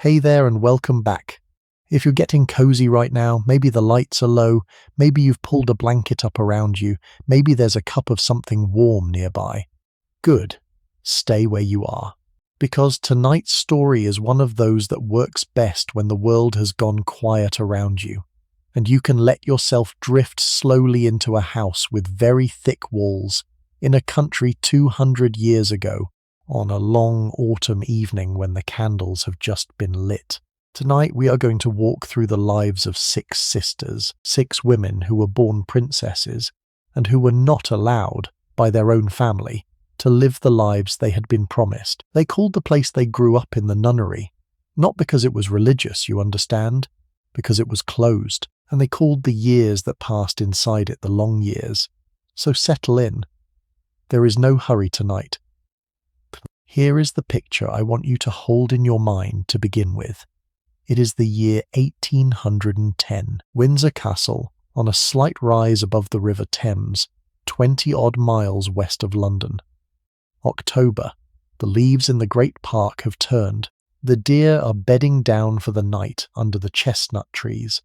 Hey there and welcome back. If you're getting cozy right now, maybe the lights are low, maybe you've pulled a blanket up around you, maybe there's a cup of something warm nearby. Good. Stay where you are. Because tonight's story is one of those that works best when the world has gone quiet around you, and you can let yourself drift slowly into a house with very thick walls in a country 200 years ago, on a long autumn evening when the candles have just been lit. Tonight we are going to walk through the lives of 6 sisters, 6 women who were born princesses and who were not allowed, by their own family, to live the lives they had been promised. They called the place they grew up in the Nunnery, not because it was religious, you understand, because it was closed, and they called the years that passed inside it the long years. So settle in. There is no hurry tonight. Here is the picture I want you to hold in your mind to begin with. It is the year 1810. Windsor Castle, on a slight rise above the River Thames, 20-odd miles west of London. October. The leaves in the great park have turned. The deer are bedding down for the night under the chestnut trees.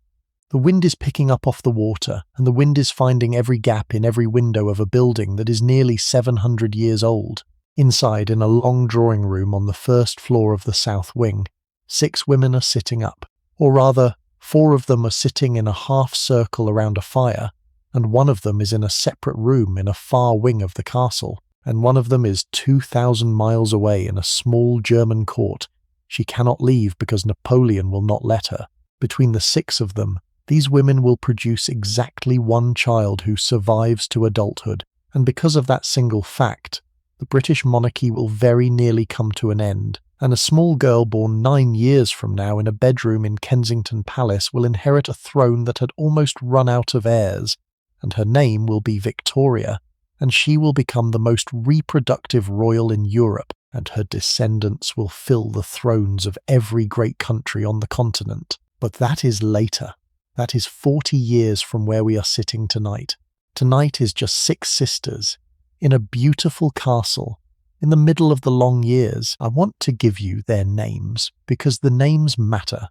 The wind is picking up off the water, and the wind is finding every gap in every window of a building that is nearly 700 years old. Inside, in a long drawing room on the first floor of the south wing, 6 women are sitting up, or rather, 4 of them are sitting in a half circle around a fire, and one of them is in a separate room in a far wing of the castle, and one of them is 2,000 miles away in a small German court she cannot leave because Napoleon will not let her. Between the 6 of them, these women will produce exactly 1 child who survives to adulthood, and because of that single fact, the British monarchy will very nearly come to an end, and a small girl born 9 years from now in a bedroom in Kensington Palace will inherit a throne that had almost run out of heirs, and her name will be Victoria, and she will become the most reproductive royal in Europe, and her descendants will fill the thrones of every great country on the continent. But that is later. That is 40 years from where we are sitting tonight. Tonight is just 6 sisters, in a beautiful castle, in the middle of the long years. I want to give you their names, because the names matter,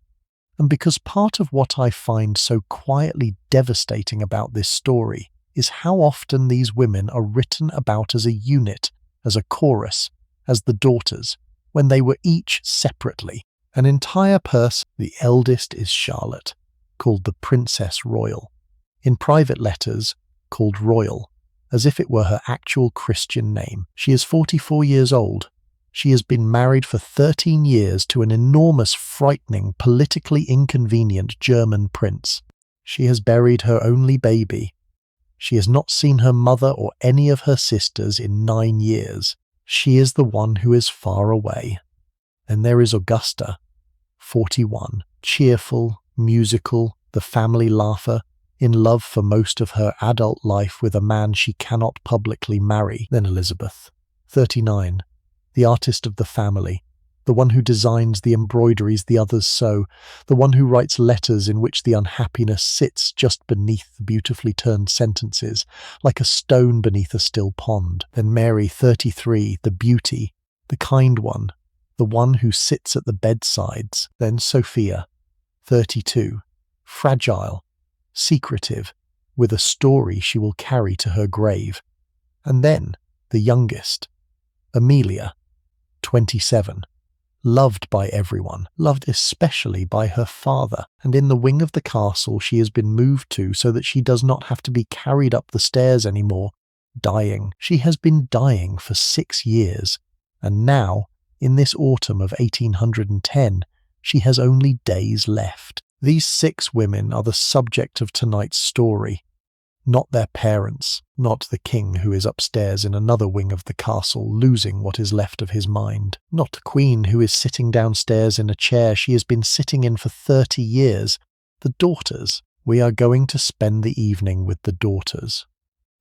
and because part of what I find so quietly devastating about this story is how often these women are written about as a unit, as a chorus, as the daughters, when they were each separately an entire person. The eldest is Charlotte, called the Princess Royal, in private letters called Royal, as if it were her actual Christian name. She is 44 years old. She has been married for 13 years to an enormous, frightening, politically inconvenient German prince. She has buried her only baby. She has not seen her mother or any of her sisters in 9 years. She is the one who is far away. Then there is Augusta, 41, cheerful, musical, the family laugher, in love for most of her adult life with a man she cannot publicly marry. Then Elizabeth, 39, the artist of the family, the one who designs the embroideries the others sew, the one who writes letters in which the unhappiness sits just beneath the beautifully turned sentences, like a stone beneath a still pond. Then Mary, 33, the beauty, the kind one, the one who sits at the bedsides. Then Sophia, 32, fragile, secretive, with a story she will carry to her grave. And then the youngest, Amelia, 27, loved by everyone, loved especially by her father, and in the wing of the castle she has been moved to so that she does not have to be carried up the stairs anymore, dying. She has been dying for 6 years, and now, in this autumn of 1810, she has only days left. These 6 women are the subject of tonight's story, not their parents, not the king who is upstairs in another wing of the castle losing what is left of his mind, not the queen who is sitting downstairs in a chair she has been sitting in for 30 years, the daughters. We are going to spend the evening with the daughters,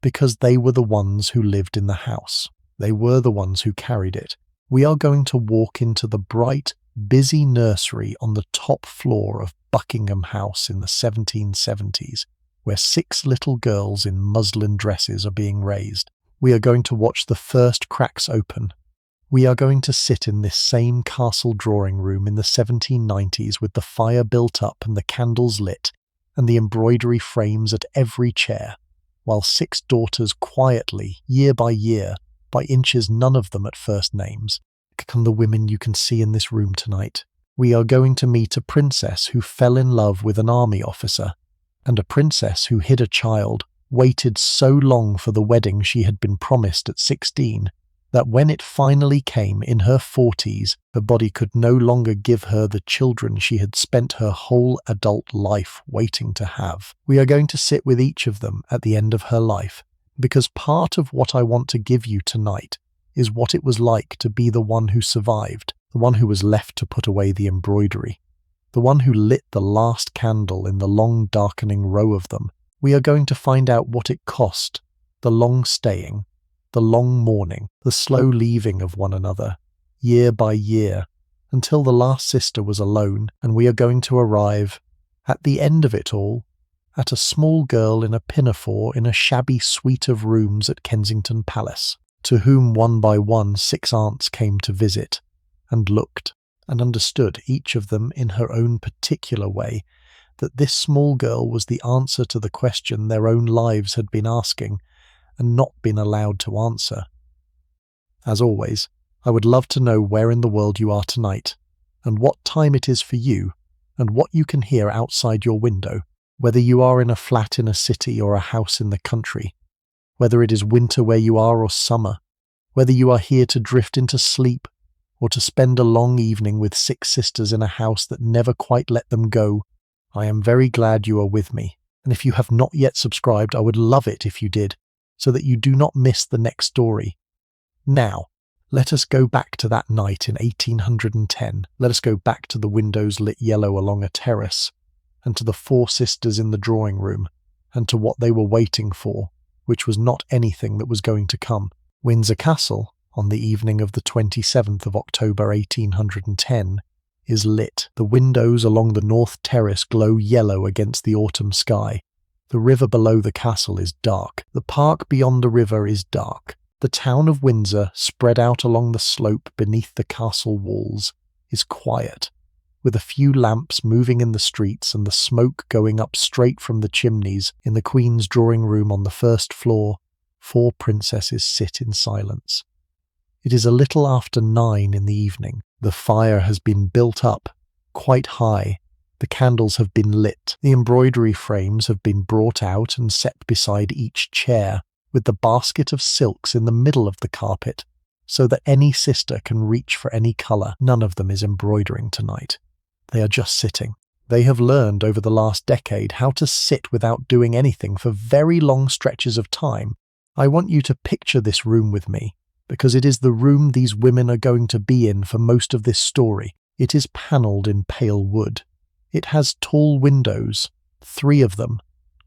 because they were the ones who lived in the house. They were the ones who carried it. We are going to walk into the bright, busy nursery on the top floor of Buckingham House in the 1770s, where 6 little girls in muslin dresses are being raised. We are going to watch the first cracks open. We are going to sit in this same castle drawing room in the 1790s with the fire built up and the candles lit and the embroidery frames at every chair, while 6 daughters quietly, year by year, by inches none of them at first names, become the women you can see in this room tonight. We are going to meet a princess who fell in love with an army officer, and a princess who hid a child, waited so long for the wedding she had been promised at 16, that when it finally came in her 40s, her body could no longer give her the children she had spent her whole adult life waiting to have. We are going to sit with each of them at the end of her life, because part of what I want to give you tonight is what it was like to be the one who survived, the one who was left to put away the embroidery, the one who lit the last candle in the long darkening row of them. We are going to find out what it cost, the long staying, the long mourning, the slow leaving of one another, year by year, until the last sister was alone, and we are going to arrive, at the end of it all, at a small girl in a pinafore in a shabby suite of rooms at Kensington Palace, to whom one by one 6 aunts came to visit, and looked, and understood, each of them in her own particular way, that this small girl was the answer to the question their own lives had been asking, and not been allowed to answer. As always, I would love to know where in the world you are tonight, and what time it is for you, and what you can hear outside your window, whether you are in a flat in a city or a house in the country, whether it is winter where you are or summer, whether you are here to drift into sleep, or to spend a long evening with 6 sisters in a house that never quite let them go. I am very glad you are with me, and if you have not yet subscribed, I would love it if you did, so that you do not miss the next story. Now, let us go back to that night in 1810. Let us go back to the windows lit yellow along a terrace, and to the 4 sisters in the drawing room, and to what they were waiting for, which was not anything that was going to come. Windsor Castle, on the evening of the 27th of October 1810, is lit. The windows along the north terrace glow yellow against the autumn sky. The river below the castle is dark. The park beyond the river is dark. The town of Windsor, spread out along the slope beneath the castle walls, is quiet, with a few lamps moving in the streets and the smoke going up straight from the chimneys. In the Queen's drawing room on the 1st floor, 4 princesses sit in silence. It is a little after 9 in the evening. The fire has been built up, quite high. The candles have been lit. The embroidery frames have been brought out and set beside each chair, with the basket of silks in the middle of the carpet, so that any sister can reach for any colour. None of them is embroidering tonight. They are just sitting. They have learned over the last decade how to sit without doing anything for very long stretches of time. I want you to picture this room with me, because it is the room these women are going to be in for most of this story. It is panelled in pale wood. It has tall windows, 3 of them,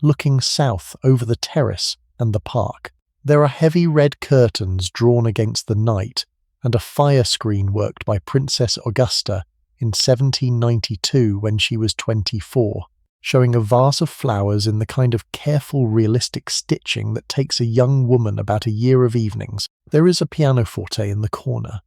looking south over the terrace and the park. There are heavy red curtains drawn against the night, and a fire screen worked by Princess Augusta in 1792 when she was 24, showing a vase of flowers in the kind of careful realistic stitching that takes a young woman about a year of evenings. There is a pianoforte in the corner,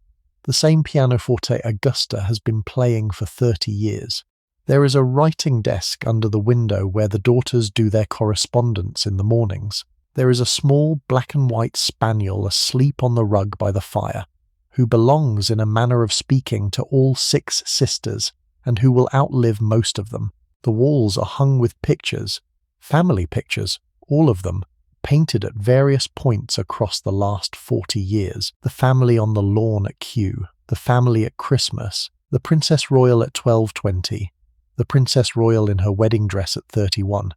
the same pianoforte Augusta has been playing for 30 years. There is a writing desk under the window where the daughters do their correspondence in the mornings. There is a small black and white spaniel asleep on the rug by the fire, who belongs in a manner of speaking to all 6 sisters, and who will outlive most of them. The walls are hung with pictures, family pictures, all of them, painted at various points across the last 40 years. The family on the lawn at Kew, the family at Christmas, the Princess Royal at 12:20, the Princess Royal in her wedding dress at 31,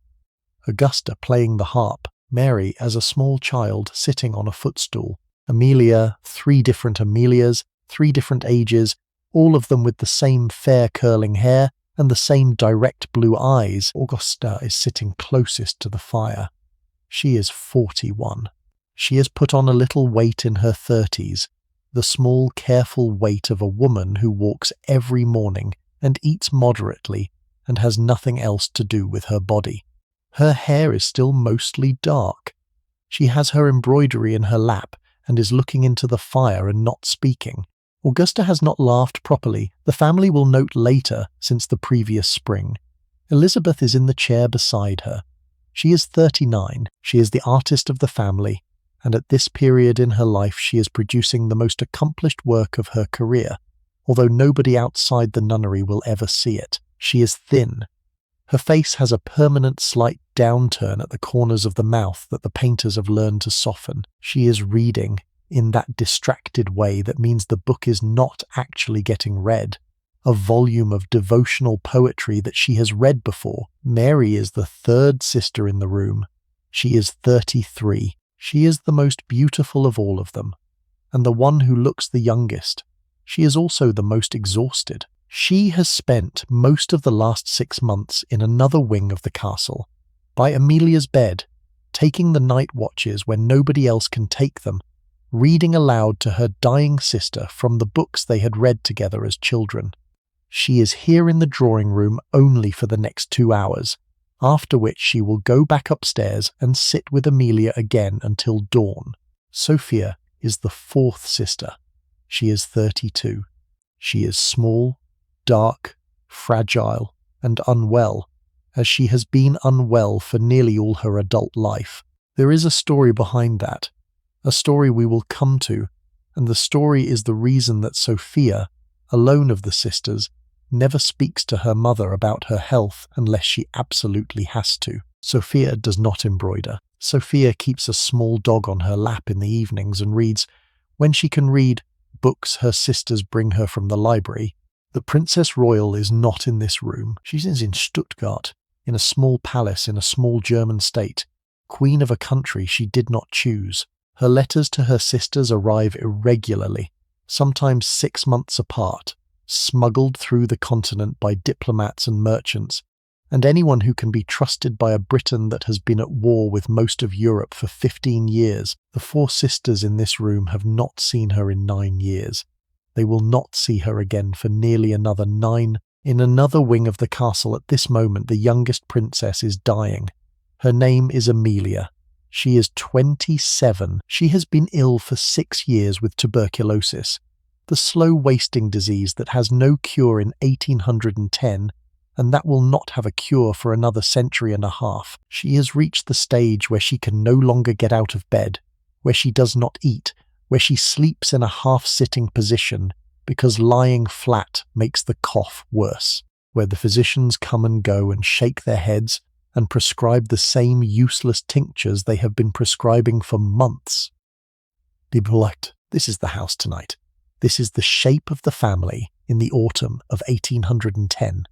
Augusta playing the harp, Mary as a small child sitting on a footstool, Amelia, 3 different Amelias, 3 different ages, all of them with the same fair curling hair and the same direct blue eyes. Augusta is sitting closest to the fire. She is 41. She has put on a little weight in her 30s, the small, careful weight of a woman who walks every morning and eats moderately and has nothing else to do with her body. Her hair is still mostly dark. She has her embroidery in her lap and is looking into the fire and not speaking. Augusta has not laughed properly, the family will note later, since the previous spring. Elizabeth is in the chair beside her. She is 39, she is the artist of the family, and at this period in her life she is producing the most accomplished work of her career, although nobody outside the nunnery will ever see it. She is thin. Her face has a permanent slight downturn at the corners of the mouth that the painters have learned to soften. She is reading in that distracted way that means the book is not actually getting read. A volume of devotional poetry that she has read before. Mary is the third sister in the room. She is 33. She is the most beautiful of all of them, and the one who looks the youngest. She is also the most exhausted. She has spent most of the last 6 months in another wing of the castle, by Amelia's bed, taking the night watches when nobody else can take them, reading aloud to her dying sister from the books they had read together as children. She is here in the drawing room only for the next 2 hours, after which she will go back upstairs and sit with Amelia again until dawn. Sophia is the fourth sister. She is 32. She is small, dark, fragile, and unwell, as she has been unwell for nearly all her adult life. There is a story behind that, a story we will come to, and the story is the reason that Sophia, alone of the sisters, never speaks to her mother about her health unless she absolutely has to. Sophia does not embroider. Sophia keeps a small dog on her lap in the evenings and reads, when she can read, books her sisters bring her from the library. The Princess Royal is not in this room. She is in Stuttgart, in a small palace in a small German state, queen of a country she did not choose. Her letters to her sisters arrive irregularly, sometimes 6 months apart, smuggled through the continent by diplomats and merchants, and anyone who can be trusted by a Britain that has been at war with most of Europe for 15 years. The 4 sisters in this room have not seen her in 9 years. They will not see her again for nearly another 9. In another wing of the castle at this moment, the youngest princess is dying. Her name is Amelia. She is 27. She has been ill for 6 years with tuberculosis, the slow wasting disease that has no cure in 1810, and that will not have a cure for another century and a half. She has reached the stage where she can no longer get out of bed, where she does not eat, where she sleeps in a half-sitting position because lying flat makes the cough worse, where the physicians come and go and shake their heads and prescribe the same useless tinctures they have been prescribing for months. Be polite. This is the house tonight. This is the shape of the family in the autumn of 1810.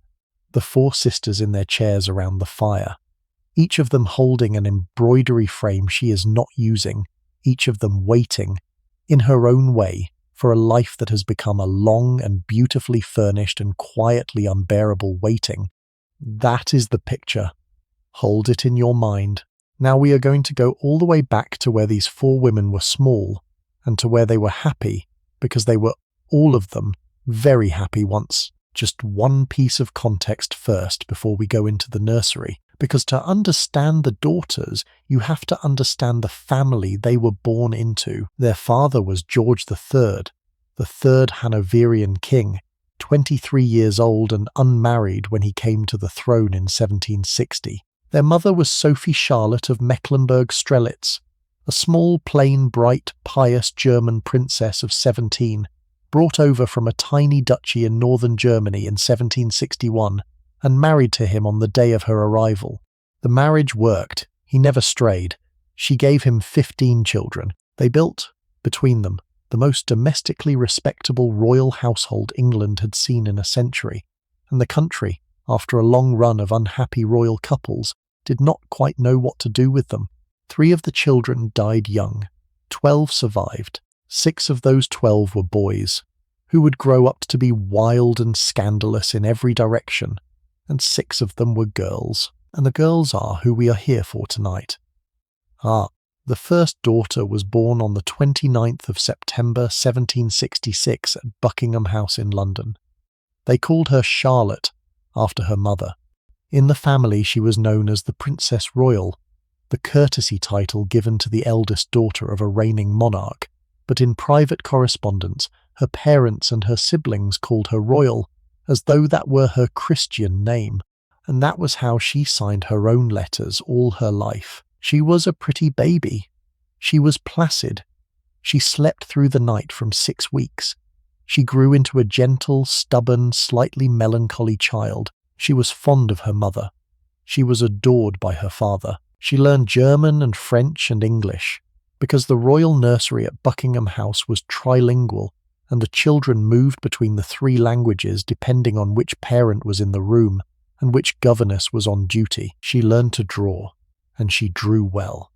The 4 sisters in their chairs around the fire, each of them holding an embroidery frame she is not using, each of them waiting, in her own way, for a life that has become a long and beautifully furnished and quietly unbearable waiting. That is the picture. Hold it in your mind. Now we are going to go all the way back to where these 4 women were small, and to where they were happy, because they were, all of them, very happy once. Just one piece of context first before we go into the nursery, because to understand the daughters, you have to understand the family they were born into. Their father was George III, the 3rd Hanoverian king, 23 years old and unmarried when he came to the throne in 1760. Their mother was Sophie Charlotte of Mecklenburg-Strelitz, a small, plain, bright, pious German princess of 17, brought over from a tiny duchy in northern Germany in 1761, and married to him on the day of her arrival. The marriage worked. He never strayed. She gave him 15 children. They built, between them, the most domestically respectable royal household England had seen in a century, and the country, after a long run of unhappy royal couples, did not quite know what to do with them. 3 of the children died young. 12 survived. 6 of those 12 were boys, who would grow up to be wild and scandalous in every direction, and 6 of them were girls. And the girls are who we are here for tonight. The first daughter was born on the 29th of September 1766 at Buckingham House in London. They called her Charlotte, after her mother. In the family she was known as the Princess Royal, the courtesy title given to the eldest daughter of a reigning monarch, but in private correspondence Her parents and her siblings called her royal, as though that were her Christian name. And that was how she signed her own letters all her life. She was a pretty baby. She was placid. She slept through the night from 6 weeks. She grew into a gentle, stubborn, slightly melancholy child. She was fond of her mother. She was adored by her father. She learned German and French and English, because the royal nursery at Buckingham House was trilingual, and the children moved between the 3 languages depending on which parent was in the room and which governess was on duty. She learned to draw, and she drew well.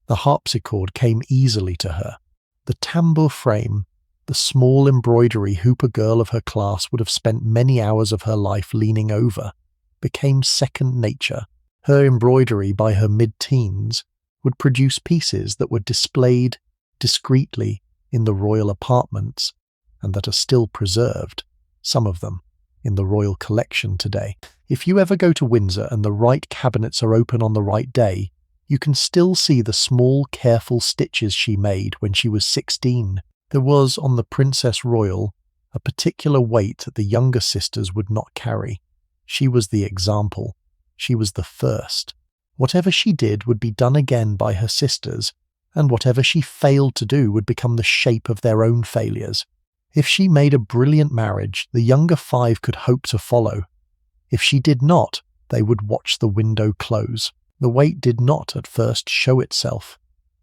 The harpsichord came easily to her. The tambour frame, the small embroidery hoop a girl of her class would have spent many hours of her life leaning over, became second nature. Her embroidery by her mid-teens would produce pieces that were displayed discreetly in the royal apartments and that are still preserved, some of them, in the royal collection today. If you ever go to Windsor and the right cabinets are open on the right day, you can still see the small, careful stitches she made when she was 16. There was, on the Princess Royal, a particular weight that the younger sisters would not carry. She was the example. She was the first. Whatever she did would be done again by her sisters, and whatever she failed to do would become the shape of their own failures. If she made a brilliant marriage, the younger 5 could hope to follow. If she did not, they would watch the window close. The weight did not at first show itself.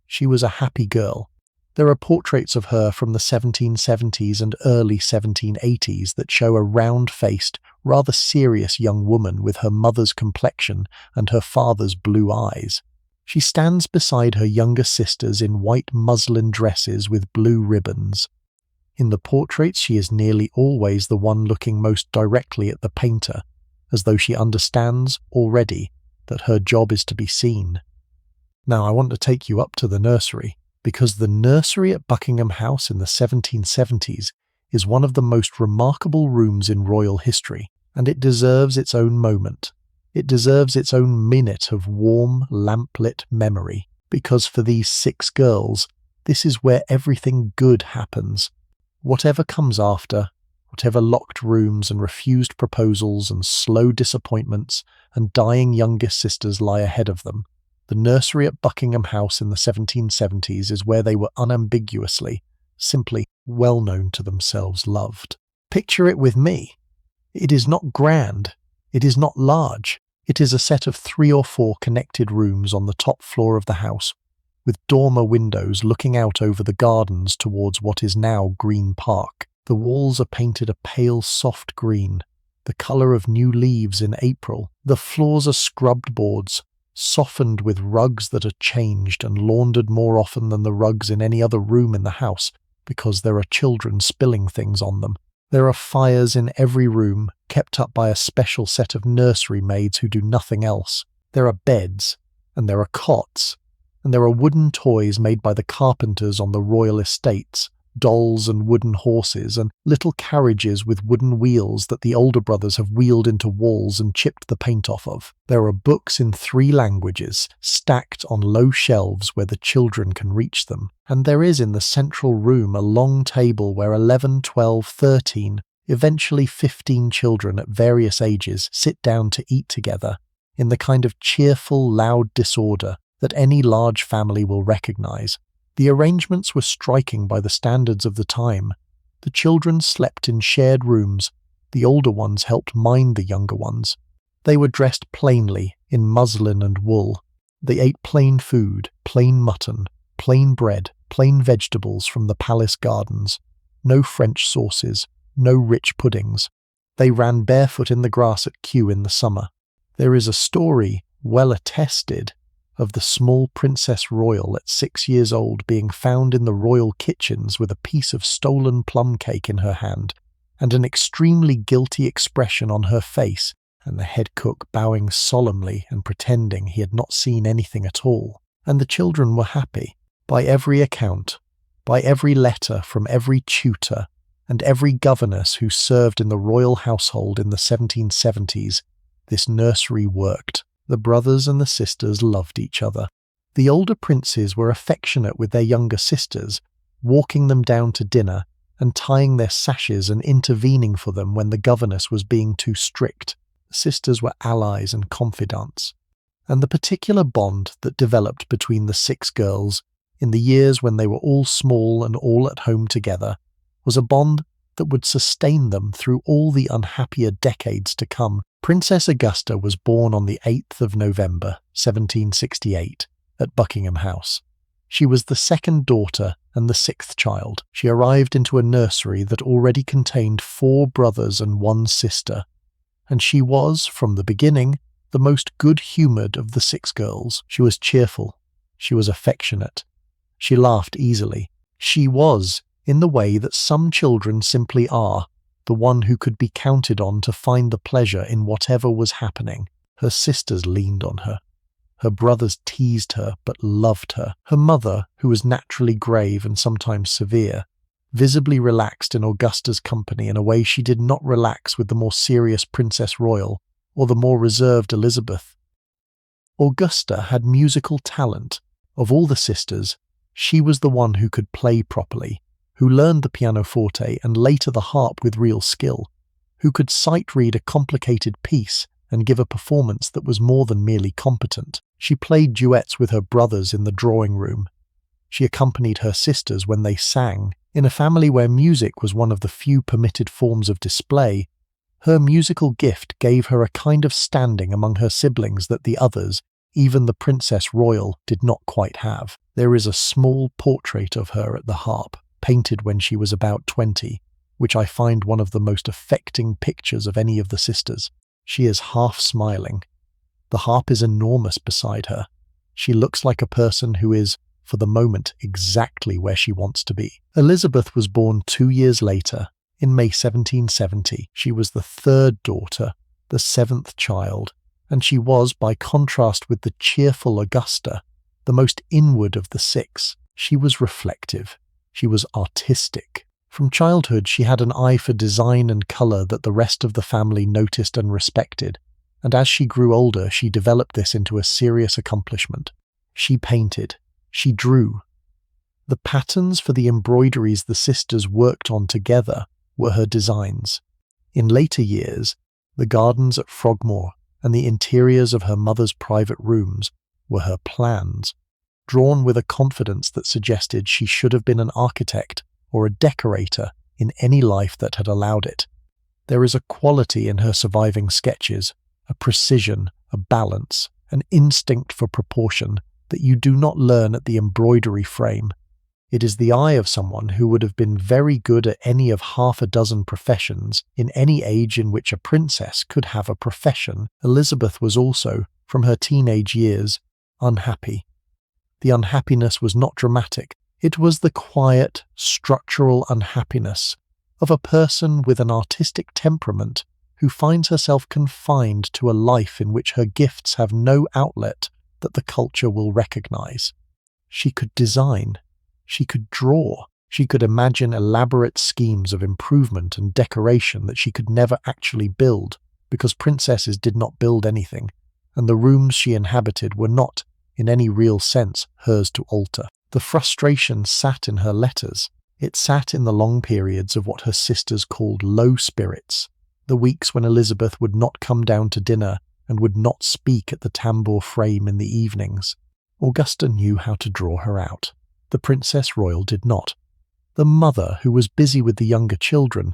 She was a happy girl. There are portraits of her from the 1770s and early 1780s that show a round-faced, rather serious young woman with her mother's complexion and her father's blue eyes. She stands beside her younger sisters in white muslin dresses with blue ribbons. In the portraits, she is nearly always the one looking most directly at the painter, as though she understands already that her job is to be seen. Now I want to take you up to the nursery, because the nursery at Buckingham House in the 1770s is one of the most remarkable rooms in royal history, and it deserves its own moment. It deserves its own minute of warm, lamp-lit memory, because for these 6 girls, this is where everything good happens. Whatever comes after, whatever locked rooms and refused proposals and slow disappointments and dying youngest sisters lie ahead of them, the nursery at Buckingham House in the 1770s is where they were unambiguously, simply, well known to themselves loved. Picture it with me. It is not grand. It is not large. It is a set of 3 or 4 connected rooms on the top floor of the house, with dormer windows looking out over the gardens towards what is now Green Park. The walls are painted a pale soft green, the colour of new leaves in April. The floors are scrubbed boards, softened with rugs that are changed and laundered more often than the rugs in any other room in the house, because there are children spilling things on them. There are fires in every room, kept up by a special set of nursery maids who do nothing else. There are beds, and there are cots, and there are wooden toys made by the carpenters on the royal estates, dolls and wooden horses, and little carriages with wooden wheels that the older brothers have wheeled into walls and chipped the paint off of. There are books in 3 languages, stacked on low shelves where the children can reach them. And there is in the central room a long table where 11, 12, 13, eventually 15 children at various ages sit down to eat together, in the kind of cheerful, loud disorder that any large family will recognize. The arrangements were striking by the standards of the time. The children slept in shared rooms. The older ones helped mind the younger ones. They were dressed plainly, in muslin and wool. They ate plain food, plain mutton, plain bread, plain vegetables from the palace gardens. No French sauces, no rich puddings. They ran barefoot in the grass at Kew in the summer. There is a story, well attested, of the small Princess Royal at 6 years old being found in the royal kitchens with a piece of stolen plum cake in her hand, and an extremely guilty expression on her face, and the head cook bowing solemnly and pretending he had not seen anything at all. And the children were happy. By every account, by every letter from every tutor, and every governess who served in the royal household in the 1770s, this nursery worked. The brothers and the sisters loved each other. The older princes were affectionate with their younger sisters, walking them down to dinner and tying their sashes and intervening for them when the governess was being too strict. The sisters were allies and confidants. And the particular bond that developed between the 6 girls in the years when they were all small and all at home together was a bond that would sustain them through all the unhappier decades to come. Princess Augusta was born on the 8th of November, 1768, at Buckingham House. She was the 2nd daughter and the 6th child. She arrived into a nursery that already contained 4 brothers and 1 sister, and she was, from the beginning, the most good-humoured of the 6 girls. She was cheerful. She was affectionate. She laughed easily. She was, in the way that some children simply are, the one who could be counted on to find the pleasure in whatever was happening. Her sisters leaned on her. Her brothers teased her but loved her. Her mother, who was naturally grave and sometimes severe, visibly relaxed in Augusta's company in a way she did not relax with the more serious Princess Royal or the more reserved Elizabeth. Augusta had musical talent. Of all the sisters, she was the one who could play properly, who learned the pianoforte and later the harp with real skill, who could sight-read a complicated piece and give a performance that was more than merely competent. She played duets with her brothers in the drawing room. She accompanied her sisters when they sang. In a family where music was one of the few permitted forms of display, her musical gift gave her a kind of standing among her siblings that the others, even the Princess Royal, did not quite have. There is a small portrait of her at the harp, painted when she was about 20, which I find one of the most affecting pictures of any of the sisters. She is half smiling. The harp is enormous beside her. She looks like a person who is, for the moment, exactly where she wants to be. Elizabeth was born 2 years later, in May 1770. She was the 3rd daughter, the 7th child, and she was, by contrast with the cheerful Augusta, the most inward of the 6. She was reflective. She was artistic. From childhood, she had an eye for design and colour that the rest of the family noticed and respected, and as she grew older, she developed this into a serious accomplishment. She painted. She drew. The patterns for the embroideries the sisters worked on together were her designs. In later years, the gardens at Frogmore and the interiors of her mother's private rooms were her plans, drawn with a confidence that suggested she should have been an architect or a decorator in any life that had allowed it. There is a quality in her surviving sketches, a precision, a balance, an instinct for proportion that you do not learn at the embroidery frame. It is the eye of someone who would have been very good at any of half a dozen professions in any age in which a princess could have a profession. Elizabeth was also, from her teenage years, unhappy. The unhappiness was not dramatic. It was the quiet, structural unhappiness of a person with an artistic temperament who finds herself confined to a life in which her gifts have no outlet that the culture will recognize. She could design. She could draw. She could imagine elaborate schemes of improvement and decoration that she could never actually build, because princesses did not build anything, and the rooms she inhabited were not, in any real sense, hers to alter. The frustration sat in her letters. It sat in the long periods of what her sisters called low spirits, the weeks when Elizabeth would not come down to dinner and would not speak at the tambour frame in the evenings. Augusta knew how to draw her out. The Princess Royal did not. The mother, who was busy with the younger children,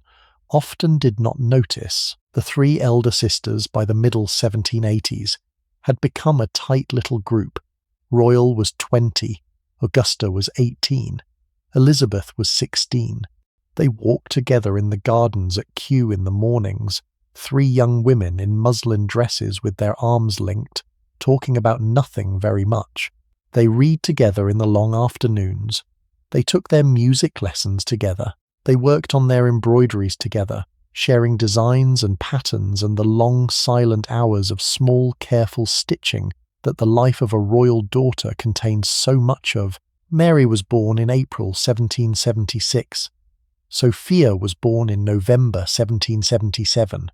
often did not notice. The 3 elder sisters, by the middle 1780s, had become a tight little group. Royal was 20. Augusta was 18. Elizabeth was 16. They walked together in the gardens at Kew in the mornings, 3 young women in muslin dresses with their arms linked, talking about nothing very much. They read together in the long afternoons. They took their music lessons together. They worked on their embroideries together, sharing designs and patterns and the long silent hours of small careful stitching that the life of a royal daughter contains so much of. Mary was born in April 1776. Sophia was born in November 1777.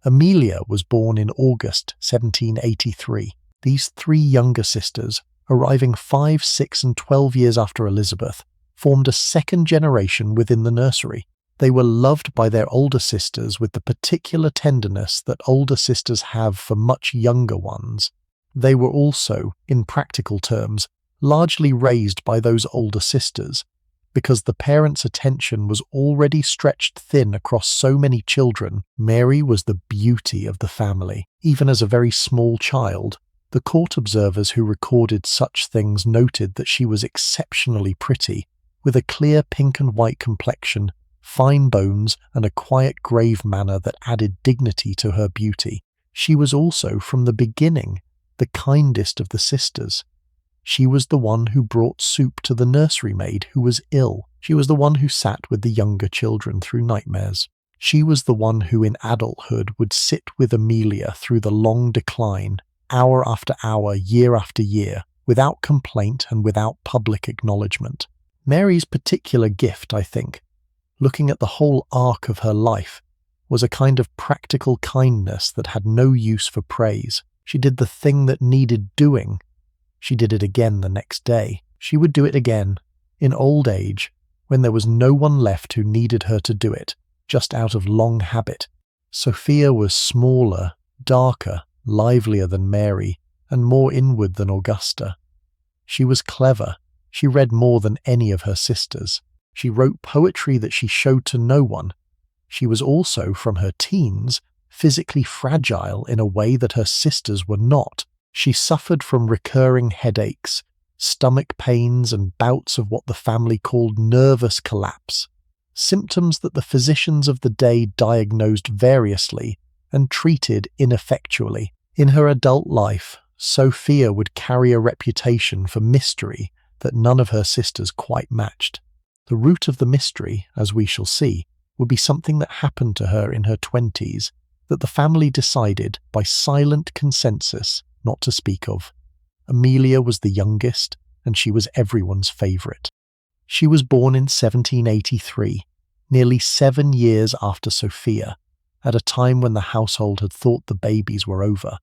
Amelia was born in August 1783. These 3 younger sisters, arriving 5, 6 and 12 years after Elizabeth, formed a second generation within the nursery. They were loved by their older sisters with the particular tenderness that older sisters have for much younger ones. They were also, in practical terms, largely raised by those older sisters, because the parents' attention was already stretched thin across so many children. Mary was the beauty of the family. Even as a very small child, the court observers who recorded such things noted that she was exceptionally pretty, with a clear pink and white complexion, fine bones, and a quiet, grave manner that added dignity to her beauty. She was also, from the beginning, the kindest of the sisters. She was the one who brought soup to the nursery maid who was ill. She was the one who sat with the younger children through nightmares. She was the one who in adulthood would sit with Amelia through the long decline, hour after hour, year after year, without complaint and without public acknowledgement. Mary's particular gift, I think, looking at the whole arc of her life, was a kind of practical kindness that had no use for praise. She did the thing that needed doing. She did it again the next day. She would do it again, in old age, when there was no one left who needed her to do it, just out of long habit. Sophia was smaller, darker, livelier than Mary, and more inward than Augusta. She was clever. She read more than any of her sisters. She wrote poetry that she showed to no one. She was also, from her teens, physically fragile in a way that her sisters were not. She suffered from recurring headaches, stomach pains, and bouts of what the family called nervous collapse, symptoms that the physicians of the day diagnosed variously and treated ineffectually. In her adult life, Sophia would carry a reputation for mystery that none of her sisters quite matched. The root of the mystery, as we shall see, would be something that happened to her in her 20s, that the family decided, by silent consensus, not to speak of. Amelia was the youngest, and she was everyone's favourite. She was born in 1783, nearly 7 years after Sophia, at a time when the household had thought the babies were over.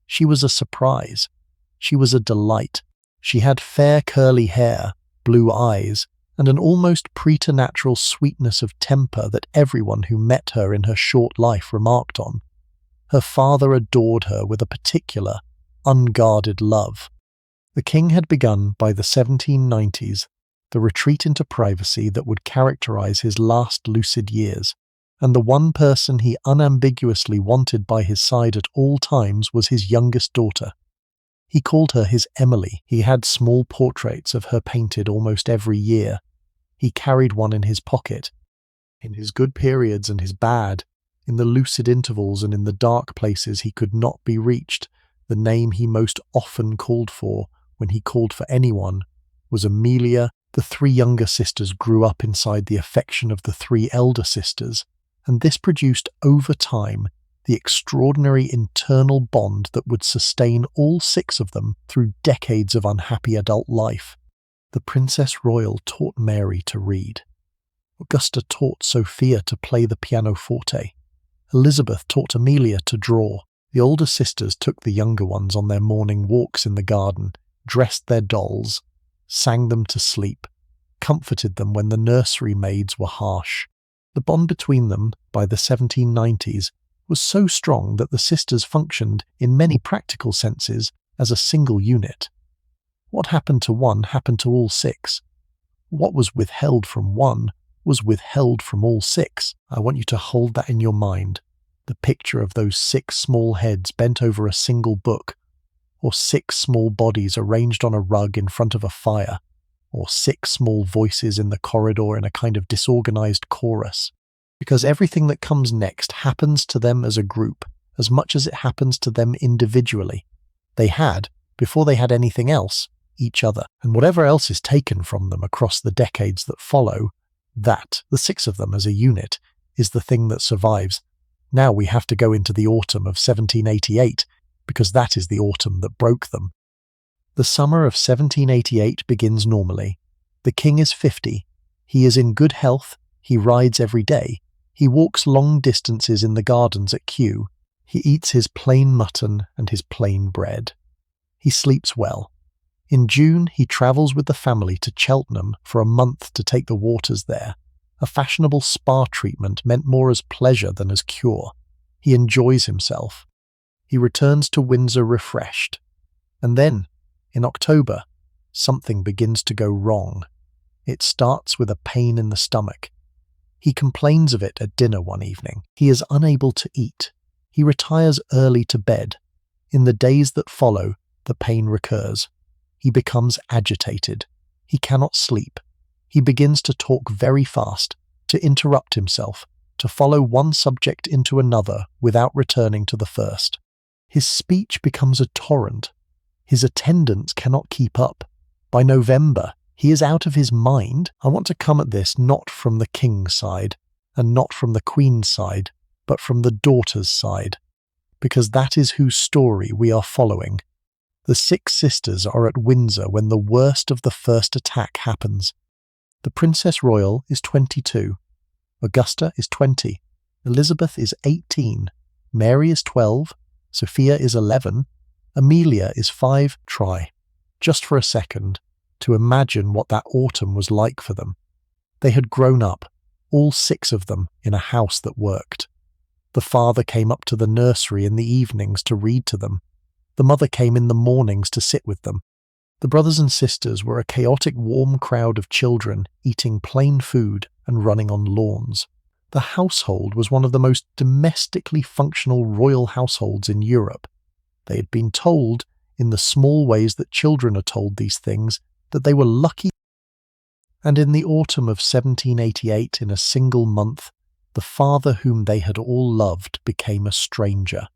She was a surprise. She was a delight. She had fair curly hair, blue eyes, and an almost preternatural sweetness of temper that everyone who met her in her short life remarked on. Her father adored her with a particular, unguarded love. The king had begun, by the 1790s, the retreat into privacy that would characterize his last lucid years, and the one person he unambiguously wanted by his side at all times was his youngest daughter. He called her his Emily. He had small portraits of her painted almost every year. He carried one in his pocket. In his good periods and his bad, in the lucid intervals and in the dark places he could not be reached, the name he most often called for, when he called for anyone, was Amelia. The 3 younger sisters grew up inside the affection of the 3 elder sisters, and this produced over time the extraordinary internal bond that would sustain all 6 of them through decades of unhappy adult life. The Princess Royal taught Mary to read. Augusta taught Sophia to play the pianoforte. Elizabeth taught Amelia to draw. The older sisters took the younger ones on their morning walks in the garden, dressed their dolls, sang them to sleep, comforted them when the nursery maids were harsh. The bond between them, by the 1790s, was so strong that the sisters functioned, in many practical senses, as a single unit. What happened to one happened to all 6. What was withheld from one was withheld from all 6. I want you to hold that in your mind. The picture of those 6 small heads bent over a single book, or 6 small bodies arranged on a rug in front of a fire, or 6 small voices in the corridor in a kind of disorganized chorus. Because everything that comes next happens to them as a group, as much as it happens to them individually. They had, before they had anything else, each other. And whatever else is taken from them across the decades that follow, that, the 6 of them as a unit, is the thing that survives. Now we have to go into the autumn of 1788, because that is the autumn that broke them. The summer of 1788 begins normally. The king is 50. He is in good health. He rides every day. He walks long distances in the gardens at Kew. He eats his plain mutton and his plain bread. He sleeps well. In June, he travels with the family to Cheltenham for a month to take the waters there. A fashionable spa treatment meant more as pleasure than as cure. He enjoys himself. He returns to Windsor refreshed. And then, in October, something begins to go wrong. It starts with a pain in the stomach. He complains of it at dinner one evening. He is unable to eat. He retires early to bed. In the days that follow, the pain recurs. He becomes agitated. He cannot sleep. He begins to talk very fast, to interrupt himself, to follow one subject into another without returning to the first. His speech becomes a torrent. His attendants cannot keep up. By November, he is out of his mind. I want to come at this not from the king's side, and not from the queen's side, but from the daughter's side, because that is whose story we are following. The 6 sisters are at Windsor when the worst of the first attack happens. The Princess Royal is 22, Augusta is 20, Elizabeth is 18, Mary is 12, Sophia is 11, Amelia is 5. Try, just for a second, to imagine what that autumn was like for them. They had grown up, all 6 of them, in a house that worked. The father came up to the nursery in the evenings to read to them. The mother came in the mornings to sit with them. The brothers and sisters were a chaotic, warm crowd of children eating plain food and running on lawns. The household was one of the most domestically functional royal households in Europe. They had been told, in the small ways that children are told these things, that they were lucky. And in the autumn of 1788, in a single month, the father whom they had all loved became a stranger.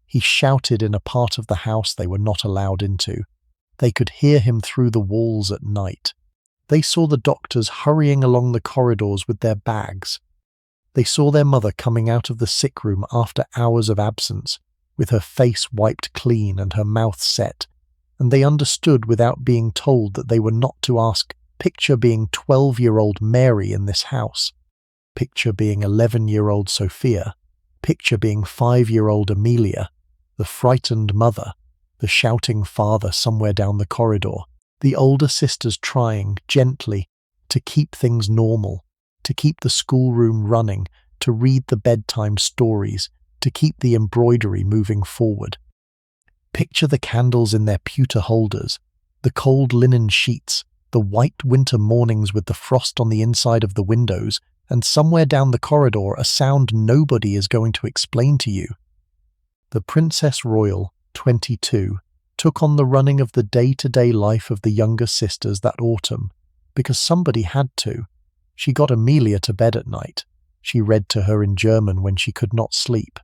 He shouted in a part of the house they were not allowed into. They could hear him through the walls at night. They saw the doctors hurrying along the corridors with their bags. They saw their mother coming out of the sick room after hours of absence, with her face wiped clean and her mouth set, and they understood without being told that they were not to ask, picture being 12-year-old Mary in this house, picture being 11-year-old Sophia, picture being 5-year-old Amelia, the frightened mother, the shouting father somewhere down the corridor, the older sisters trying, gently, to keep things normal, to keep the schoolroom running, to read the bedtime stories, to keep the embroidery moving forward. Picture the candles in their pewter holders, the cold linen sheets, the white winter mornings with the frost on the inside of the windows, and somewhere down the corridor a sound nobody is going to explain to you. The Princess Royal, 22, took on the running of the day-to-day life of the younger sisters that autumn, because somebody had to. She got Amelia to bed at night. She read to her in German when she could not sleep.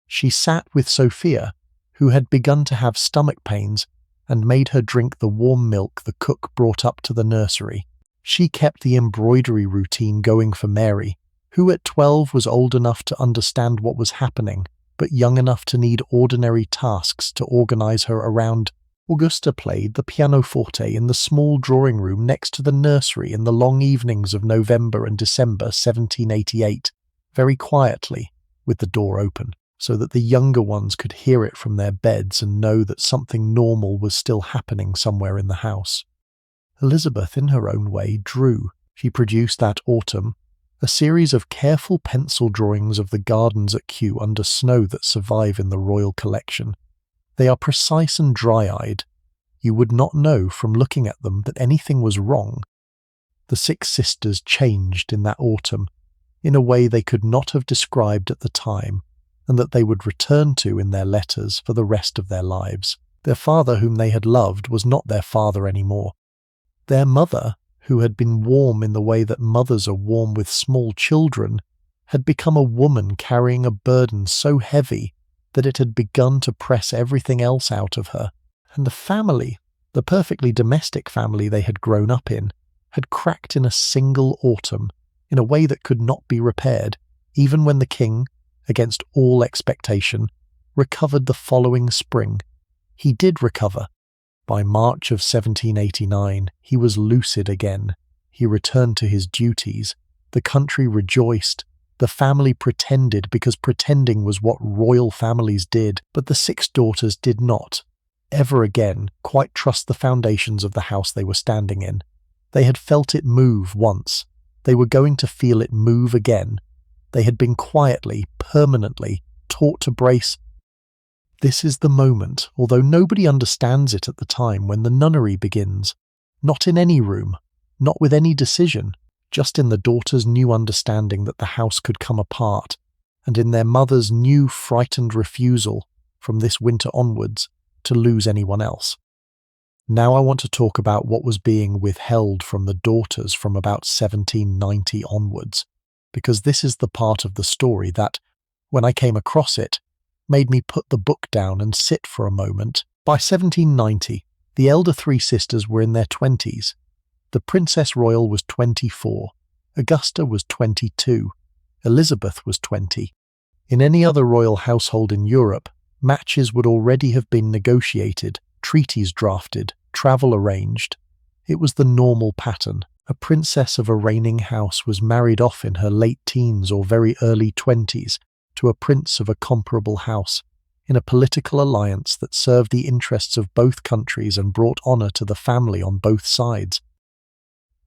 She sat with Sophia, who had begun to have stomach pains, and made her drink the warm milk the cook brought up to the nursery. She kept the embroidery routine going for Mary, who at 12 was old enough to understand what was happening, but young enough to need ordinary tasks to organize her around. Augusta played the pianoforte in the small drawing room next to the nursery in the long evenings of November and December 1788, very quietly, with the door open, so that the younger ones could hear it from their beds and know that something normal was still happening somewhere in the house. Elizabeth, in her own way, drew. She produced that autumn a series of careful pencil drawings of the gardens at Kew under snow that survive in the royal collection. They are precise and dry-eyed. You would not know from looking at them that anything was wrong. The 6 sisters changed in that autumn, in a way they could not have described at the time, and that they would return to in their letters for the rest of their lives. Their father, whom they had loved, was not their father anymore. Their mother, who had been warm in the way that mothers are warm with small children, had become a woman carrying a burden so heavy that it had begun to press everything else out of her. And the family, the perfectly domestic family they had grown up in, had cracked in a single autumn, in a way that could not be repaired, even when the king, against all expectation, recovered the following spring. He did recover. By March of 1789, he was lucid again. He returned to his duties. The country rejoiced. The family pretended because pretending was what royal families did, but the 6 daughters did not. ever again quite trust the foundations of the house they were standing in. They had felt it move once. They were going to feel it move again. They had been quietly, permanently taught to brace. This is the moment, although nobody understands it at the time, when the nunnery begins. Not in any room, not with any decision, just in the daughters' new understanding that the house could come apart, and in their mother's new frightened refusal, from this winter onwards, to lose anyone else. Now I want to talk about what was being withheld from the daughters from about 1790 onwards, because this is the part of the story that, when I came across it, made me put the book down and sit for a moment. By 1790, the elder three sisters were in their 20s. The Princess Royal was 24, Augusta was 22, Elizabeth was 20. In any other royal household in Europe, matches would already have been negotiated, treaties drafted, travel arranged. It was the normal pattern. A princess of a reigning house was married off in her late teens or very early 20s to a prince of a comparable house, in a political alliance that served the interests of both countries and brought honour to the family on both sides.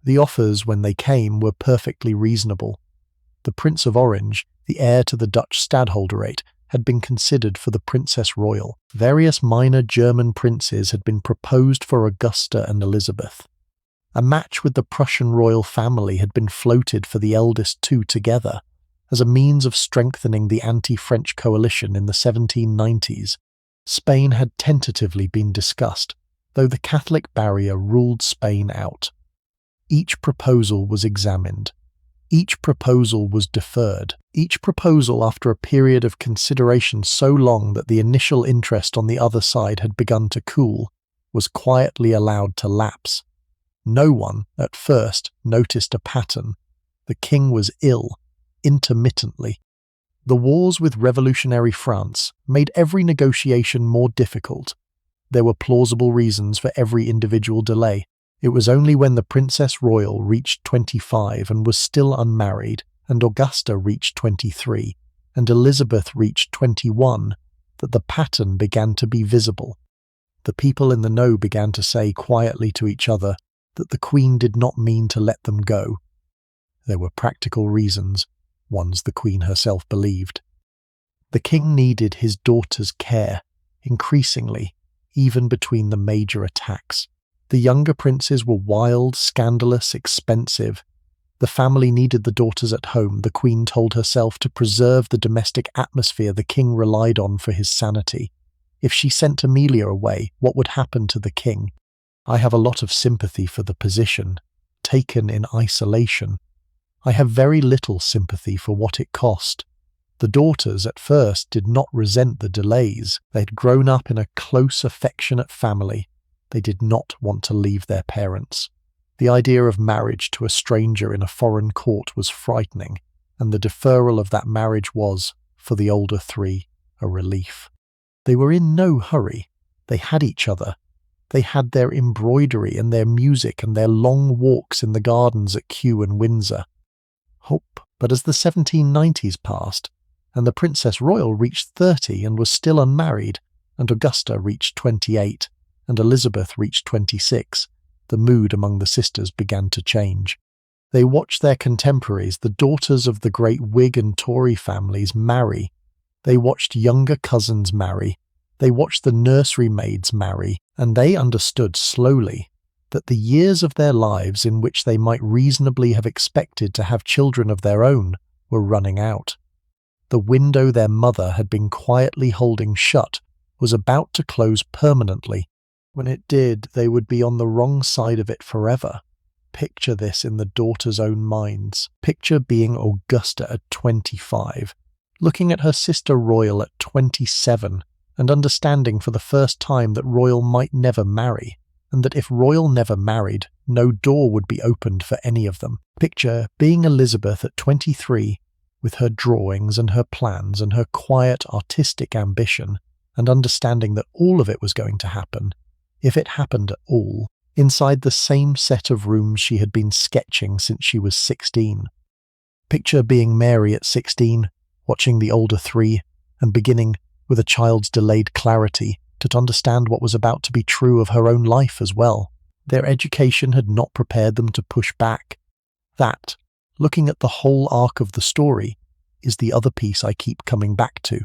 The offers, when they came, were perfectly reasonable. The Prince of Orange, the heir to the Dutch stadholderate, had been considered for the Princess Royal. Various minor German princes had been proposed for Augusta and Elizabeth. A match with the Prussian royal family had been floated for the eldest two together, as a means of strengthening the anti-French coalition in the 1790s. Spain had tentatively been discussed, though the Catholic barrier ruled Spain out. Each proposal was examined. Each proposal was deferred. Each proposal, after a period of consideration so long that the initial interest on the other side had begun to cool, was quietly allowed to lapse. No one, at first, noticed a pattern. The king was ill, intermittently. The wars with revolutionary France made every negotiation more difficult. There were plausible reasons for every individual delay. It was only when the Princess Royal reached 25 and was still unmarried, and Augusta reached 23, and Elizabeth reached 21, that the pattern began to be visible. The people in the know began to say quietly to each other that the Queen did not mean to let them go. There were practical reasons, ones the Queen herself believed. The King needed his daughter's care, increasingly, even between the major attacks. The younger princes were wild, scandalous, expensive. The family needed the daughters at home, the Queen told herself, to preserve the domestic atmosphere the King relied on for his sanity. If she sent Amelia away, what would happen to the King? I have a lot of sympathy for the position, taken in isolation. I have very little sympathy for what it cost. The daughters, at first, did not resent the delays. They had grown up in a close, affectionate family. They did not want to leave their parents. The idea of marriage to a stranger in a foreign court was frightening, and the deferral of that marriage was, for the older three, a relief. They were in no hurry. They had each other. They had their embroidery and their music and their long walks in the gardens at Kew and Windsor. But as the 1790s passed, and the Princess Royal reached 30 and was still unmarried, and Augusta reached 28, and Elizabeth reached 26, the mood among the sisters began to change. They watched their contemporaries, the daughters of the great Whig and Tory families, marry. They watched younger cousins marry. They watched the nursery maids marry, and they understood slowly that the years of their lives in which they might reasonably have expected to have children of their own were running out. The window their mother had been quietly holding shut was about to close permanently. When it did, they would be on the wrong side of it forever. Picture this in the daughters' own minds. Picture being Augusta at 25, looking at her sister Royal at 27, and understanding for the first time that Royal might never marry, and that if Royal never married, no door would be opened for any of them. Picture being Elizabeth at 23, with her drawings and her plans and her quiet artistic ambition, and understanding that all of it was going to happen, if it happened at all, inside the same set of rooms she had been sketching since she was 16. Picture being Mary at 16, watching the older three, and beginning, with a child's delayed clarity, to understand what was about to be true of her own life as well. Their education had not prepared them to push back. That, looking at the whole arc of the story, is the other piece I keep coming back to.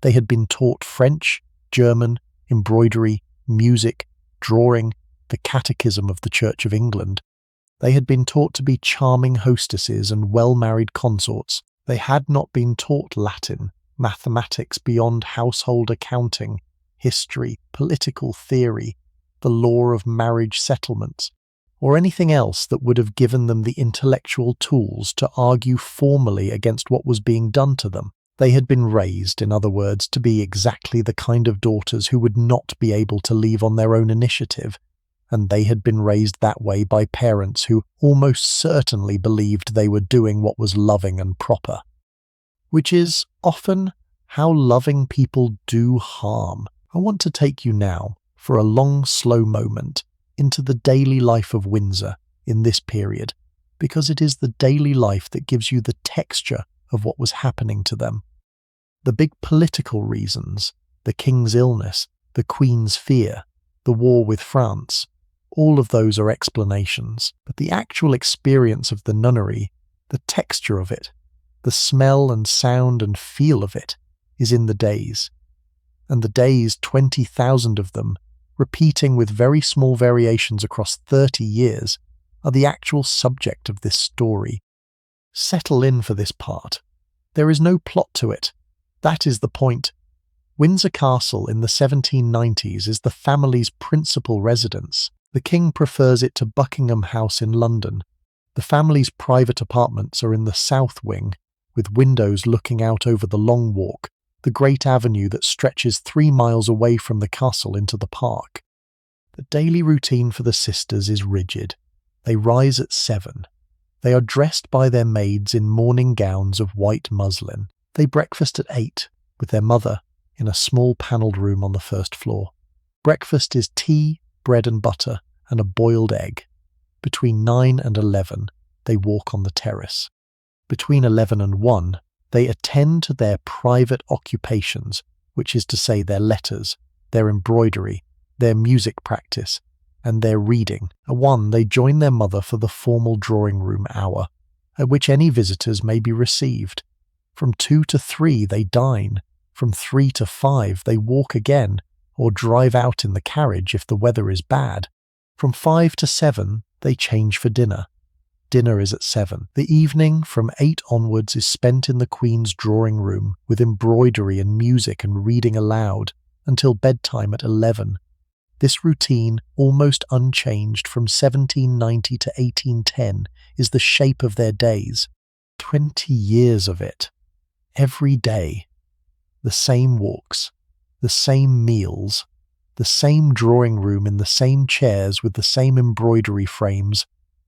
They had been taught French, German, embroidery, music, drawing, the Catechism of the Church of England. They had been taught to be charming hostesses and well-married consorts. They had not been taught Latin, mathematics beyond household accounting, history, political theory, the law of marriage settlements, or anything else that would have given them the intellectual tools to argue formally against what was being done to them. They had been raised, in other words, to be exactly the kind of daughters who would not be able to leave on their own initiative, and they had been raised that way by parents who almost certainly believed they were doing what was loving and proper. Which is often how loving people do harm. I want to take you now, for a long, slow moment, into the daily life of Windsor in this period, because it is the daily life that gives you the texture of what was happening to them. The big political reasons, the king's illness, the queen's fear, the war with France, all of those are explanations, but the actual experience of the nunnery, the texture of it, the smell and sound and feel of it, is in the days. And the days, 20,000 of them, repeating with very small variations across 30 years, are the actual subject of this story. Settle in for this part. There is no plot to it. That is the point. Windsor Castle in the 1790s is the family's principal residence. The king prefers it to Buckingham House in London. The family's private apartments are in the south wing, with windows looking out over the Long Walk, the great avenue that stretches 3 miles away from the castle into the park. The daily routine for the sisters is rigid. They rise at 7. They are dressed by their maids in morning gowns of white muslin. They breakfast at 8, with their mother, in a small panelled room on the first floor. Breakfast is tea, bread and butter, and a boiled egg. Between 9 and 11, they walk on the terrace. Between 11 and 1, they attend to their private occupations, which is to say their letters, their embroidery, their music practice, and their reading. At 1, they join their mother for the formal drawing room hour, at which any visitors may be received. From 2 to 3, they dine. From 3 to 5, they walk again, or drive out in the carriage if the weather is bad. From 5 to 7, they change for dinner. Dinner is at 7. The evening from 8 onwards is spent in the Queen's drawing room with embroidery and music and reading aloud until bedtime at 11. This routine, almost unchanged from 1790 to 1810, is the shape of their days. 20 years of it. Every day. The same walks, the same meals, the same drawing room in the same chairs with the same embroidery frames.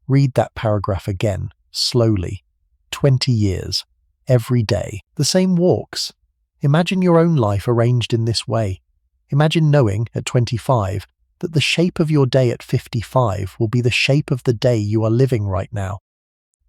Read that paragraph again, slowly. 20 years. Every day. The same walks. Imagine your own life arranged in this way. Imagine knowing, at 25, that the shape of your day at 55 will be the shape of the day you are living right now.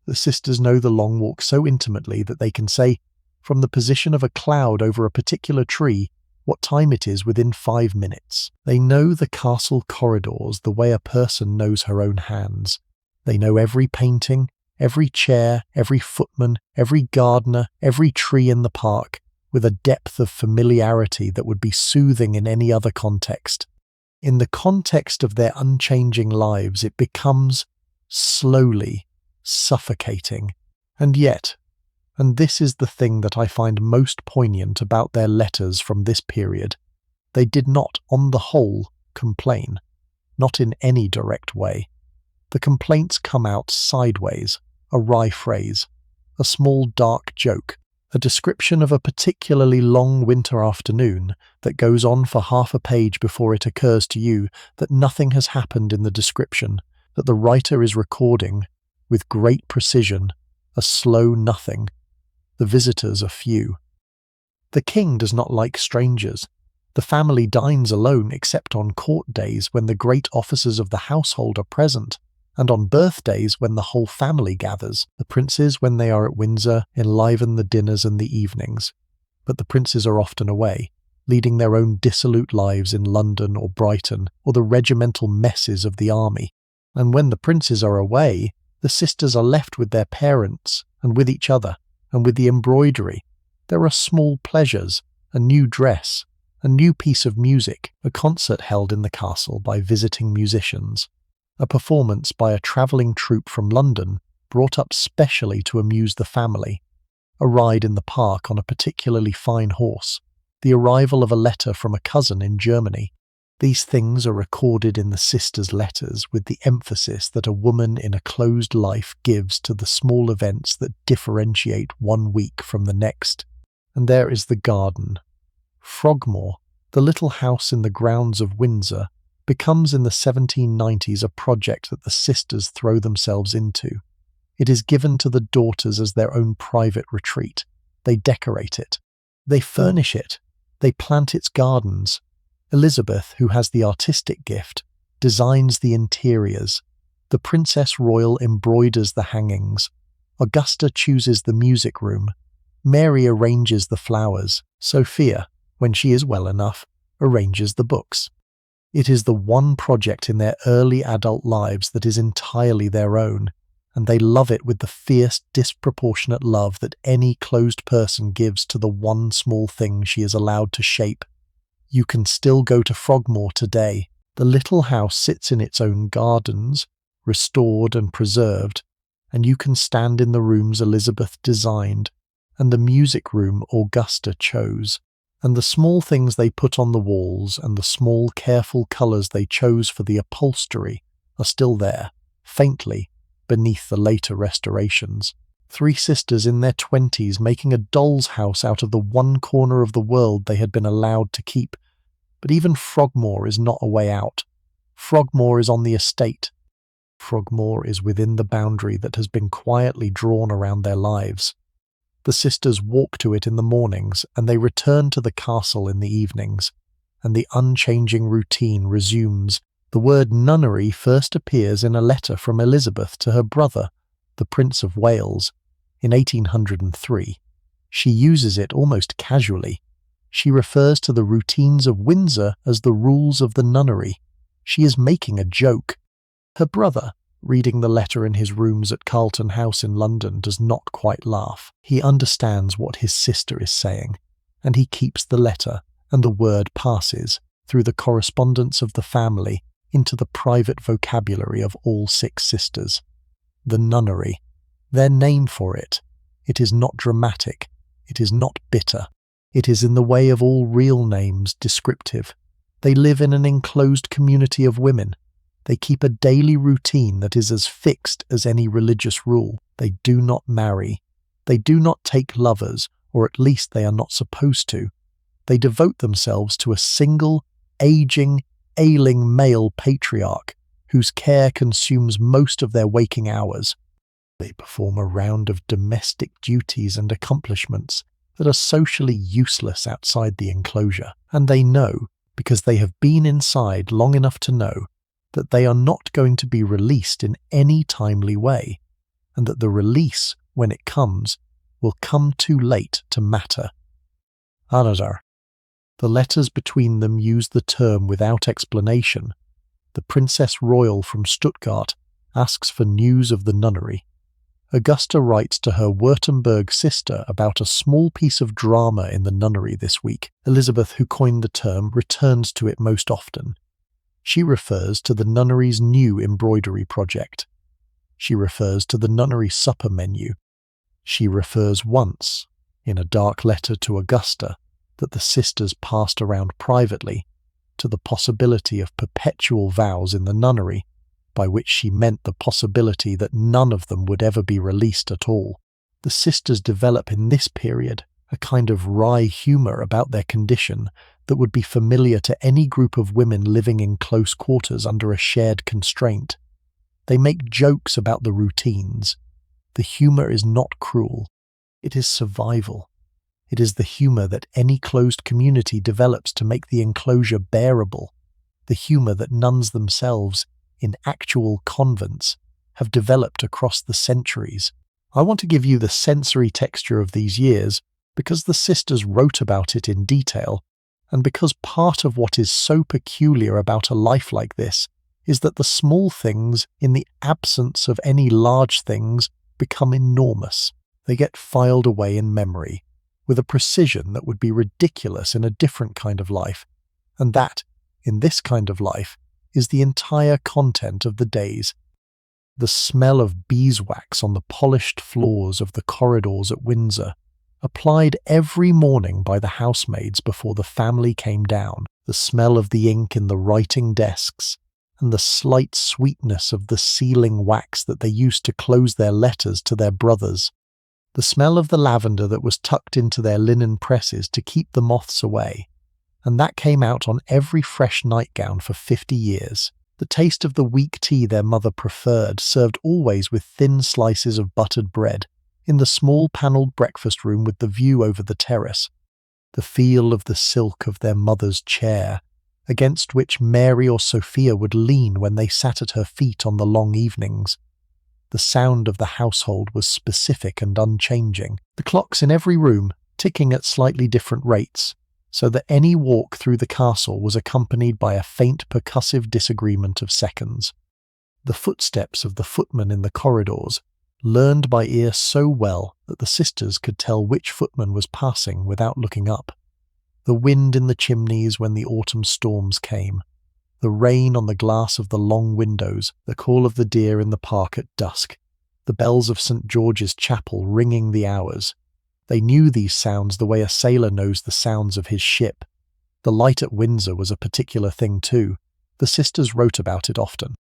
The sisters know the Long Walk so intimately that they can say, from the position of a cloud over a particular tree, what time it is within 5 minutes. They know the castle corridors the way a person knows her own hands. They know every painting, every chair, every footman, every gardener, every tree in the park, with a depth of familiarity that would be soothing in any other context. In the context of their unchanging lives, it becomes, slowly, suffocating. And yet, and this is the thing that I find most poignant about their letters from this period, they did not, on the whole, complain, not in any direct way. The complaints come out sideways, a wry phrase, a small dark joke, a description of a particularly long winter afternoon that goes on for half a page before it occurs to you that nothing has happened in the description, that the writer is recording, with great precision, a slow nothing. The visitors are few. The king does not like strangers. The family dines alone except on court days when the great officers of the household are present, and on birthdays when the whole family gathers. The princes, when they are at Windsor, enliven the dinners and the evenings. But the princes are often away. leading their own dissolute lives in London or Brighton or the regimental messes of the army. And when the princes are away, the sisters are left with their parents and with each other and with the embroidery. There are small pleasures, a new dress, a new piece of music, a concert held in the castle by visiting musicians, a performance by a travelling troupe from London brought up specially to amuse the family, a ride in the park on a particularly fine horse, the arrival of a letter from a cousin in Germany. These things are recorded in the sisters' letters with the emphasis that a woman in a closed life gives to the small events that differentiate one week from the next. And there is the garden. Frogmore, the little house in the grounds of Windsor, becomes in the 1790s a project that the sisters throw themselves into. It is given to the daughters as their own private retreat. They decorate it. They furnish it. They plant its gardens. Elizabeth, who has the artistic gift, designs the interiors. The Princess Royal embroiders the hangings. Augusta chooses the music room. Mary arranges the flowers. Sophia, when she is well enough, arranges the books. It is the one project in their early adult lives that is entirely their own, and they love it with the fierce, disproportionate love that any closed person gives to the one small thing she is allowed to shape. You can still go to Frogmore today. The little house sits in its own gardens, restored and preserved, and you can stand in the rooms Elizabeth designed, and the music room Augusta chose. And the small things they put on the walls and the small careful colours they chose for the upholstery are still there, faintly, beneath the later restorations. Three sisters in their 20s making a doll's house out of the one corner of the world they had been allowed to keep. But even Frogmore is not a way out. Frogmore is on the estate. Frogmore is within the boundary that has been quietly drawn around their lives. The sisters walk to it in the mornings, and they return to the castle in the evenings, and the unchanging routine resumes. The word nunnery first appears in a letter from Elizabeth to her brother, the Prince of Wales, in 1803. She uses it almost casually. She refers to the routines of Windsor as the rules of the nunnery. She is making a joke. Her brother, reading the letter in his rooms at Carlton House in London, does not quite laugh. He understands what his sister is saying, and he keeps the letter, and the word passes, through the correspondence of the family, into the private vocabulary of all six sisters. The nunnery. Their name for it. It is not dramatic. It is not bitter. It is in the way of all real names descriptive. They live in an enclosed community of women. They keep a daily routine that is as fixed as any religious rule. They do not marry. They do not take lovers, or at least they are not supposed to. They devote themselves to a single, aging, ailing male patriarch whose care consumes most of their waking hours. They perform a round of domestic duties and accomplishments that are socially useless outside the enclosure, and they know, because they have been inside long enough to know, that they are not going to be released in any timely way, and that the release, when it comes, will come too late to matter. Another. The letters between them use the term without explanation. The Princess Royal from Stuttgart asks for news of the nunnery. Augusta writes to her Württemberg sister about a small piece of drama in the nunnery this week. Elizabeth, who coined the term, returns to it most often. She refers to the nunnery's new embroidery project. She refers to the nunnery supper menu. She refers once, in a dark letter to Augusta, that the sisters passed around privately, to the possibility of perpetual vows in the nunnery, by which she meant the possibility that none of them would ever be released at all. The sisters develop in this period a kind of wry humour about their condition that would be familiar to any group of women living in close quarters under a shared constraint. They make jokes about the routines. The humour is not cruel. It is survival. It is the humour that any closed community develops to make the enclosure bearable, the humour that nuns themselves, in actual convents, have developed across the centuries. I want to give you the sensory texture of these years because the sisters wrote about it in detail, And because part of what is so peculiar about a life like this is that the small things, in the absence of any large things, become enormous. They get filed away in memory, with a precision that would be ridiculous in a different kind of life, and that, in this kind of life, is the entire content of the days. The smell of beeswax on the polished floors of the corridors at Windsor, applied every morning by the housemaids before the family came down, the smell of the ink in the writing desks, and the slight sweetness of the sealing wax that they used to close their letters to their brothers, the smell of the lavender that was tucked into their linen presses to keep the moths away, and that came out on every fresh nightgown for 50 years. The taste of the weak tea their mother preferred, served always with thin slices of buttered bread, in the small panelled breakfast room with the view over the terrace. The feel of the silk of their mother's chair, against which Mary or Sophia would lean when they sat at her feet on the long evenings. The sound of the household was specific and unchanging, the clocks in every room ticking at slightly different rates, so that any walk through the castle was accompanied by a faint percussive disagreement of seconds. The footsteps of the footmen in the corridors, learned by ear so well that the sisters could tell which footman was passing without looking up. The wind in the chimneys when the autumn storms came, the rain on the glass of the long windows, the call of the deer in the park at dusk, the bells of St. George's Chapel ringing the hours. They knew these sounds the way a sailor knows the sounds of his ship. The light at Windsor was a particular thing too. The sisters wrote about it often.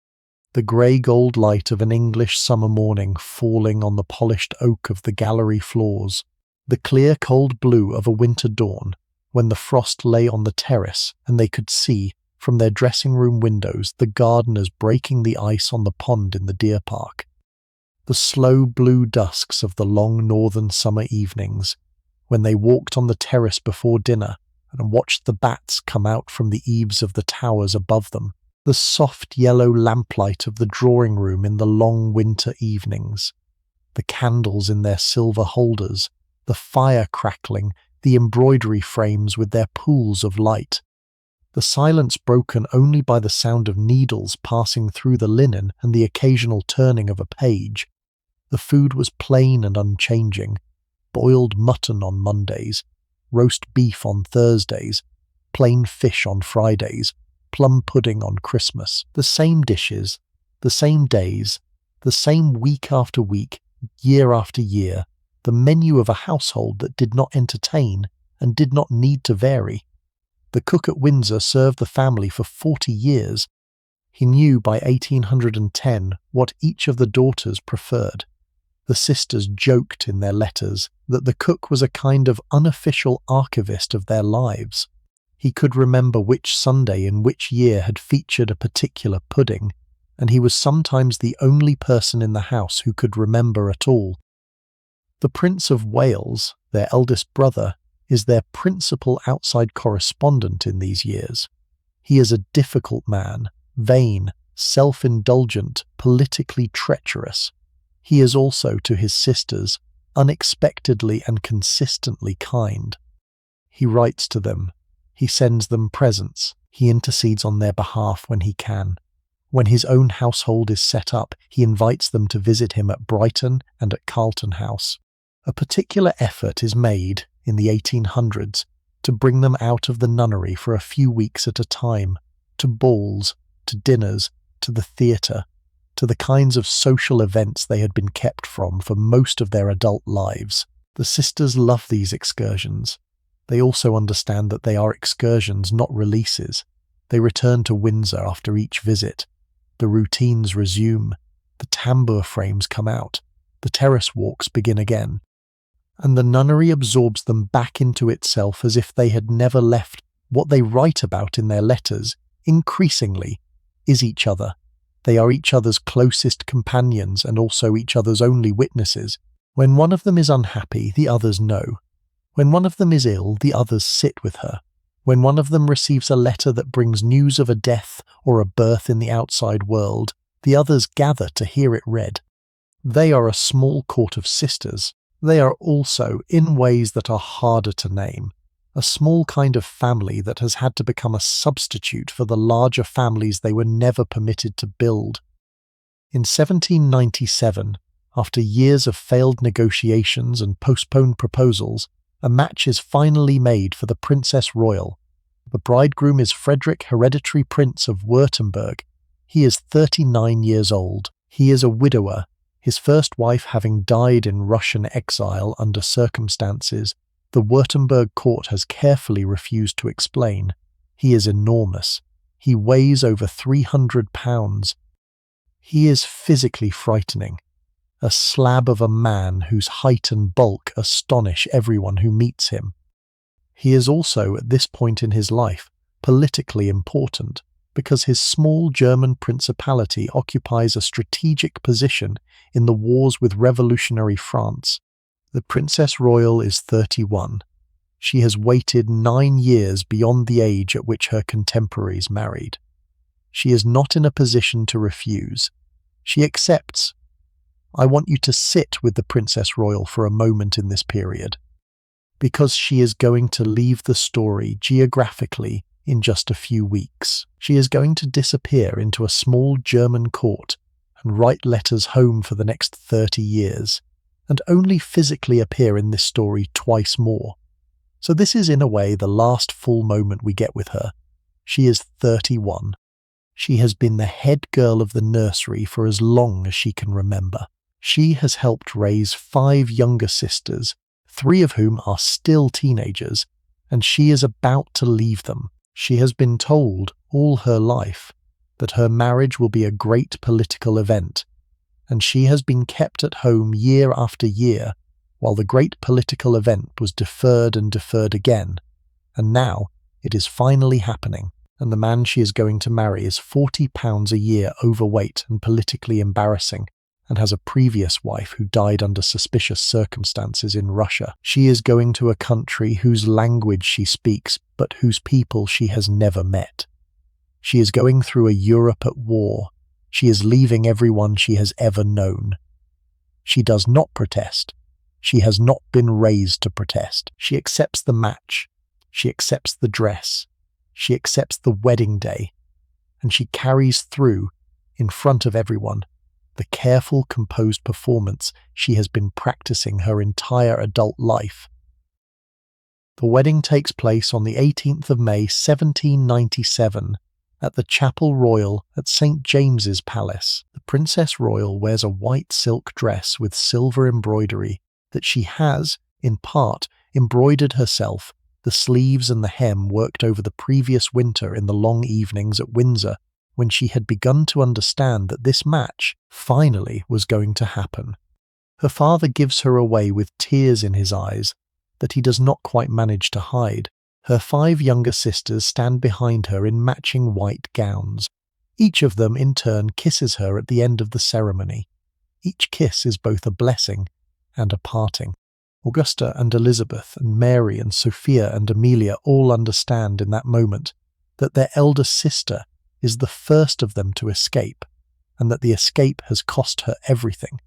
The grey-gold light of an English summer morning falling on the polished oak of the gallery floors, the clear cold blue of a winter dawn, when the frost lay on the terrace and they could see, from their dressing-room windows, the gardeners breaking the ice on the pond in the deer park. The slow blue dusks of the long northern summer evenings, when they walked on the terrace before dinner and watched the bats come out from the eaves of the towers above them, the soft yellow lamplight of the drawing-room in the long winter evenings, the candles in their silver holders, the fire crackling, the embroidery frames with their pools of light, the silence broken only by the sound of needles passing through the linen and the occasional turning of a page. The food was plain and unchanging, boiled mutton on Mondays, roast beef on Thursdays, plain fish on Fridays, plum pudding on Christmas, the same dishes, the same days, the same week after week, year after year, the menu of a household that did not entertain and did not need to vary. The cook at Windsor served the family for 40 years. He knew by 1810 what each of the daughters preferred. The sisters joked in their letters that the cook was a kind of unofficial archivist of their lives. He could remember which Sunday in which year had featured a particular pudding, and he was sometimes the only person in the house who could remember at all. The Prince of Wales, their eldest brother, is their principal outside correspondent in these years. He is a difficult man, vain, self-indulgent, politically treacherous. He is also, to his sisters, unexpectedly and consistently kind. He writes to them, he sends them presents, he intercedes on their behalf when he can. When his own household is set up, he invites them to visit him at Brighton and at Carlton House. A particular effort is made, in the 1800s, to bring them out of the nunnery for a few weeks at a time, to balls, to dinners, to the theatre, to the kinds of social events they had been kept from for most of their adult lives. The sisters love these excursions. They also understand that they are excursions, not releases. They return to Windsor after each visit. The routines resume. The tambour frames come out. The terrace walks begin again. And the nunnery absorbs them back into itself as if they had never left. What they write about in their letters, increasingly, is each other. They are each other's closest companions and also each other's only witnesses. When one of them is unhappy, the others know. When one of them is ill, the others sit with her. When one of them receives a letter that brings news of a death or a birth in the outside world, the others gather to hear it read. They are a small court of sisters. They are also, in ways that are harder to name, a small kind of family that has had to become a substitute for the larger families they were never permitted to build. In 1797, after years of failed negotiations and postponed proposals, a match is finally made for the Princess Royal. The bridegroom is Frederick, hereditary Prince of Württemberg. He is 39 years old. He is a widower, his first wife having died in Russian exile under circumstances the Württemberg court has carefully refused to explain. He is enormous. He weighs over 300 pounds. He is physically frightening, a slab of a man whose height and bulk astonish everyone who meets him. He is also, at this point in his life, politically important, because his small German principality occupies a strategic position in the wars with revolutionary France. The Princess Royal is 31. She has waited 9 years beyond the age at which her contemporaries married. She is not in a position to refuse. She accepts. I want you to sit with the Princess Royal for a moment in this period, because she is going to leave the story geographically in just a few weeks. She is going to disappear into a small German court and write letters home for the next 30 years, and only physically appear in this story twice more. So this is in a way the last full moment we get with her. She is 31. She has been the head girl of the nursery for as long as she can remember. She has helped raise 5 younger sisters, 3 of whom are still teenagers, and she is about to leave them. She has been told all her life that her marriage will be a great political event, and she has been kept at home year after year while the great political event was deferred and deferred again, and now it is finally happening, and the man she is going to marry is 40 pounds a year overweight and politically embarrassing, and has a previous wife who died under suspicious circumstances in Russia. She is going to a country whose language she speaks, but whose people she has never met. She is going through a Europe at war. She is leaving everyone she has ever known. She does not protest. She has not been raised to protest. She accepts the match. She accepts the dress. She accepts the wedding day. And she carries through, in front of everyone, the careful, composed performance she has been practicing her entire adult life. The wedding takes place on the 18th of May 1797 at the Chapel Royal at St. James's Palace. The Princess Royal wears a white silk dress with silver embroidery that she has, in part, embroidered herself, the sleeves and the hem worked over the previous winter in the long evenings at Windsor, when she had begun to understand that this match, finally, was going to happen. Her father gives her away with tears in his eyes that he does not quite manage to hide. Her 5 younger sisters stand behind her in matching white gowns. Each of them, in turn, kisses her at the end of the ceremony. Each kiss is both a blessing and a parting. Augusta and Elizabeth and Mary and Sophia and Amelia all understand in that moment that their elder sister is the first of them to escape, and that the escape has cost her everything.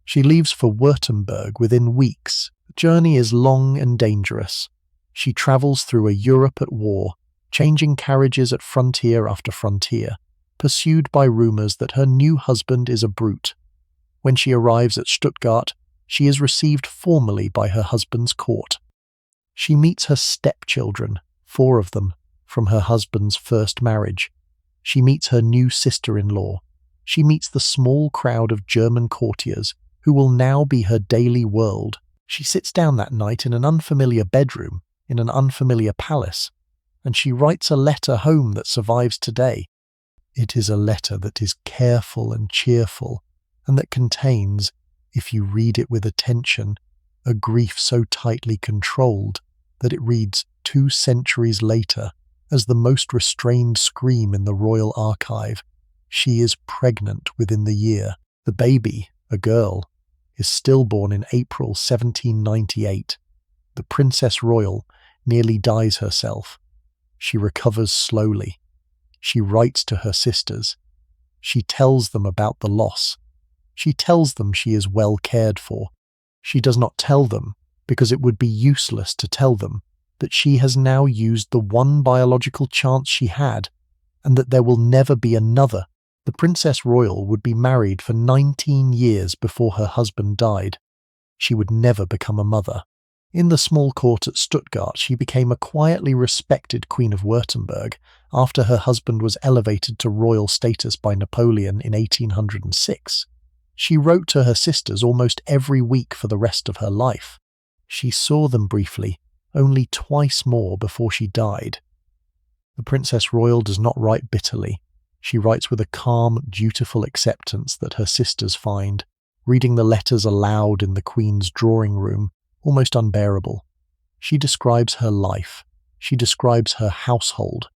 She leaves for Württemberg within weeks. The journey is long and dangerous. She travels through a Europe at war, changing carriages at frontier after frontier, pursued by rumours that her new husband is a brute. When she arrives at Stuttgart, she is received formally by her husband's court. She meets her stepchildren, 4 of them, from her husband's first marriage. She meets her new sister-in-law. She meets the small crowd of German courtiers who will now be her daily world. She sits down that night in an unfamiliar bedroom, in an unfamiliar palace, and she writes a letter home that survives today. It is a letter that is careful and cheerful, and that contains, if you read it with attention, a grief so tightly controlled that it reads 2 centuries later as the most restrained scream in the royal archive. She is pregnant within the year. The baby, a girl, is stillborn in April 1798. The Princess Royal nearly dies herself. She recovers slowly. She writes to her sisters. She tells them about the loss. She tells them she is well cared for. She does not tell them, because it would be useless to tell them, that she has now used the one biological chance she had, and that there will never be another. The Princess Royal would be married for 19 years before her husband died. She would never become a mother. In the small court at Stuttgart, she became a quietly respected Queen of Württemberg after her husband was elevated to royal status by Napoleon in 1806. She wrote to her sisters almost every week for the rest of her life. She saw them briefly, only twice more before she died. The Princess Royal does not write bitterly. She writes with a calm, dutiful acceptance that her sisters find, reading the letters aloud in the Queen's drawing room, almost unbearable. She describes her life. She describes her household.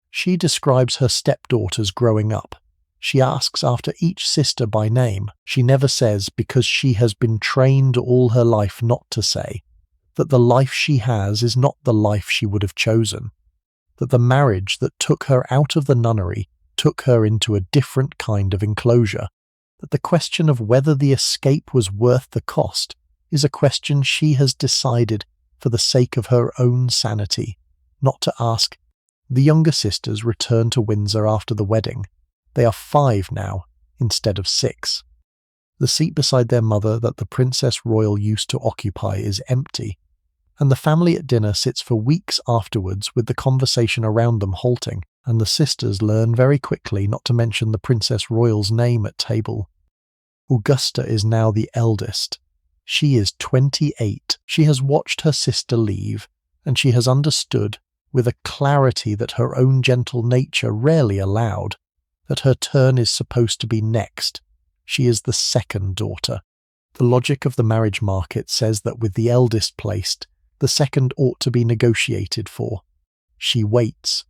She describes her stepdaughters growing up. She asks after each sister by name. She never says, because she has been trained all her life not to say, that the life she has is not the life she would have chosen, that the marriage that took her out of the nunnery took her into a different kind of enclosure, that the question of whether the escape was worth the cost is a question she has decided for the sake of her own sanity, not to ask. The younger sisters return to Windsor after the wedding. They are 5 now, instead of 6. The seat beside their mother that the Princess Royal used to occupy is empty, and the family at dinner sits for weeks afterwards with the conversation around them halting, and the sisters learn very quickly not to mention the Princess Royal's name at table. Augusta is now the eldest. She is 28. She has watched her sister leave, and she has understood, with a clarity that her own gentle nature rarely allowed, that her turn is supposed to be next. She is the second daughter. The logic of the marriage market says that with the eldest placed, the second ought to be negotiated for. She waits.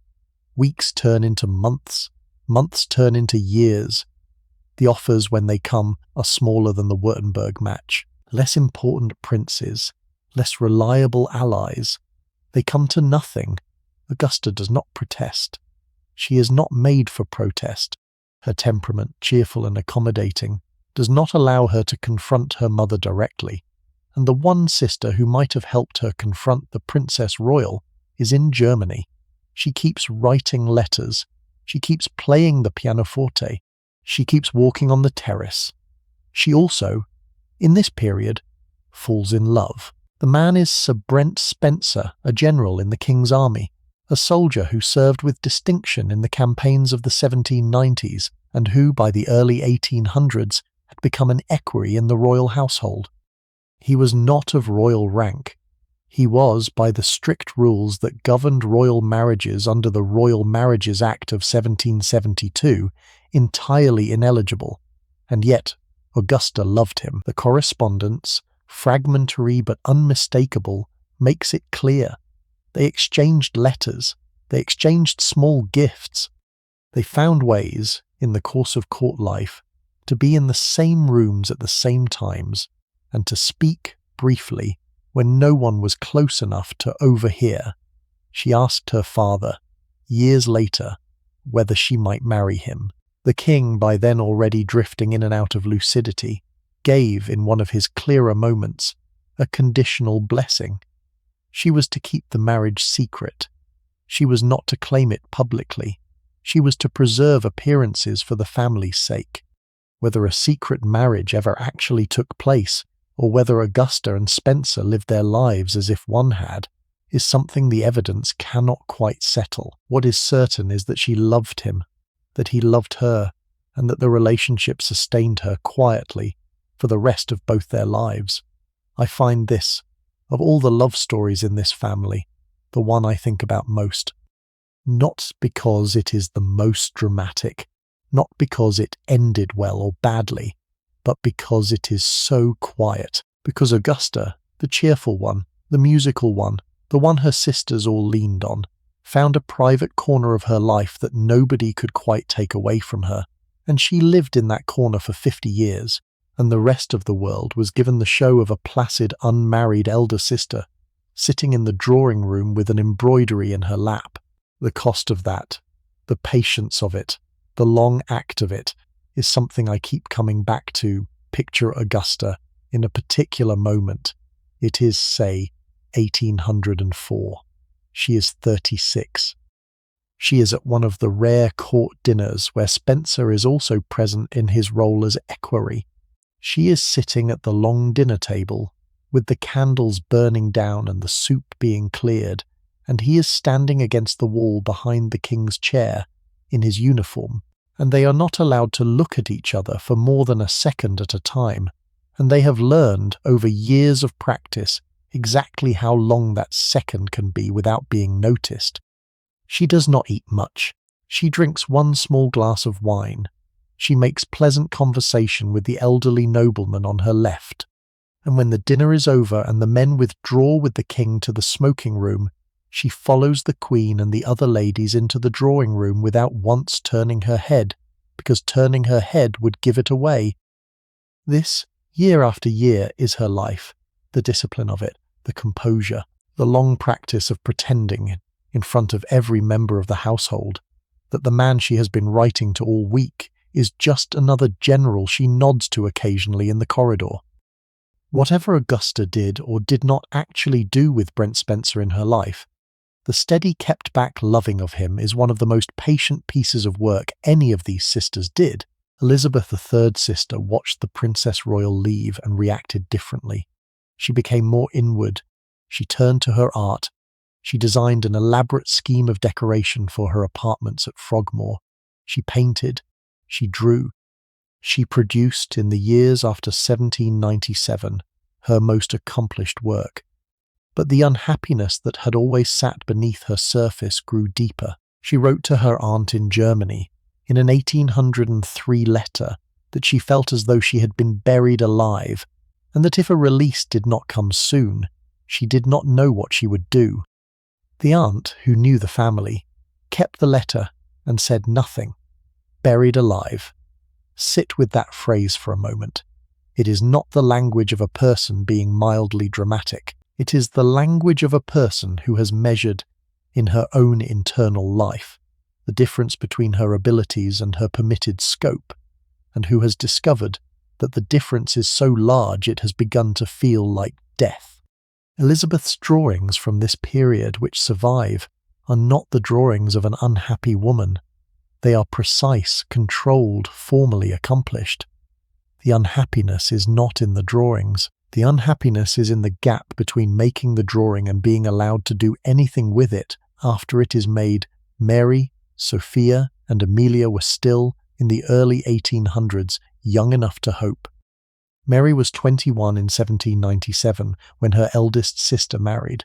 Weeks turn into months. Months turn into years. The offers, when they come, are smaller than the Württemberg match. Less important princes, less reliable allies. They come to nothing. Augusta does not protest. She is not made for protest. Her temperament, cheerful and accommodating, does not allow her to confront her mother directly, and the one sister who might have helped her confront the Princess Royal is in Germany. She keeps writing letters. She keeps playing the pianoforte. She keeps walking on the terrace. She also, in this period, falls in love. The man is Sir Brent Spencer, a general in the King's army, a soldier who served with distinction in the campaigns of the 1790s and who, by the early 1800s, had become an equerry in the royal household. He was not of royal rank. He was, by the strict rules that governed royal marriages under the Royal Marriages Act of 1772, entirely ineligible, and yet Augusta loved him. The correspondence, fragmentary but unmistakable, makes it clear. They exchanged letters. They exchanged small gifts. They found ways, in the course of court life, to be in the same rooms at the same times, and to speak briefly when no one was close enough to overhear. She asked her father, years later, whether she might marry him. The king, by then already drifting in and out of lucidity, gave, in one of his clearer moments, a conditional blessing. She was to keep the marriage secret. She was not to claim it publicly. She was to preserve appearances for the family's sake. Whether a secret marriage ever actually took place, or whether Augusta and Spencer lived their lives as if one had, is something the evidence cannot quite settle. What is certain is that she loved him, that he loved her, and that the relationship sustained her quietly for the rest of both their lives. I find this, of all the love stories in this family, the one I think about most. Not because it is the most dramatic, not because it ended well or badly, but because it is so quiet, because Augusta, the cheerful one, the musical one, the one her sisters all leaned on, found a private corner of her life that nobody could quite take away from her, and she lived in that corner for 50 years, and the rest of the world was given the show of a placid, unmarried elder sister, sitting in the drawing room with an embroidery in her lap. The cost of that, the patience of it, the long act of it, is something I keep coming back to. Picture Augusta in a particular moment. It is, say, 1804. She is 36. She is at one of the rare court dinners where Spencer is also present in his role as equerry. She is sitting at the long dinner table, with the candles burning down and the soup being cleared, and he is standing against the wall behind the king's chair, in his uniform, and they are not allowed to look at each other for more than a second at a time, and they have learned over years of practice exactly how long that second can be without being noticed. She does not eat much. She drinks one small glass of wine. She makes pleasant conversation with the elderly nobleman on her left. And when the dinner is over and the men withdraw with the king to the smoking room, she follows the queen and the other ladies into the drawing room without once turning her head, because turning her head would give it away. This, year after year, is her life, the discipline of it, the composure, the long practice of pretending in front of every member of the household that the man she has been writing to all week is just another general she nods to occasionally in the corridor. Whatever Augusta did or did not actually do with Brent Spencer in her life, the steady kept-back loving of him is one of the most patient pieces of work any of these sisters did. Elizabeth, the third sister, watched the Princess Royal leave and reacted differently. She became more inward. She turned to her art. She designed an elaborate scheme of decoration for her apartments at Frogmore. She painted. She drew. She produced, in the years after 1797, her most accomplished work. But the unhappiness that had always sat beneath her surface grew deeper. She wrote to her aunt in Germany, in an 1803 letter, that she felt as though she had been buried alive, and that if a release did not come soon, she did not know what she would do. The aunt, who knew the family, kept the letter and said nothing. Buried alive. Sit with that phrase for a moment. It is not the language of a person being mildly dramatic. It is the language of a person who has measured, in her own internal life, the difference between her abilities and her permitted scope, and who has discovered that the difference is so large it has begun to feel like death. Elizabeth's drawings from this period which survive are not the drawings of an unhappy woman. They are precise, controlled, formally accomplished. The unhappiness is not in the drawings. The unhappiness is in the gap between making the drawing and being allowed to do anything with it after it is made. Mary, Sophia, and Amelia were still, in the early 1800s, young enough to hope. Mary was 21 in 1797 when her eldest sister married.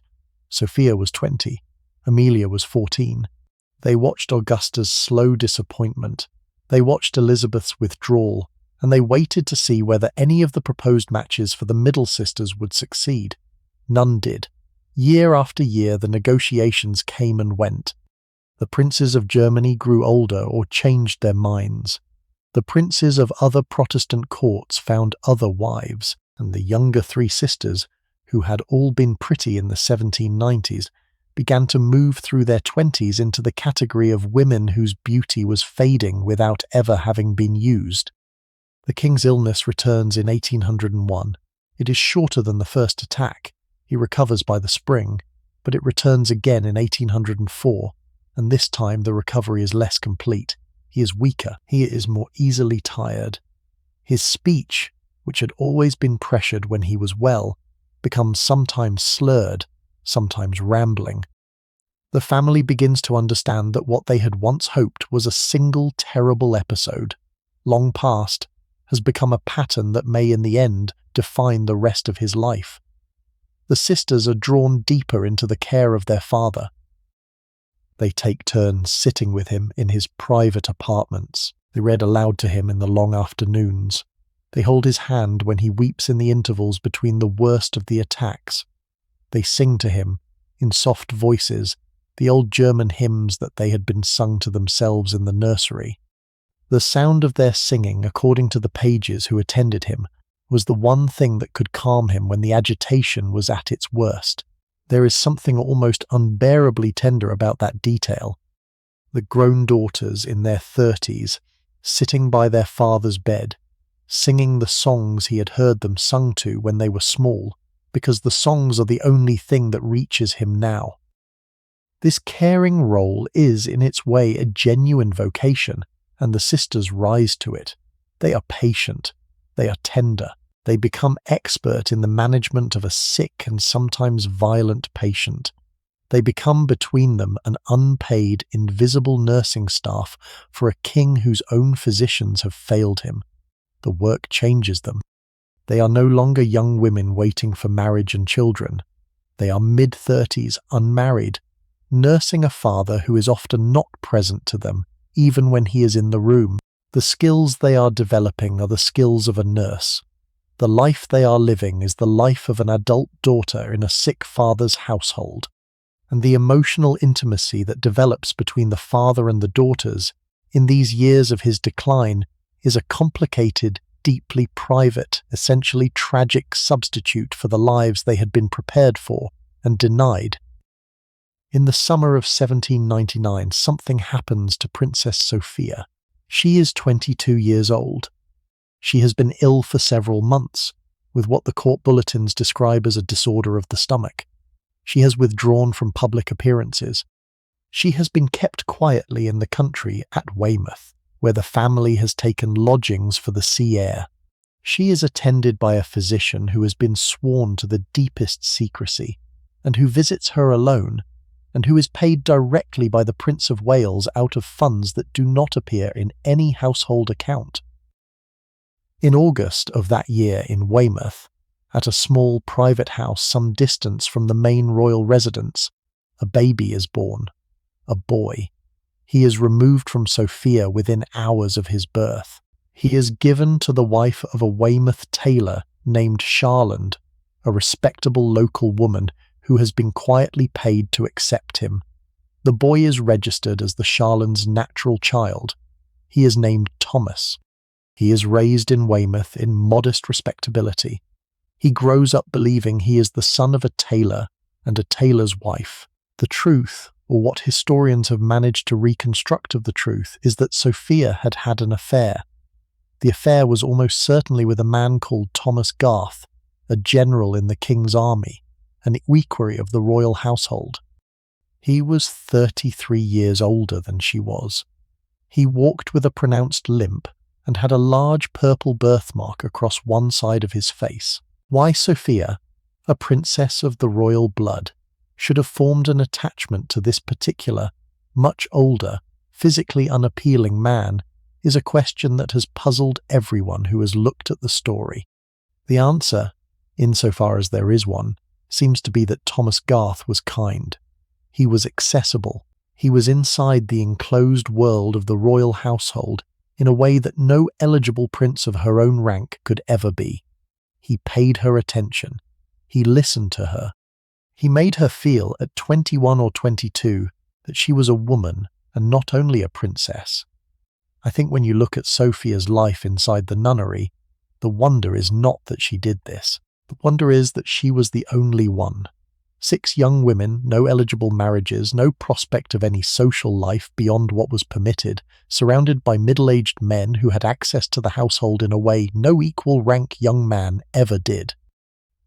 Sophia was 20. Amelia was 14. They watched Augusta's slow disappointment. They watched Elizabeth's withdrawal, and they waited to see whether any of the proposed matches for the middle sisters would succeed. None did. Year after year the negotiations came and went. The princes of Germany grew older or changed their minds. The princes of other Protestant courts found other wives, and the younger three sisters, who had all been pretty in the 1790s, began to move through their 20s into the category of women whose beauty was fading without ever having been used. The king's illness returns in 1801. It is shorter than the first attack. He recovers by the spring, but it returns again in 1804, and this time the recovery is less complete. He is weaker. He is more easily tired. His speech, which had always been pressured when he was well, becomes sometimes slurred, sometimes rambling. The family begins to understand that what they had once hoped was a single terrible episode, long past, has become a pattern that may in the end define the rest of his life. The sisters are drawn deeper into the care of their father. They take turns sitting with him in his private apartments. They read aloud to him in the long afternoons. They hold his hand when he weeps in the intervals between the worst of the attacks. They sing to him, in soft voices, the old German hymns that they had been sung to themselves in the nursery. The sound of their singing, according to the pages who attended him, was the one thing that could calm him when the agitation was at its worst. There is something almost unbearably tender about that detail. The grown daughters in their 30s, sitting by their father's bed, singing the songs he had heard them sung to when they were small, because the songs are the only thing that reaches him now. This caring role is, in its way, a genuine vocation, and the sisters rise to it. They are patient. They are tender. They become expert in the management of a sick and sometimes violent patient. They become between them an unpaid, invisible nursing staff for a king whose own physicians have failed him. The work changes them. They are no longer young women waiting for marriage and children. They are mid-30s, unmarried, nursing a father who is often not present to them, even when he is in the room. The skills they are developing are the skills of a nurse. The life they are living is the life of an adult daughter in a sick father's household. And the emotional intimacy that develops between the father and the daughters in these years of his decline is a complicated, deeply private, essentially tragic substitute for the lives they had been prepared for and denied. In the summer of 1799, something happens to Princess Sophia. She is 22 years old. She has been ill for several months, with what the court bulletins describe as a disorder of the stomach. She has withdrawn from public appearances. She has been kept quietly in the country at Weymouth, where the family has taken lodgings for the sea air. She is attended by a physician who has been sworn to the deepest secrecy, and who visits her alone, and who is paid directly by the Prince of Wales out of funds that do not appear in any household account. In August of that year in Weymouth, at a small private house some distance from the main royal residence, a baby is born, a boy. He is removed from Sophia within hours of his birth. He is given to the wife of a Weymouth tailor named Charland, a respectable local woman who has been quietly paid to accept him. The boy is registered as the Charland's natural child. He is named Thomas. He is raised in Weymouth in modest respectability. He grows up believing he is the son of a tailor and a tailor's wife. The truth, or what historians have managed to reconstruct of the truth, is that Sophia had had an affair. The affair was almost certainly with a man called Thomas Garth, a general in the king's army, an equerry of the royal household. He was 33 years older than she was. He walked with a pronounced limp and had a large purple birthmark across one side of his face. Why Sophia, a princess of the royal blood, should have formed an attachment to this particular, much older, physically unappealing man is a question that has puzzled everyone who has looked at the story. The answer, insofar as there is one, seems to be that Thomas Garth was kind. He was accessible. He was inside the enclosed world of the royal household in a way that no eligible prince of her own rank could ever be. He paid her attention. He listened to her. He made her feel at 21 or 22 that she was a woman and not only a princess. I think when you look at Sophia's life inside the nunnery, the wonder is not that she did this. The wonder is that she was the only one. 6 young women, no eligible marriages, no prospect of any social life beyond what was permitted, surrounded by middle-aged men who had access to the household in a way no equal-rank young man ever did.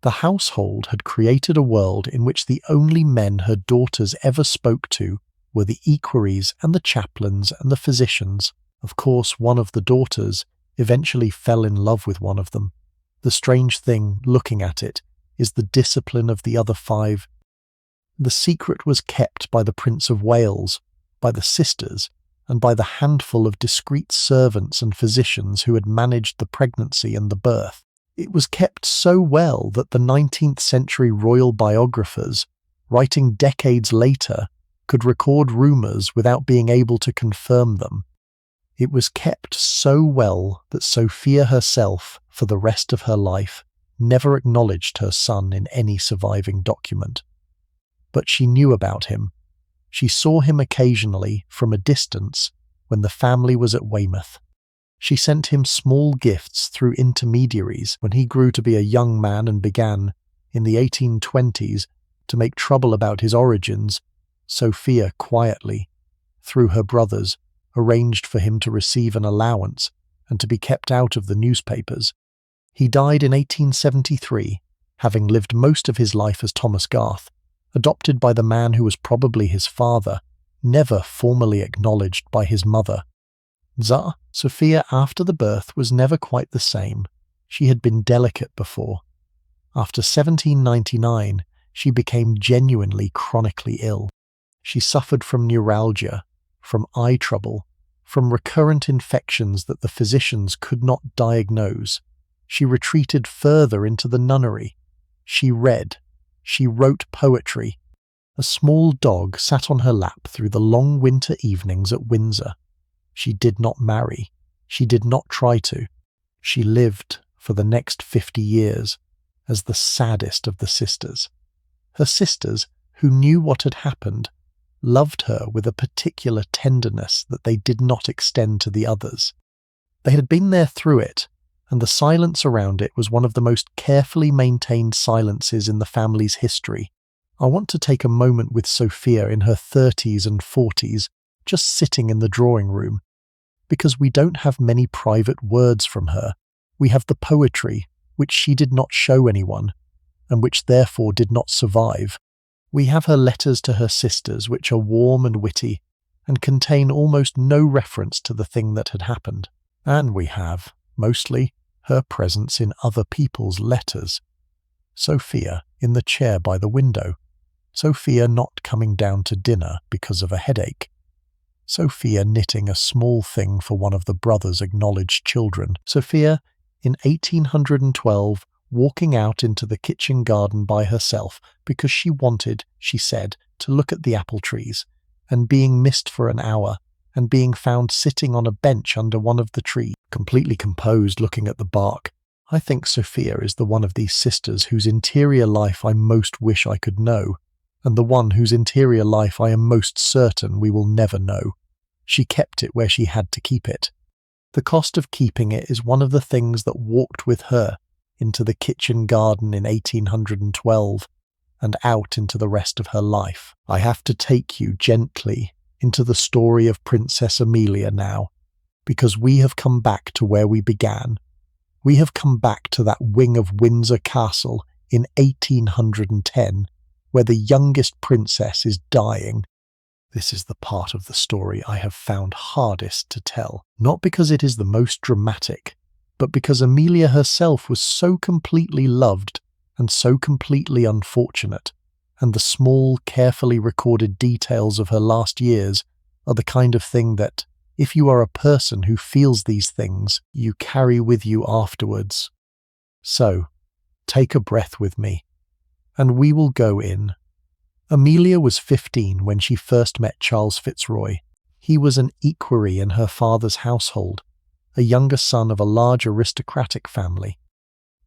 The household had created a world in which the only men her daughters ever spoke to were the equerries and the chaplains and the physicians. Of course, one of the daughters eventually fell in love with one of them. The strange thing, looking at it, is the discipline of the other 5. The secret was kept by the Prince of Wales, by the sisters, and by the handful of discreet servants and physicians who had managed the pregnancy and the birth. It was kept so well that the 19th century royal biographers, writing decades later, could record rumours without being able to confirm them. It was kept so well that Sophia herself, for the rest of her life, never acknowledged her son in any surviving document. But she knew about him. She saw him occasionally, from a distance, when the family was at Weymouth. She sent him small gifts through intermediaries when he grew to be a young man and began, in the 1820s, to make trouble about his origins. Sophia quietly, through her brothers, arranged for him to receive an allowance and to be kept out of the newspapers. He died in 1873, having lived most of his life as Thomas Garth, adopted by the man who was probably his father, never formally acknowledged by his mother. Sophia after the birth was never quite the same. She had been delicate before. After 1799, she became genuinely chronically ill. She suffered from neuralgia, from eye trouble, from recurrent infections that the physicians could not diagnose. She retreated further into the nunnery. She read. She wrote poetry. A small dog sat on her lap through the long winter evenings at Windsor. She did not marry. She did not try to. She lived for the next 50 years as the saddest of the sisters. Her sisters, who knew what had happened, loved her with a particular tenderness that they did not extend to the others. They had been there through it, and the silence around it was one of the most carefully maintained silences in the family's history. I want to take a moment with Sophia in her 30s and 40s, just sitting in the drawing room, because we don't have many private words from her. We have the poetry, which she did not show anyone, and which therefore did not survive. We have her letters to her sisters, which are warm and witty, and contain almost no reference to the thing that had happened. And we have, mostly, her presence in other people's letters. Sophia in the chair by the window. Sophia not coming down to dinner because of a headache. Sophia knitting a small thing for one of the brother's acknowledged children. Sophia, in 1812, walking out into the kitchen garden by herself because she wanted, she said, to look at the apple trees, and being missed for an hour, and being found sitting on a bench under one of the trees, completely composed looking at the bark. I think Sophia is the one of these sisters whose interior life I most wish I could know, and the one whose interior life I am most certain we will never know. She kept it where she had to keep it. The cost of keeping it is one of the things that walked with her into the kitchen garden in 1812 and out into the rest of her life. I have to take you gently into the story of Princess Amelia now, because we have come back to where we began. We have come back to that wing of Windsor Castle in 1810, where the youngest princess is dying. This is the part of the story I have found hardest to tell, not because it is the most dramatic, but because Amelia herself was so completely loved and so completely unfortunate, and the small, carefully recorded details of her last years are the kind of thing that, if you are a person who feels these things, you carry with you afterwards. So, take a breath with me, and we will go in. Amelia was 15 when she first met Charles Fitzroy. He was an equerry in her father's household, a younger son of a large aristocratic family.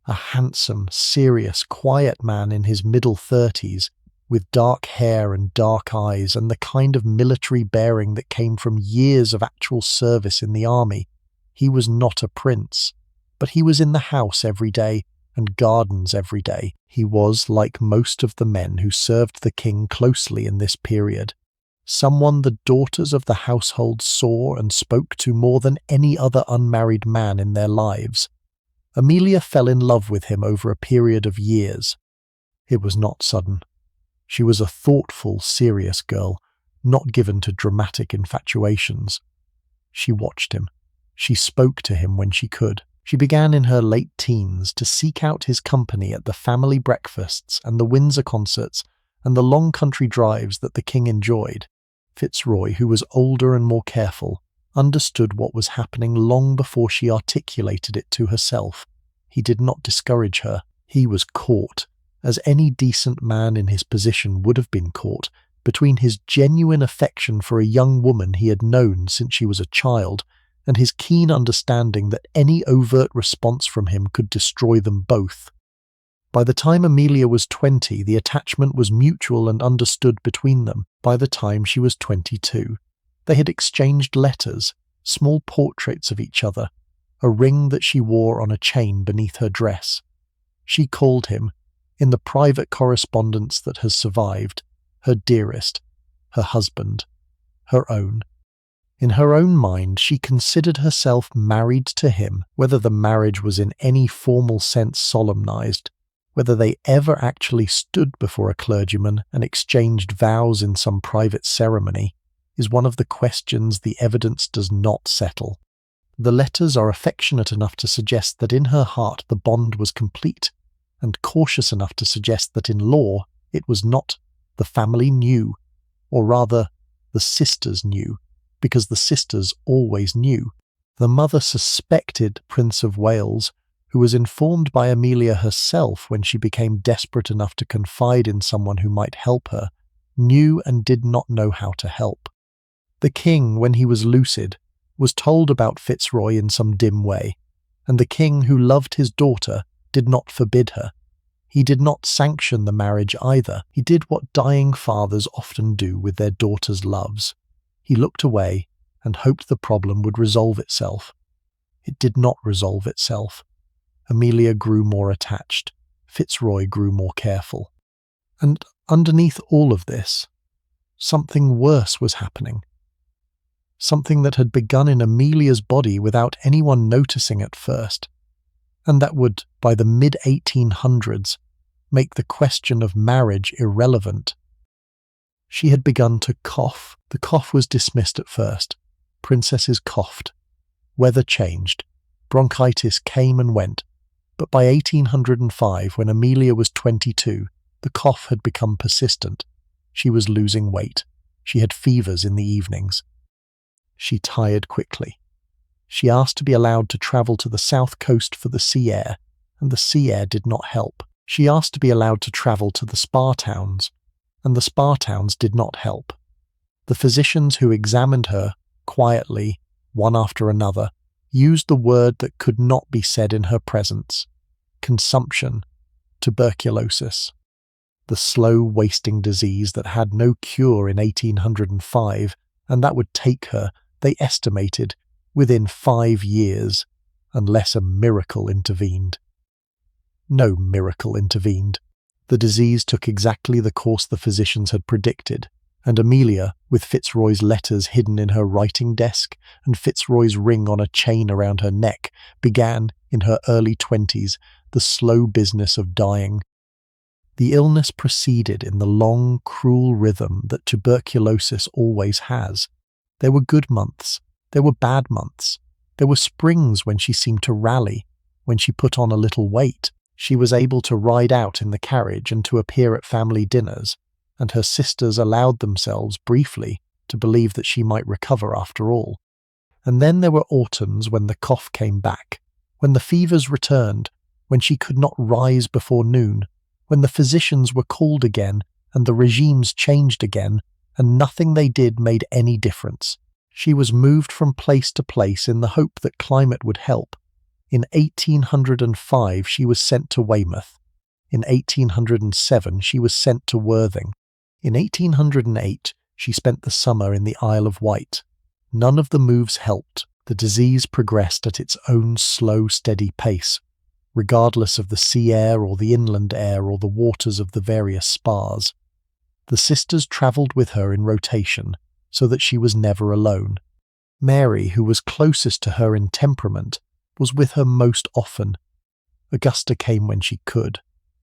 A handsome, serious, quiet man in his middle 30s, with dark hair and dark eyes and the kind of military bearing that came from years of actual service in the army. He was not a prince, but he was in the house every day and gardens every day. He was, like most of the men who served the king closely in this period, someone the daughters of the household saw and spoke to more than any other unmarried man in their lives. Amelia fell in love with him over a period of years. It was not sudden. She was a thoughtful, serious girl, not given to dramatic infatuations. She watched him. She spoke to him when she could. She began in her late teens to seek out his company at the family breakfasts and the Windsor concerts and the long country drives that the king enjoyed. Fitzroy, who was older and more careful, understood what was happening long before she articulated it to herself. He did not discourage her. He was caught, as any decent man in his position would have been caught, between his genuine affection for a young woman he had known since she was a child and his keen understanding that any overt response from him could destroy them both. By the time Amelia was 20, the attachment was mutual and understood between them. By the time she was 22, they had exchanged letters, small portraits of each other, a ring that she wore on a chain beneath her dress. She called him, in the private correspondence that has survived, her dearest, her husband, her own. In her own mind, she considered herself married to him, whether the marriage was in any formal sense solemnized, Whether they ever actually stood before a clergyman and exchanged vows in some private ceremony is one of the questions the evidence does not settle. The letters are affectionate enough to suggest that in her heart the bond was complete, and cautious enough to suggest that in law it was not. The family knew, or rather, the sisters knew, because the sisters always knew. The mother suspected Prince of Wales, who was informed by Amelia herself when she became desperate enough to confide in someone who might help her, knew and did not know how to help. The king, when he was lucid, was told about Fitzroy in some dim way, and the king, who loved his daughter, did not forbid her. He did not sanction the marriage either. He did what dying fathers often do with their daughters' loves. He looked away and hoped the problem would resolve itself. It did not resolve itself. Amelia grew more attached. Fitzroy grew more careful. And underneath all of this, something worse was happening. Something that had begun in Amelia's body without anyone noticing at first, and that would, by the mid-1800s, make the question of marriage irrelevant. She had begun to cough. The cough was dismissed at first. Princesses coughed. Weather changed. Bronchitis came and went. But by 1805, when Amelia was 22, the cough had become persistent. She was losing weight. She had fevers in the evenings. She tired quickly. She asked to be allowed to travel to the south coast for the sea air, and the sea air did not help. She asked to be allowed to travel to the spa towns, and the spa towns did not help. The physicians who examined her, quietly, one after another, used the word that could not be said in her presence: consumption, tuberculosis. The slow wasting disease that had no cure in 1805, and that would take her, they estimated, within 5 years, unless a miracle intervened. No miracle intervened. The disease took exactly the course the physicians had predicted, and Amelia, with Fitzroy's letters hidden in her writing desk and Fitzroy's ring on a chain around her neck, began, in her early 20s, the slow business of dying. The illness proceeded in the long, cruel rhythm that tuberculosis always has. There were good months. There were bad months. There were springs when she seemed to rally, when she put on a little weight. She was able to ride out in the carriage and to appear at family dinners, and her sisters allowed themselves, briefly, to believe that she might recover after all. And then there were autumns when the cough came back, when the fevers returned, when she could not rise before noon, when the physicians were called again and the regimes changed again, and nothing they did made any difference. She was moved from place to place in the hope that climate would help. In 1805 she was sent to Weymouth. In 1807 she was sent to Worthing. In 1808 she spent the summer in the Isle of Wight. None of the moves helped. The disease progressed at its own slow, steady pace, regardless of the sea air or the inland air or the waters of the various spas. The sisters travelled with her in rotation, so that she was never alone. Mary, who was closest to her in temperament, was with her most often. Augusta came when she could.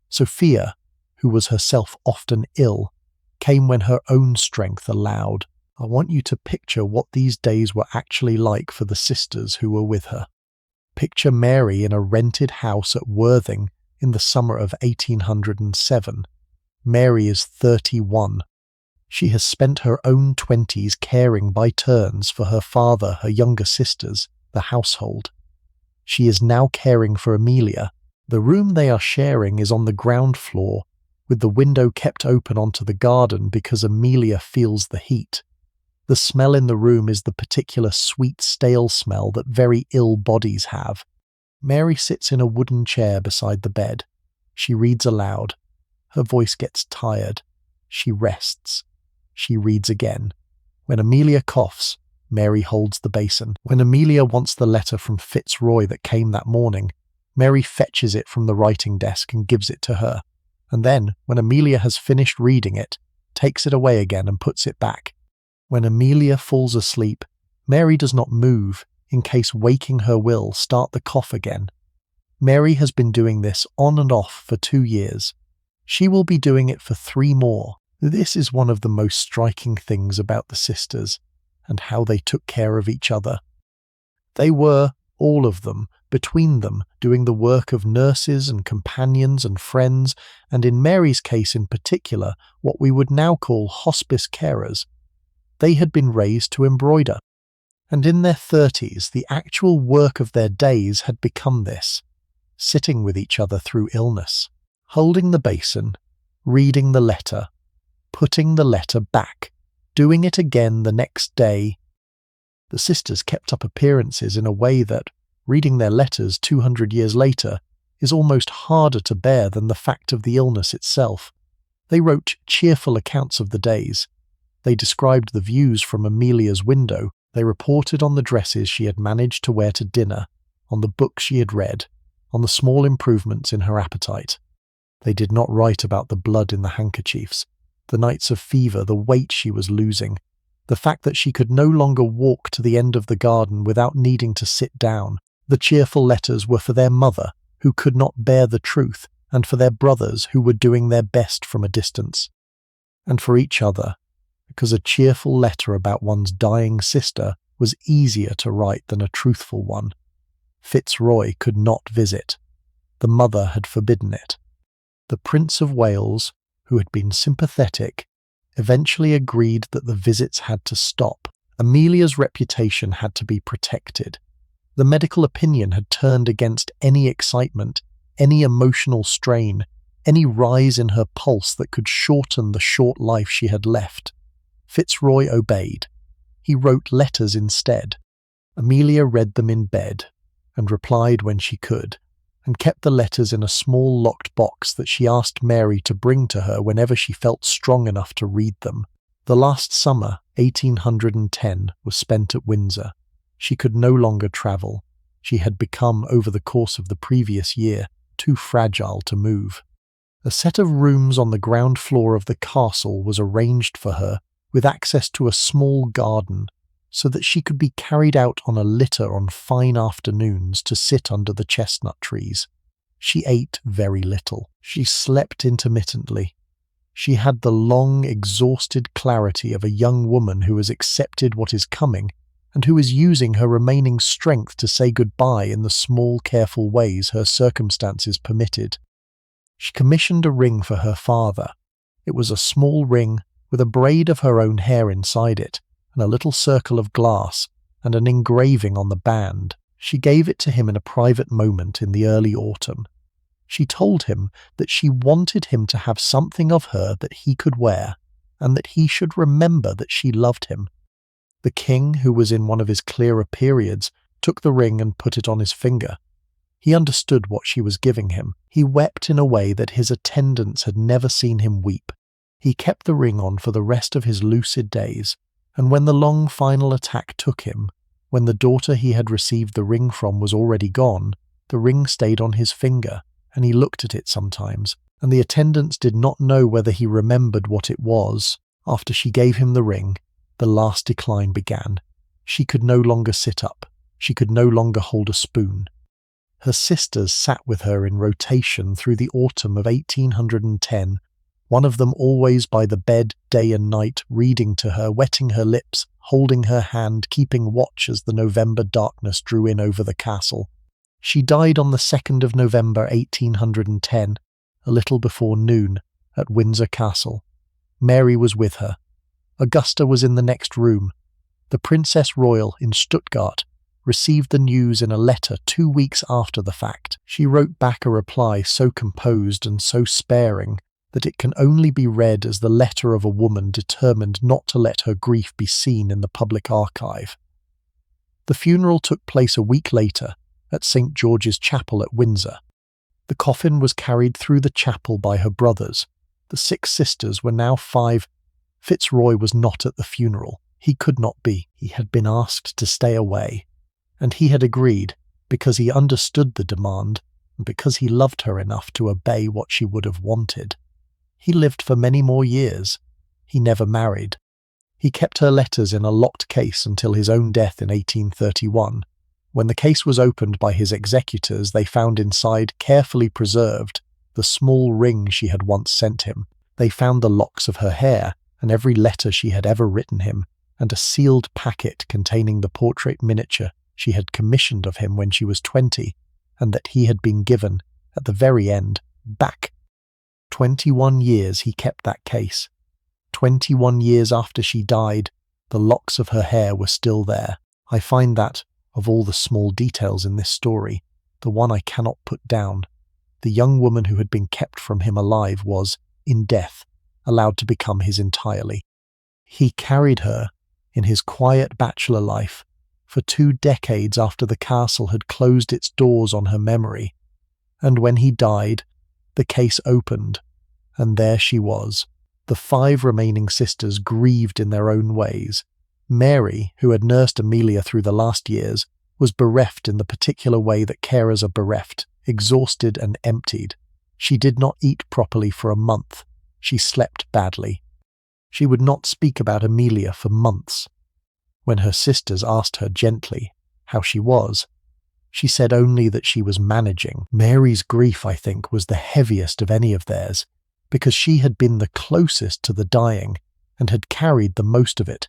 Sophia, who was herself often ill, came when her own strength allowed. I want you to picture what these days were actually like for the sisters who were with her. Picture Mary in a rented house at Worthing in the summer of 1807. Mary is 31. She has spent her own 20s caring by turns for her father, her younger sisters, the household. She is now caring for Amelia. The room they are sharing is on the ground floor, with the window kept open onto the garden because Amelia feels the heat. The smell in the room is the particular sweet, stale smell that very ill bodies have. Mary sits in a wooden chair beside the bed. She reads aloud. Her voice gets tired. She rests. She reads again. When Amelia coughs, Mary holds the basin. When Amelia wants the letter from Fitzroy that came that morning, Mary fetches it from the writing desk and gives it to her. And then, when Amelia has finished reading it, takes it away again and puts it back. When Amelia falls asleep, Mary does not move, in case waking her will start the cough again. Mary has been doing this on and off for 2 years. She will be doing it for 3 more. This is one of the most striking things about the sisters and how they took care of each other. They were, all of them, between them, doing the work of nurses and companions and friends, and in Mary's case in particular, what we would now call hospice carers. They had been raised to embroider, and in their 30s, the actual work of their days had become this: sitting with each other through illness, holding the basin, reading the letter, putting the letter back, doing it again the next day. The sisters kept up appearances in a way that, reading their letters 200 years later, is almost harder to bear than the fact of the illness itself. They wrote cheerful accounts of the days. They described the views from Amelia's window. They reported on the dresses she had managed to wear to dinner, on the books she had read, on the small improvements in her appetite. They did not write about the blood in the handkerchiefs, the nights of fever, the weight she was losing, the fact that she could no longer walk to the end of the garden without needing to sit down. The cheerful letters were for their mother, who could not bear the truth, and for their brothers, who were doing their best from a distance. And for each other, because a cheerful letter about one's dying sister was easier to write than a truthful one. Fitzroy could not visit. The mother had forbidden it. The Prince of Wales, who had been sympathetic, eventually agreed that the visits had to stop. Amelia's reputation had to be protected. The medical opinion had turned against any excitement, any emotional strain, any rise in her pulse that could shorten the short life she had left. Fitzroy obeyed. He wrote letters instead. Amelia read them in bed, and replied when she could, and kept the letters in a small locked box that she asked Mary to bring to her whenever she felt strong enough to read them. The last summer, 1810, was spent at Windsor. She could no longer travel. She had become, over the course of the previous year, too fragile to move. A set of rooms on the ground floor of the castle was arranged for her, with access to a small garden, so that she could be carried out on a litter on fine afternoons to sit under the chestnut trees. She ate very little. She slept intermittently. She had the long, exhausted clarity of a young woman who has accepted what is coming and who is using her remaining strength to say goodbye in the small, careful ways her circumstances permitted. She commissioned a ring for her father. It was a small ring with a braid of her own hair inside it, and a little circle of glass, and an engraving on the band. She gave it to him in a private moment in the early autumn. She told him that she wanted him to have something of her that he could wear, and that he should remember that she loved him. The king, who was in one of his clearer periods, took the ring and put it on his finger. He understood what she was giving him. He wept in a way that his attendants had never seen him weep. He kept the ring on for the rest of his lucid days, and when the long final attack took him, when the daughter he had received the ring from was already gone, the ring stayed on his finger, and he looked at it sometimes, and the attendants did not know whether he remembered what it was. After she gave him the ring, the last decline began. She could no longer sit up. She could no longer hold a spoon. Her sisters sat with her in rotation through the autumn of 1810, one of them always by the bed day and night, reading to her, wetting her lips, holding her hand, keeping watch as the November darkness drew in over the castle. She died on the 2nd of November 1810, a little before noon, at Windsor Castle. Mary was with her. Augusta was in the next room. The Princess Royal in Stuttgart received the news in a letter 2 weeks after the fact. She wrote back a reply so composed and so sparing that it can only be read as the letter of a woman determined not to let her grief be seen in the public archive. The funeral took place a week later at St. George's Chapel at Windsor. The coffin was carried through the chapel by her brothers. The 6 sisters were now 5. Fitzroy was not at the funeral. He could not be. He had been asked to stay away. And he had agreed, because he understood the demand, and because he loved her enough to obey what she would have wanted. He lived for many more years. He never married. He kept her letters in a locked case until his own death in 1831, When the case was opened by his executors, they found inside, carefully preserved, the small ring she had once sent him. They found the locks of her hair and every letter she had ever written him, and a sealed packet containing the portrait miniature she had commissioned of him when she was 20, and that he had been given, at the very end, back. 21 years he kept that case. 21 years after she died, the locks of her hair were still there. I find that, of all the small details in this story, the one I cannot put down. The young woman who had been kept from him alive was, in death, allowed to become his entirely. He carried her, in his quiet bachelor life, for 2 decades after the castle had closed its doors on her memory, and when he died, the case opened, and there she was. The 5 remaining sisters grieved in their own ways. Mary, who had nursed Amelia through the last years, was bereft in the particular way that carers are bereft, exhausted and emptied. She did not eat properly for a month. She slept badly. She would not speak about Amelia for months. When her sisters asked her gently how she was, she said only that she was managing. Mary's grief, I think, was the heaviest of any of theirs, because she had been the closest to the dying and had carried the most of it.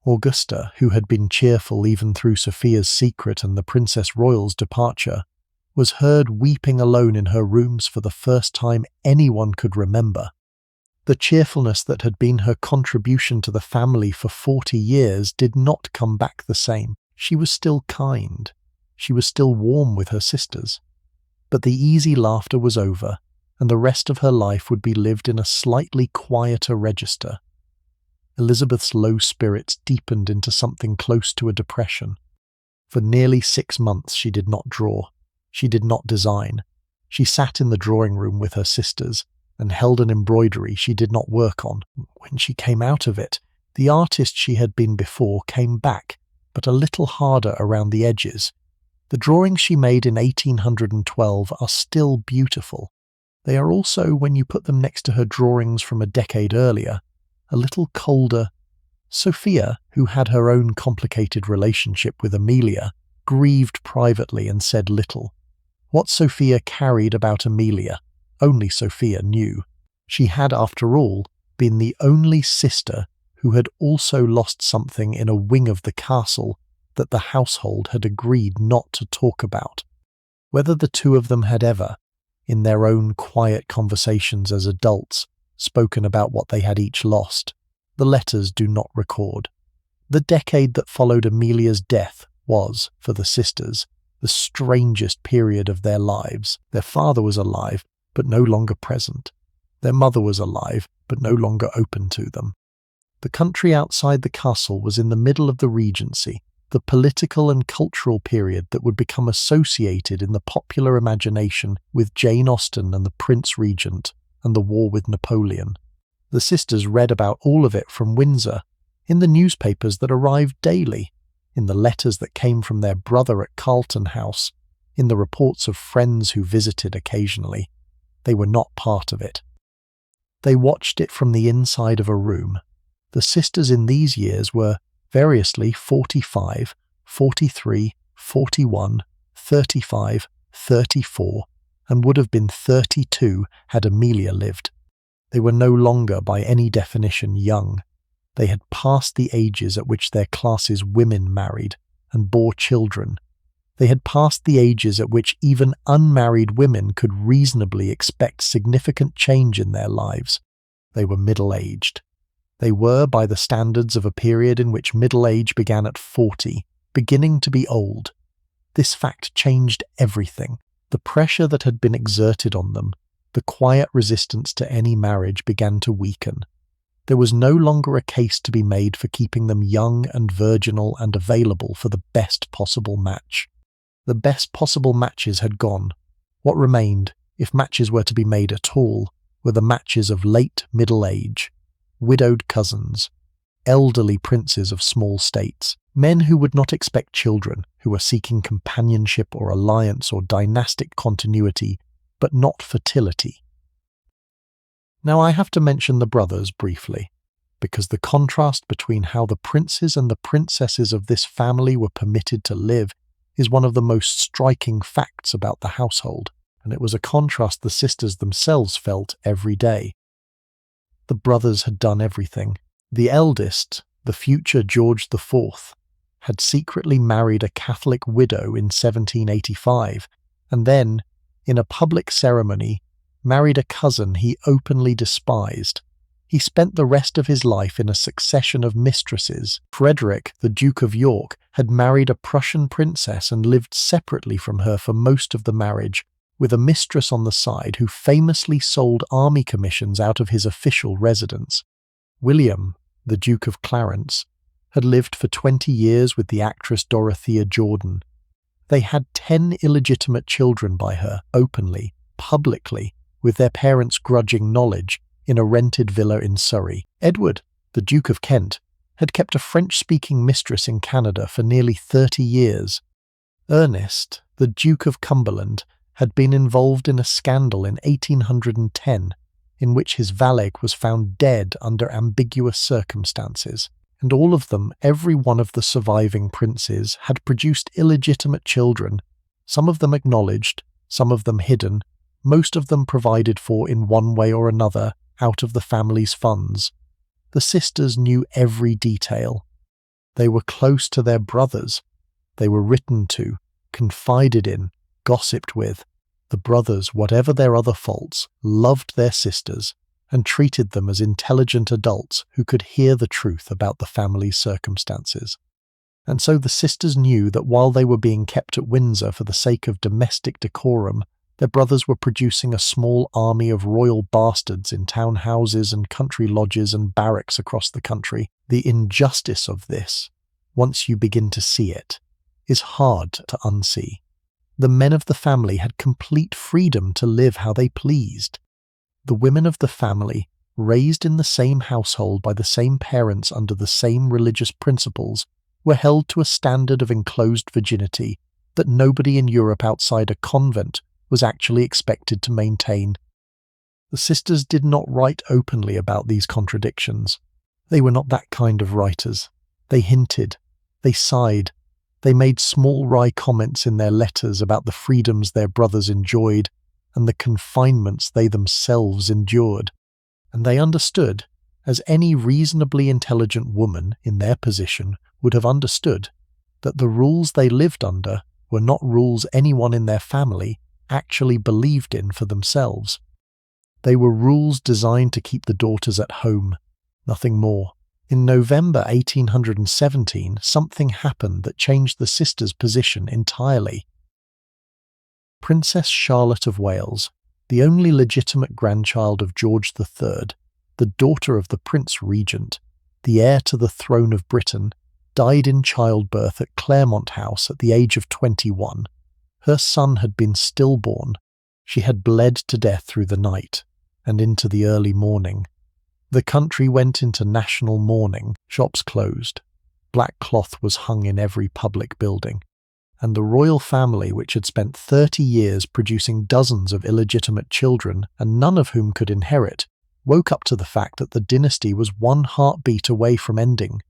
Augusta, who had been cheerful even through Sophia's secret and the Princess Royal's departure, was heard weeping alone in her rooms for the first time anyone could remember. The cheerfulness that had been her contribution to the family for 40 years did not come back the same. She was still kind. She was still warm with her sisters. But the easy laughter was over, and the rest of her life would be lived in a slightly quieter register. Elizabeth's low spirits deepened into something close to a depression. For nearly 6 months she did not draw. She did not design. She sat in the drawing room with her sisters and held an embroidery she did not work on. When she came out of it, the artist she had been before came back, but a little harder around the edges. The drawings she made in 1812 are still beautiful. They are also, when you put them next to her drawings from a decade earlier, a little colder. Sophia, who had her own complicated relationship with Amelia, grieved privately and said little. What Sophia carried about Amelia, only Sophia knew. She had, after all, been the only sister who had also lost something in a wing of the castle that the household had agreed not to talk about. Whether the two of them had ever, in their own quiet conversations as adults, spoken about what they had each lost, the letters do not record. The decade that followed Amelia's death was, for the sisters, the strangest period of their lives. Their father was alive, but no longer present. Their mother was alive, but no longer open to them. The country outside the castle was in the middle of the Regency, the political and cultural period that would become associated in the popular imagination with Jane Austen and the Prince Regent and the war with Napoleon. The sisters read about all of it from Windsor, in the newspapers that arrived daily, in the letters that came from their brother at Carlton House, in the reports of friends who visited occasionally. They were not part of it. They watched it from the inside of a room. The sisters in these years were, variously, 45, 43, 41, 35, 34, and would have been 32 had Amelia lived. They were no longer, by any definition, young. They had passed the ages at which their class's women married and bore children. They had passed the ages at which even unmarried women could reasonably expect significant change in their lives. They were middle-aged. They were, by the standards of a period in which middle age began at 40, beginning to be old. This fact changed everything. The pressure that had been exerted on them, the quiet resistance to any marriage, began to weaken. There was no longer a case to be made for keeping them young and virginal and available for the best possible match. The best possible matches had gone. What remained, if matches were to be made at all, were the matches of late middle age, widowed cousins, elderly princes of small states, men who would not expect children, who were seeking companionship or alliance or dynastic continuity, but not fertility. Now I have to mention the brothers briefly, because the contrast between how the princes and the princesses of this family were permitted to live is one of the most striking facts about the household, and it was a contrast the sisters themselves felt every day. The brothers had done everything. The eldest, the future George IV, had secretly married a Catholic widow in 1785, and then, in a public ceremony, married a cousin he openly despised. He spent the rest of his life in a succession of mistresses. Frederick, the Duke of York, had married a Prussian princess and lived separately from her for most of the marriage, with a mistress on the side who famously sold army commissions out of his official residence. William, the Duke of Clarence, had lived for 20 years with the actress Dorothea Jordan. They had 10 illegitimate children by her, openly, publicly, with their parents' grudging knowledge, in a rented villa in Surrey. Edward, the Duke of Kent, had kept a French-speaking mistress in Canada for nearly 30 years. Ernest, the Duke of Cumberland, had been involved in a scandal in 1810, in which his valet was found dead under ambiguous circumstances. And all of them, every one of the surviving princes, had produced illegitimate children, some of them acknowledged, some of them hidden, most of them provided for in one way or another out of the family's funds. The sisters knew every detail. They were close to their brothers. They were written to, confided in, gossiped with. The brothers, whatever their other faults, loved their sisters and treated them as intelligent adults who could hear the truth about the family's circumstances. And so the sisters knew that while they were being kept at Windsor for the sake of domestic decorum, their brothers were producing a small army of royal bastards in town houses and country lodges and barracks across the country. The injustice of this, once you begin to see it, is hard to unsee. The men of the family had complete freedom to live how they pleased. The women of the family, raised in the same household by the same parents under the same religious principles, were held to a standard of enclosed virginity that nobody in Europe outside a convent was actually expected to maintain. The sisters did not write openly about these contradictions. They were not that kind of writers. They hinted, they sighed, they made small wry comments in their letters about the freedoms their brothers enjoyed and the confinements they themselves endured. And they understood, as any reasonably intelligent woman in their position would have understood, that the rules they lived under were not rules anyone in their family actually believed in for themselves. They were rules designed to keep the daughters at home, nothing more. In November 1817, something happened that changed the sisters' position entirely. Princess Charlotte of Wales, the only legitimate grandchild of George III, the daughter of the Prince Regent, the heir to the throne of Britain, died in childbirth at Claremont House at the age of 21. Her son had been stillborn. She had bled to death through the night and into the early morning. The country went into national mourning, shops closed, black cloth was hung in every public building, and the royal family, which had spent 30 years producing dozens of illegitimate children and none of whom could inherit, woke up to the fact that the dynasty was one heartbeat away from ending.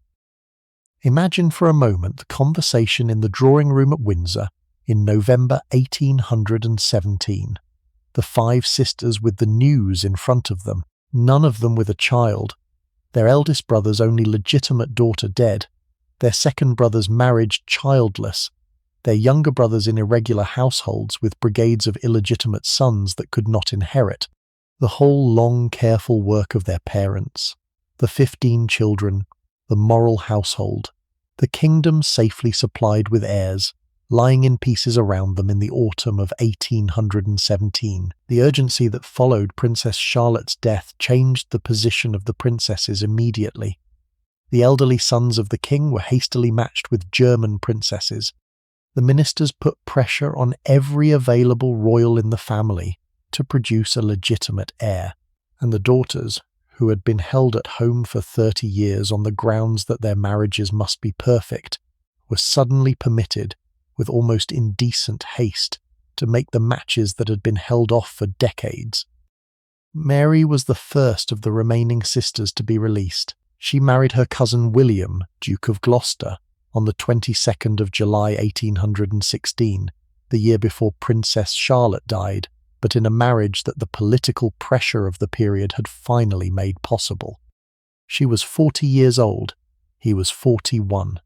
Imagine for a moment the conversation in the drawing room at Windsor in November 1817. The 5 sisters with the news in front of them, none of them with a child, their eldest brother's only legitimate daughter dead, their second brother's marriage childless, their younger brothers in irregular households with brigades of illegitimate sons that could not inherit, the whole long, careful work of their parents, the 15 children, the moral household, the kingdom safely supplied with heirs, lying in pieces around them in the autumn of 1817. The urgency that followed Princess Charlotte's death changed the position of the princesses immediately. The elderly sons of the king were hastily matched with German princesses. The ministers put pressure on every available royal in the family to produce a legitimate heir, and the daughters, who had been held at home for 30 years on the grounds that their marriages must be perfect, were suddenly permitted, with almost indecent haste, to make the matches that had been held off for decades. Mary was the first of the remaining sisters to be released. She married her cousin William, Duke of Gloucester, on the 22nd of July 1816, the year before Princess Charlotte died, but in a marriage that the political pressure of the period had finally made possible. She was 40 years old. He was 41.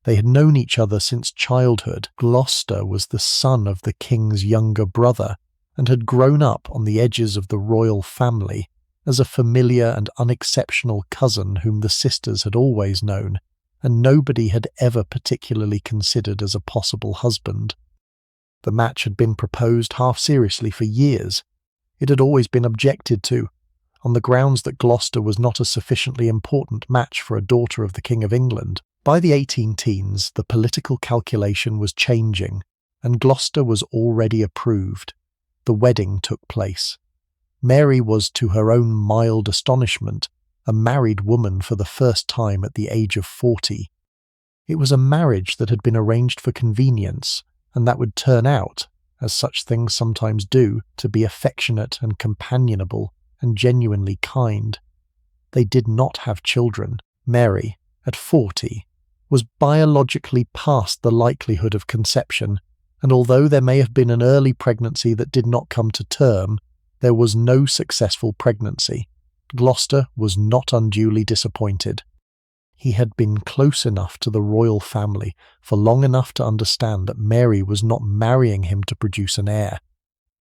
They had known each other since childhood. Gloucester was the son of the king's younger brother and had grown up on the edges of the royal family as a familiar and unexceptional cousin whom the sisters had always known, and nobody had ever particularly considered as a possible husband. The match had been proposed half-seriously for years. It had always been objected to, on the grounds that Gloucester was not a sufficiently important match for a daughter of the King of England. By the 18-teens, the political calculation was changing, and Gloucester was already approved. The wedding took place. Mary was, to her own mild astonishment, a married woman for the first time at the age of 40. It was a marriage that had been arranged for convenience, and that would turn out, as such things sometimes do, to be affectionate and companionable and genuinely kind. They did not have children. Mary, at 40, was biologically past the likelihood of conception, and although there may have been an early pregnancy that did not come to term, there was no successful pregnancy. Gloucester was not unduly disappointed. He had been close enough to the royal family for long enough to understand that Mary was not marrying him to produce an heir.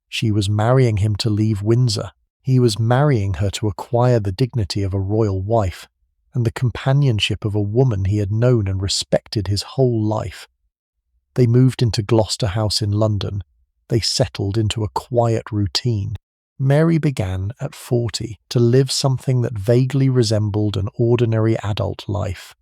She was marrying him to leave Windsor. He was marrying her to acquire the dignity of a royal wife and the companionship of a woman he had known and respected his whole life. They moved into Gloucester House in London. They settled into a quiet routine. Mary began, at 40, to live something that vaguely resembled an ordinary adult life.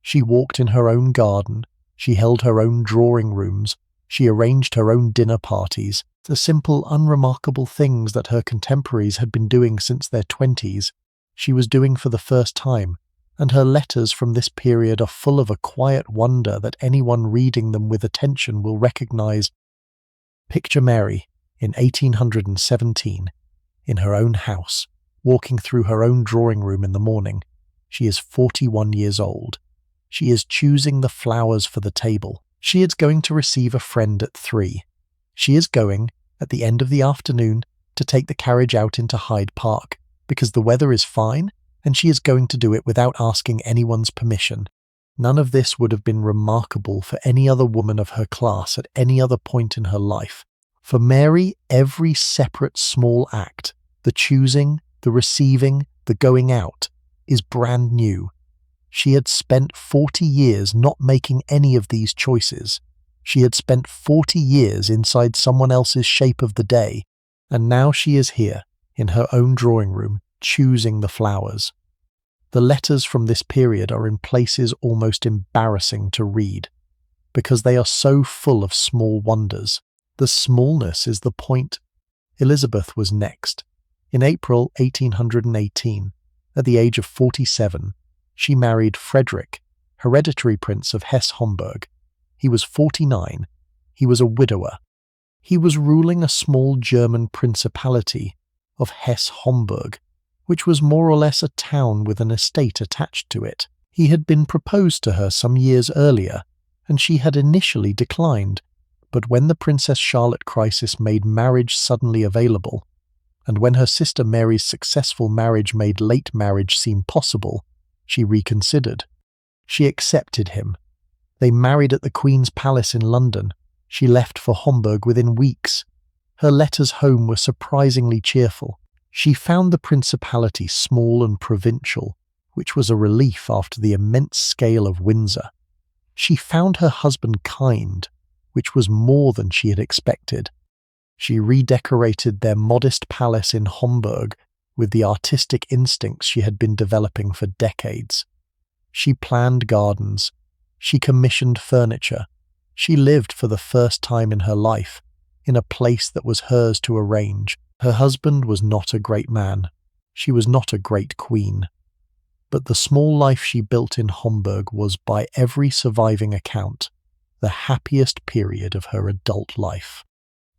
She walked in her own garden, she held her own drawing rooms, she arranged her own dinner parties, the simple, unremarkable things that her contemporaries had been doing since their 20s, she was doing for the first time, and her letters from this period are full of a quiet wonder that anyone reading them with attention will recognize. Picture Mary, in 1817, in her own house, walking through her own drawing room in the morning. She is 41 years old. She is choosing the flowers for the table. She is going to receive a friend at 3. She is going, at the end of the afternoon, to take the carriage out into Hyde Park, because the weather is fine, and she is going to do it without asking anyone's permission. None of this would have been remarkable for any other woman of her class at any other point in her life. For Mary, every separate small act, the choosing, the receiving, the going out, is brand new. She had spent 40 years not making any of these choices. She had spent 40 years inside someone else's shape of the day, and now she is here, in her own drawing room, choosing the flowers. The letters from this period are in places almost embarrassing to read, because they are so full of small wonders. The smallness is the point. Elizabeth was next. In April 1818, at the age of 47, she married Frederick, hereditary prince of Hesse-Homburg. He was 49. He was a widower. He was ruling a small German principality of Hesse-Homburg, which was more or less a town with an estate attached to it. He had been proposed to her some years earlier, and she had initially declined. But when the Princess Charlotte crisis made marriage suddenly available, and when her sister Mary's successful marriage made late marriage seem possible, she reconsidered. She accepted him. They married at the Queen's Palace in London. She left for Homburg within weeks. Her letters home were surprisingly cheerful. She found the principality small and provincial, which was a relief after the immense scale of Windsor. She found her husband kind, which was more than she had expected. She redecorated their modest palace in Homburg with the artistic instincts she had been developing for decades. She planned gardens. She commissioned furniture. She lived for the first time in her life in a place that was hers to arrange. Her husband was not a great man. She was not a great queen. But the small life she built in Homburg was, by every surviving account, the happiest period of her adult life.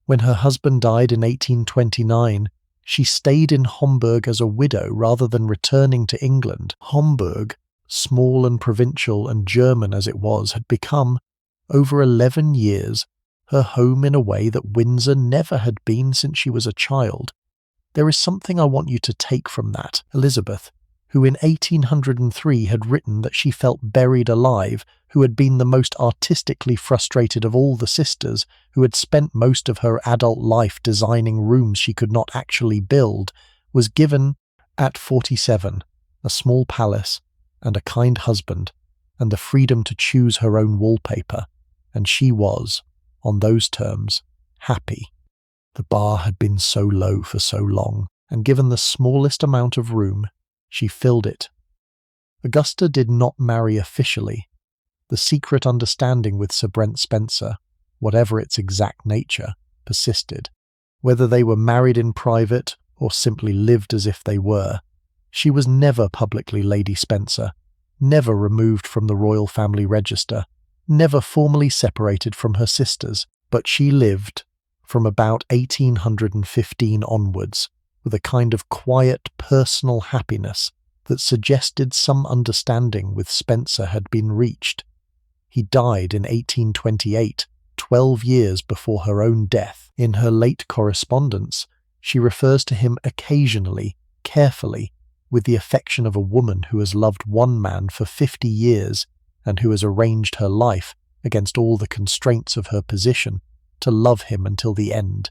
When her husband died in 1829, she stayed in Homburg as a widow rather than returning to England. Homburg, small and provincial and German as it was, had become, over 11 years, her home in a way that Windsor never had been since she was a child. There is something I want you to take from that. Elizabeth, who in 1803 had written that she felt buried alive, who had been the most artistically frustrated of all the sisters, who had spent most of her adult life designing rooms she could not actually build, was given, at 47, a small palace and a kind husband and the freedom to choose her own wallpaper, and she was, on those terms, happy. The bar had been so low for so long, and given the smallest amount of room, she filled it. Augusta did not marry officially. The secret understanding with Sir Brent Spencer, whatever its exact nature, persisted. Whether they were married in private or simply lived as if they were, she was never publicly Lady Spencer, never removed from the royal family register, never formally separated from her sisters, but she lived, from about 1815 onwards, with a kind of quiet personal happiness that suggested some understanding with Spencer had been reached. He died in 1828, 12 years before her own death. In her late correspondence, she refers to him occasionally, carefully, with the affection of a woman who has loved one man for 50 years and who has arranged her life, against all the constraints of her position, to love him until the end.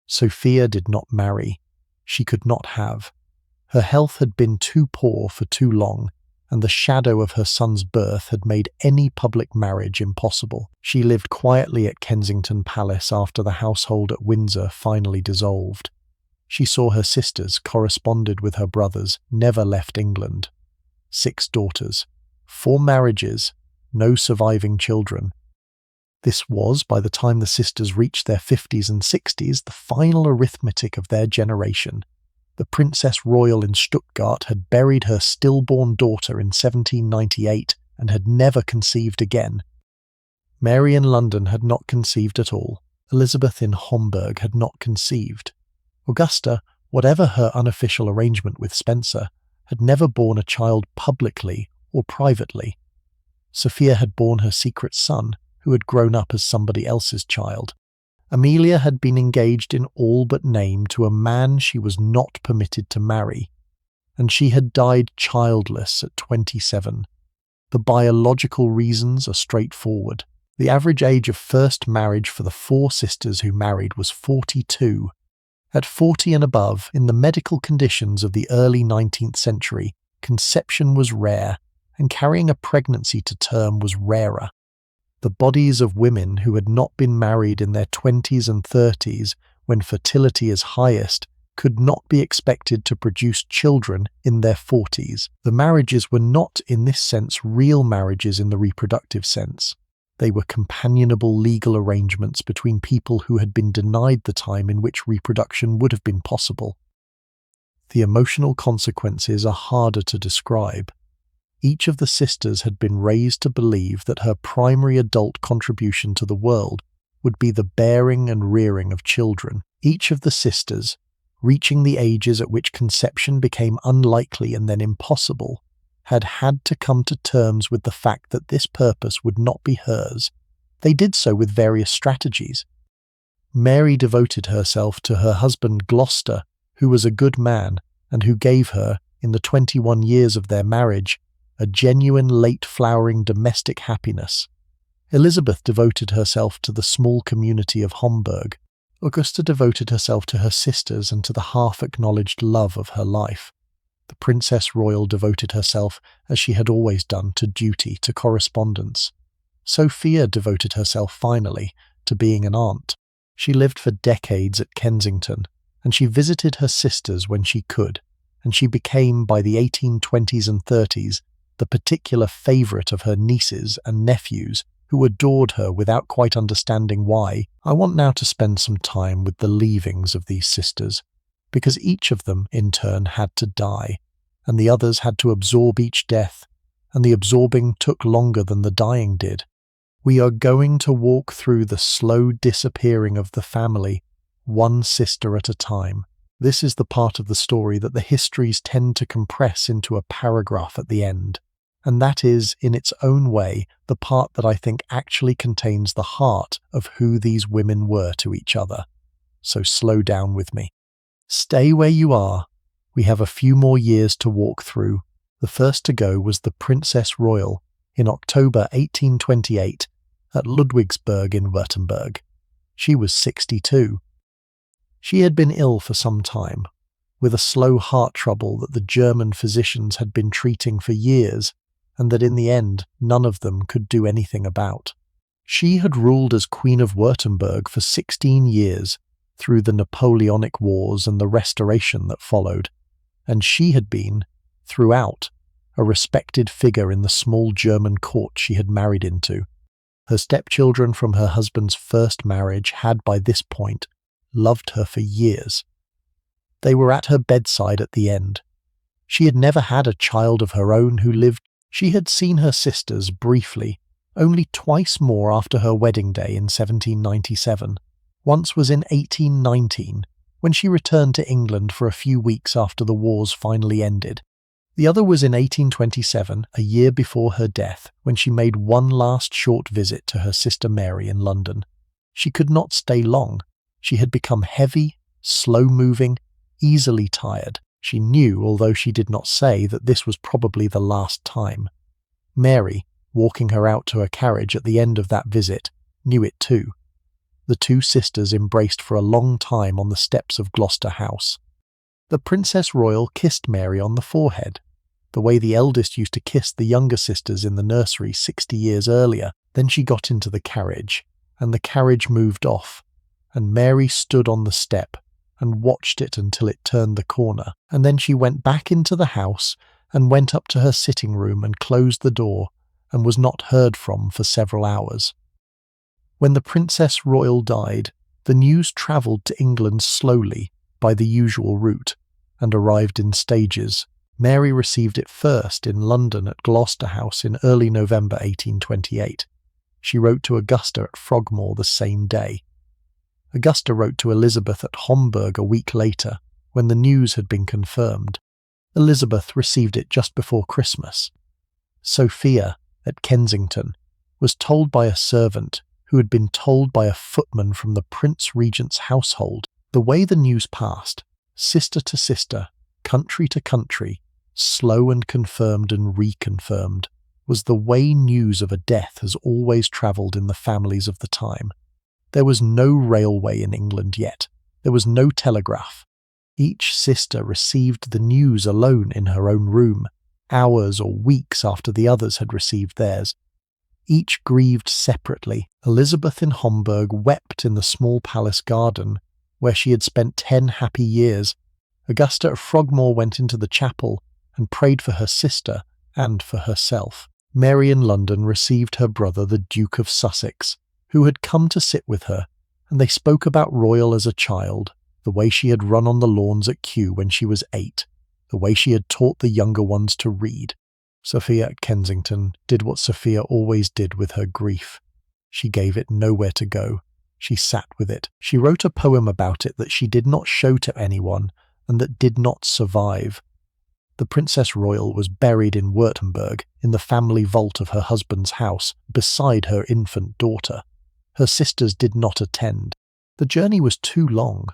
Sophia did not marry. She could not have. Her health had been too poor for too long, and the shadow of her son's birth had made any public marriage impossible. She lived quietly at Kensington Palace after the household at Windsor finally dissolved. She saw her sisters, corresponded with her brothers, never left England. 6 daughters, 4 marriages, no surviving children. This was, by the time the sisters reached their 50s and 60s, the final arithmetic of their generation. The Princess Royal in Stuttgart had buried her stillborn daughter in 1798 and had never conceived again. Mary in London had not conceived at all. Elizabeth in Homburg had not conceived. Augusta, whatever her unofficial arrangement with Spencer, had never borne a child publicly or privately. Sophia had borne her secret son, who had grown up as somebody else's child. Amelia had been engaged in all but name to a man she was not permitted to marry, and she had died childless at 27. The biological reasons are straightforward. The average age of first marriage for the 4 sisters who married was 42. At 40 and above, in the medical conditions of the early 19th century, conception was rare, and carrying a pregnancy to term was rarer. The bodies of women who had not been married in their 20s and 30s, when fertility is highest, could not be expected to produce children in their 40s. The marriages were not, in this sense, real marriages in the reproductive sense. They were companionable legal arrangements between people who had been denied the time in which reproduction would have been possible. The emotional consequences are harder to describe. Each of the sisters had been raised to believe that her primary adult contribution to the world would be the bearing and rearing of children. Each of the sisters, reaching the ages at which conception became unlikely and then impossible, had had to come to terms with the fact that this purpose would not be hers. They did so with various strategies. Mary devoted herself to her husband Gloucester, who was a good man and who gave her, in the 21 years of their marriage, a genuine late-flowering domestic happiness. Elizabeth devoted herself to the small community of Homburg. Augusta devoted herself to her sisters and to the half-acknowledged love of her life. The Princess Royal devoted herself, as she had always done, to duty, to correspondence. Sophia devoted herself finally to being an aunt. She lived for decades at Kensington, and she visited her sisters when she could, and she became, by the 1820s and 30s, the particular favourite of her nieces and nephews, who adored her without quite understanding why. I want now to spend some time with the leavings of these sisters, because each of them, in turn, had to die, and the others had to absorb each death, and the absorbing took longer than the dying did. We are going to walk through the slow disappearing of the family, one sister at a time. This is the part of the story that the histories tend to compress into a paragraph at the end. And that is, in its own way, the part that I think actually contains the heart of who these women were to each other. So slow down with me. Stay where you are. We have a few more years to walk through. The first to go was the Princess Royal in October 1828 at Ludwigsburg in Württemberg. She was 62. She had been ill for some time, with a slow heart trouble that the German physicians had been treating for years, and that in the end none of them could do anything about. She had ruled as Queen of Württemberg for 16 years, through the Napoleonic Wars and the Restoration that followed, and she had been, throughout, a respected figure in the small German court she had married into. Her stepchildren from her husband's first marriage had by this point loved her for years. They were at her bedside at the end. She had never had a child of her own who lived. She had seen her sisters briefly, only twice more after her wedding day in 1797. Once was in 1819, when she returned to England for a few weeks after the wars finally ended. The other was in 1827, a year before her death, when she made one last short visit to her sister Mary in London. She could not stay long. She had become heavy, slow-moving, easily tired. She knew, although she did not say, that this was probably the last time. Mary, walking her out to her carriage at the end of that visit, knew it too. The two sisters embraced for a long time on the steps of Gloucester House. The Princess Royal kissed Mary on the forehead, the way the eldest used to kiss the younger sisters in the nursery 60 years earlier. Then she got into the carriage, and the carriage moved off, and Mary stood on the step and watched it until it turned the corner, and then she went back into the house and went up to her sitting room and closed the door, and was not heard from for several hours. When the Princess Royal died, the news travelled to England slowly by the usual route, and arrived in stages. Mary received it first in London at Gloucester House in early November 1828. She wrote to Augusta at Frogmore the same day. Augusta wrote to Elizabeth at Homburg a week later, when the news had been confirmed. Elizabeth received it just before Christmas. Sophia, at Kensington, was told by a servant who had been told by a footman from the Prince Regent's household. The way the news passed, sister to sister, country to country, slow and confirmed and reconfirmed, was the way news of a death has always travelled in the families of the time. There was no railway in England yet. There was no telegraph. Each sister received the news alone in her own room, hours or weeks after the others had received theirs. Each grieved separately. Elizabeth in Homburg wept in the small palace garden, where she had spent 10 happy years. Augusta of Frogmore went into the chapel and prayed for her sister and for herself. Mary in London received her brother, the Duke of Sussex, who had come to sit with her, and they spoke about Royal as a child, the way she had run on the lawns at Kew when she was 8, the way she had taught the younger ones to read. Sophia at Kensington did what Sophia always did with her grief. She gave it nowhere to go. She sat with it. She wrote a poem about it that she did not show to anyone and that did not survive. The Princess Royal was buried in Württemberg in the family vault of her husband's house beside her infant daughter. Her sisters did not attend. The journey was too long.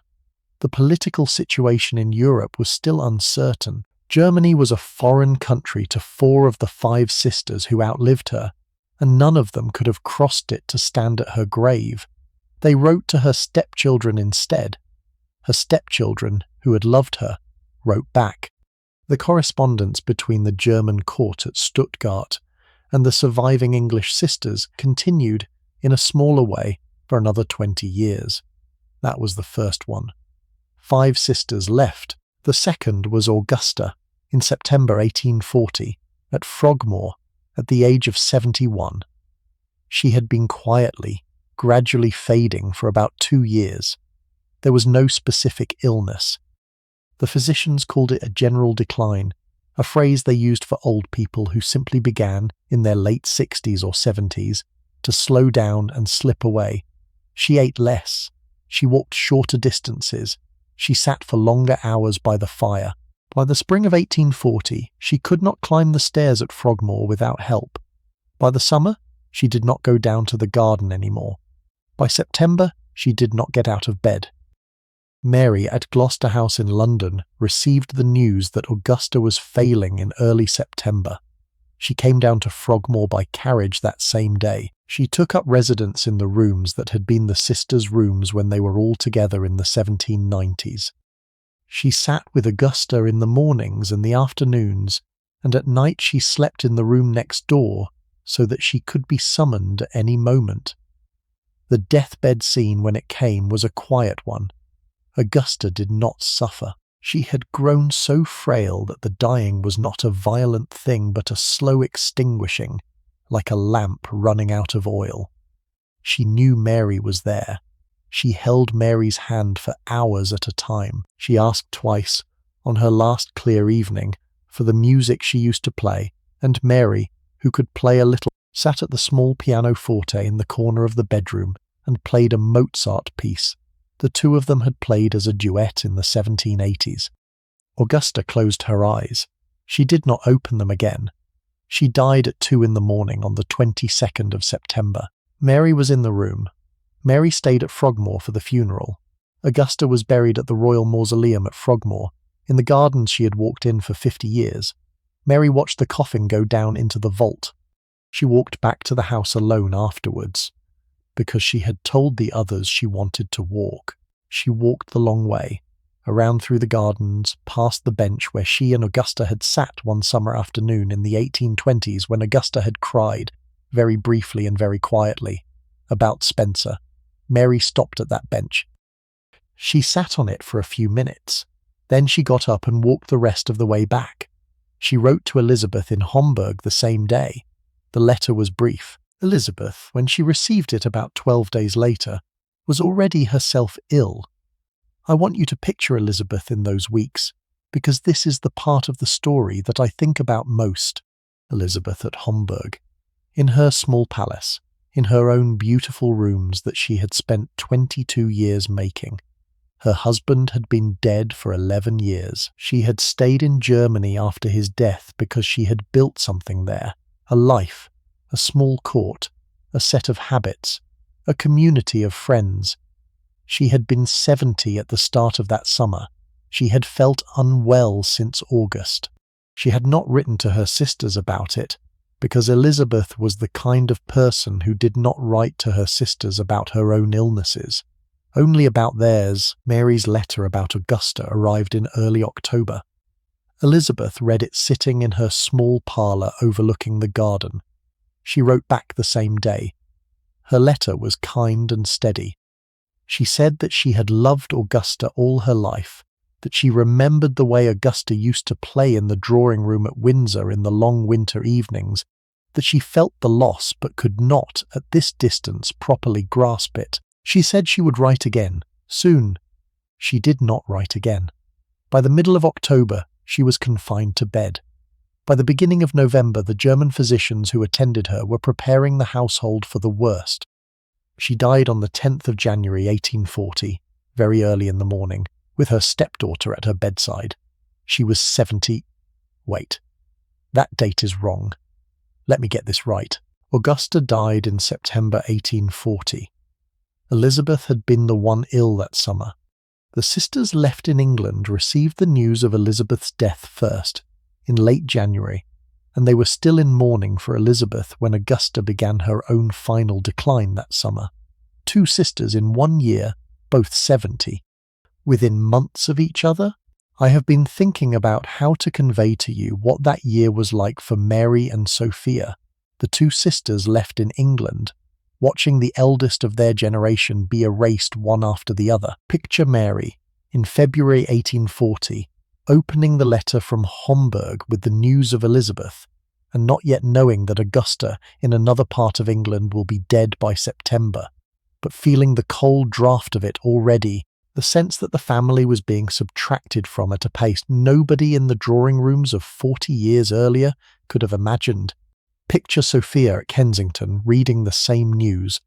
The political situation in Europe was still uncertain. Germany was a foreign country to 4 of the 5 sisters who outlived her, and none of them could have crossed it to stand at her grave. They wrote to her stepchildren instead. Her stepchildren, who had loved her, wrote back. The correspondence between the German court at Stuttgart and the surviving English sisters continued, in a smaller way, for another 20 years. That was the first one. 5 sisters left. The second was Augusta, in September 1840, at Frogmore, at the age of 71. She had been quietly, gradually fading for about 2 years. There was no specific illness. The physicians called it a general decline, a phrase they used for old people who simply began, in their late 60s or 70s, to slow down and slip away. She ate less. She walked shorter distances. She sat for longer hours by the fire. By the spring of 1840, she could not climb the stairs at Frogmore without help. By the summer, she did not go down to the garden anymore. By September, she did not get out of bed. Mary at Gloucester House in London received the news that Augusta was failing in early September. She came down to Frogmore by carriage that same day. She took up residence in the rooms that had been the sisters' rooms when they were all together in the 1790s. She sat with Augusta in the mornings and the afternoons, and at night she slept in the room next door so that she could be summoned at any moment. The deathbed scene when it came was a quiet one. Augusta did not suffer. She had grown so frail that the dying was not a violent thing but a slow extinguishing, like a lamp running out of oil. She knew Mary was there. She held Mary's hand for hours at a time. She asked twice, on her last clear evening, for the music she used to play, and Mary, who could play a little, sat at the small pianoforte in the corner of the bedroom and played a Mozart piece. The two of them had played as a duet in the 1780s. Augusta closed her eyes. She did not open them again. She died at 2 in the morning on the 22nd of September. Mary was in the room. Mary stayed at Frogmore for the funeral. Augusta was buried at the Royal Mausoleum at Frogmore, in the gardens she had walked in for 50 years. Mary watched the coffin go down into the vault. She walked back to the house alone afterwards, because she had told the others she wanted to walk. She walked the long way, around through the gardens, past the bench where she and Augusta had sat one summer afternoon in the 1820s when Augusta had cried, very briefly and very quietly, about Spencer. Mary stopped at that bench. She sat on it for a few minutes. Then she got up and walked the rest of the way back. She wrote to Elizabeth in Homburg the same day. The letter was brief. Elizabeth, when she received it about 12 days later, was already herself ill. I want you to picture Elizabeth in those weeks, because this is the part of the story that I think about most. Elizabeth at Homburg, in her small palace, in her own beautiful rooms that she had spent 22 years making. Her husband had been dead for 11 years. She had stayed in Germany after his death because she had built something there, a life, a small court, a set of habits, a community of friends. She had been 70 at the start of that summer. She had felt unwell since August. She had not written to her sisters about it, because Elizabeth was the kind of person who did not write to her sisters about her own illnesses, only about theirs. Mary's letter about Augusta arrived in early October. Elizabeth read it sitting in her small parlour overlooking the garden. She wrote back the same day. Her letter was kind and steady. She said that she had loved Augusta all her life, that she remembered the way Augusta used to play in the drawing room at Windsor in the long winter evenings, that she felt the loss but could not, at this distance, properly grasp it. She said she would write again, soon. She did not write again. By the middle of October, she was confined to bed. By the beginning of November, the German physicians who attended her were preparing the household for the worst. She died on the 10th of January 1840, very early in the morning, with her stepdaughter at her bedside. She was 70. Wait, that date is wrong. Let me get this right. Augusta died in September 1840. Elizabeth had been the one ill that summer. The sisters left in England received the news of Elizabeth's death first, in late January, and they were still in mourning for Elizabeth when Augusta began her own final decline that summer. 2 sisters in 1 year, both 70. Within months of each other? I have been thinking about how to convey to you what that year was like for Mary and Sophia, the 2 sisters left in England, watching the eldest of their generation be erased one after the other. Picture Mary, in February 1840, opening the letter from Homburg with the news of Elizabeth, and not yet knowing that Augusta in another part of England will be dead by September, but feeling the cold draught of it already, the sense that the family was being subtracted from at a pace nobody in the drawing rooms of 40 years earlier could have imagined. Picture Sophia at Kensington reading the same news,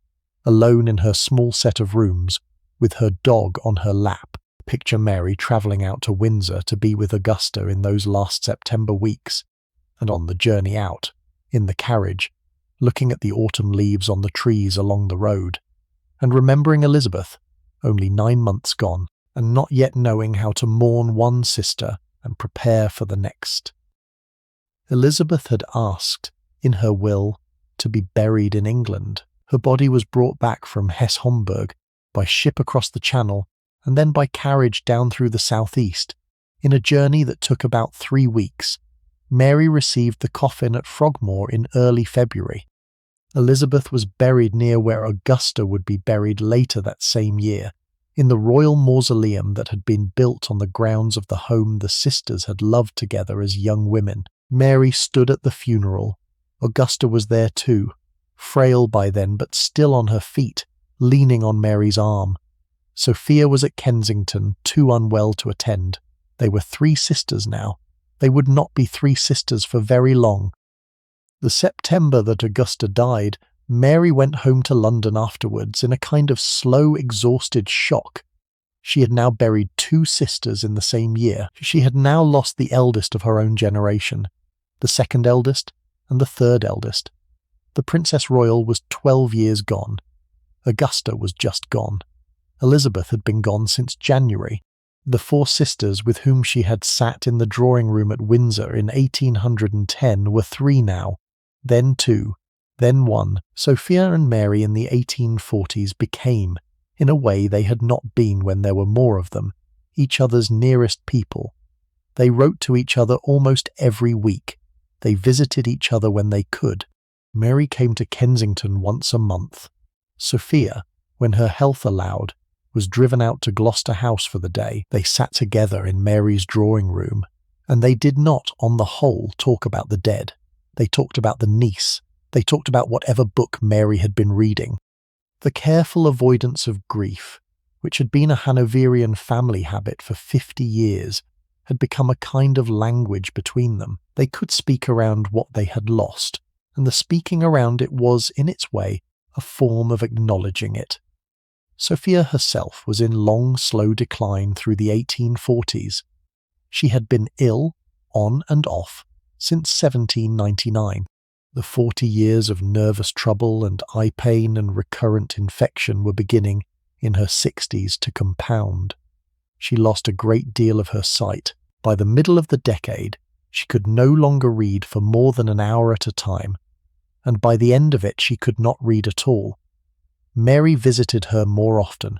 alone in her small set of rooms, with her dog on her lap. picture Mary travelling out to Windsor to be with Augusta in those last September weeks, and on the journey out, in the carriage, looking at the autumn leaves on the trees along the road, and remembering Elizabeth, only 9 months gone, and not yet knowing how to mourn one sister and prepare for the next. Elizabeth had asked, in her will, to be buried in England. Her body was brought back from Hesse-Homburg by ship across the Channel and then by carriage down through the southeast. In a journey that took about 3 weeks, Mary received the coffin at Frogmore in early February. Elizabeth was buried near where Augusta would be buried later that same year, in the royal mausoleum that had been built on the grounds of the home the sisters had loved together as young women. Mary stood at the funeral. Augusta was there too, frail by then but still on her feet, leaning on Mary's arm. Sophia was at Kensington, too unwell to attend. They were 3 sisters now. They would not be 3 sisters for very long. The September that Augusta died, Mary went home to London afterwards in a kind of slow, exhausted shock. She had now buried 2 sisters in the same year. She had now lost the eldest of her own generation, the second eldest, and the third eldest. The Princess Royal was 12 years gone. Augusta was just gone. Elizabeth had been gone since January. The 4 sisters with whom she had sat in the drawing room at Windsor in 1810 were 3 now, then 2, then 1. Sophia and Mary in the 1840s became, in a way they had not been when there were more of them, each other's nearest people. They wrote to each other almost every week. They visited each other when they could. Mary came to Kensington once a month. Sophia, when her health allowed, was driven out to Gloucester House for the day. They sat together in Mary's drawing room, and they did not, on the whole, talk about the dead. They talked about the niece. They talked about whatever book Mary had been reading. The careful avoidance of grief, which had been a Hanoverian family habit for 50 years, had become a kind of language between them. They could speak around what they had lost, and the speaking around it was, in its way, a form of acknowledging it. Sophia herself was in long, slow decline through the 1840s. She had been ill, on and off, since 1799. The 40 years of nervous trouble and eye pain and recurrent infection were beginning, in her 60s, to compound. She lost a great deal of her sight. By the middle of the decade, she could no longer read for more than an hour at a time, and by the end of it she could not read at all. Mary visited her more often.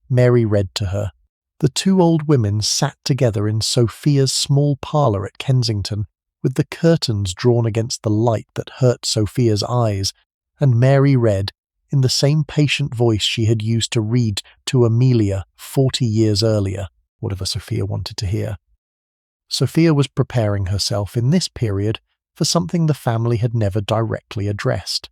Mary read to her. The 2 old women sat together in Sophia's small parlour at Kensington, with the curtains drawn against the light that hurt Sophia's eyes, and Mary read, in the same patient voice she had used to read to Amelia 40 years earlier, whatever Sophia wanted to hear. Sophia was preparing herself in this period for something the family had never directly addressed.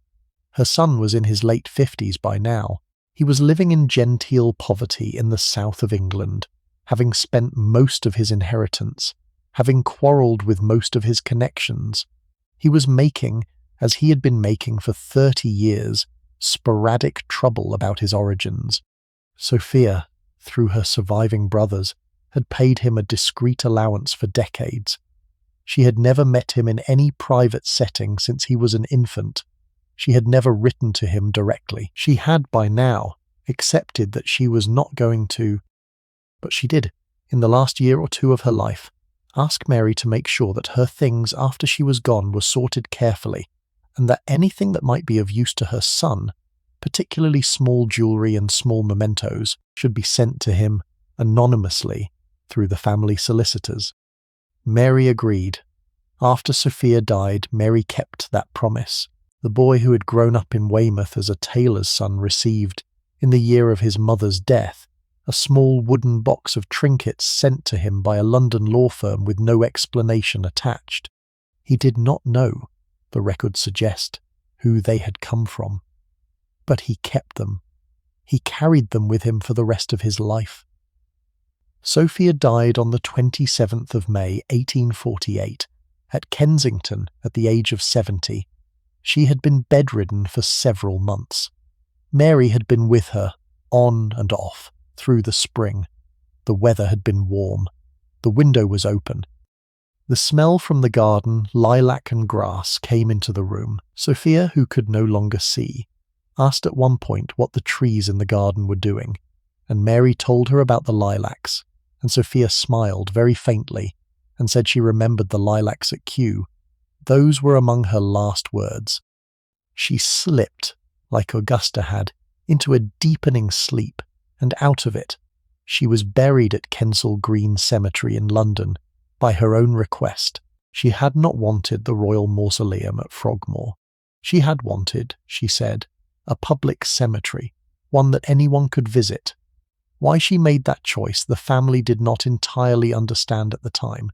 Her son was in his late 50s by now. He was living in genteel poverty in the south of England, having spent most of his inheritance, having quarrelled with most of his connections. He was making, as he had been making for 30 years, sporadic trouble about his origins. Sophia, through her surviving brothers, had paid him a discreet allowance for decades. She had never met him in any private setting since he was an infant. She had never written to him directly. She had, by now, accepted that she was not going to, but she did, in the last year or 2 of her life, ask Mary to make sure that her things after she was gone were sorted carefully, and that anything that might be of use to her son, particularly small jewellery and small mementos, should be sent to him anonymously through the family solicitors. Mary agreed. After Sophia died, Mary kept that promise. The boy who had grown up in Weymouth as a tailor's son received, in the year of his mother's death, a small wooden box of trinkets sent to him by a London law firm with no explanation attached. He did not know, the records suggest, who they had come from. But he kept them. He carried them with him for the rest of his life. Sophia died on the 27th of May, 1848, at Kensington at the age of 70. She had been bedridden for several months. Mary had been with her, on and off, through the spring. The weather had been warm. The window was open. The smell from the garden, lilac and grass, came into the room. Sophia, who could no longer see, asked at one point what the trees in the garden were doing, and Mary told her about the lilacs, and Sophia smiled very faintly and said she remembered the lilacs at Kew. Those were among her last words. She slipped, like Augusta had, into a deepening sleep, and out of it. She was buried at Kensal Green Cemetery in London, by her own request. She had not wanted the royal mausoleum at Frogmore. She had wanted, she said, a public cemetery, one that anyone could visit. Why she made that choice the family did not entirely understand at the time.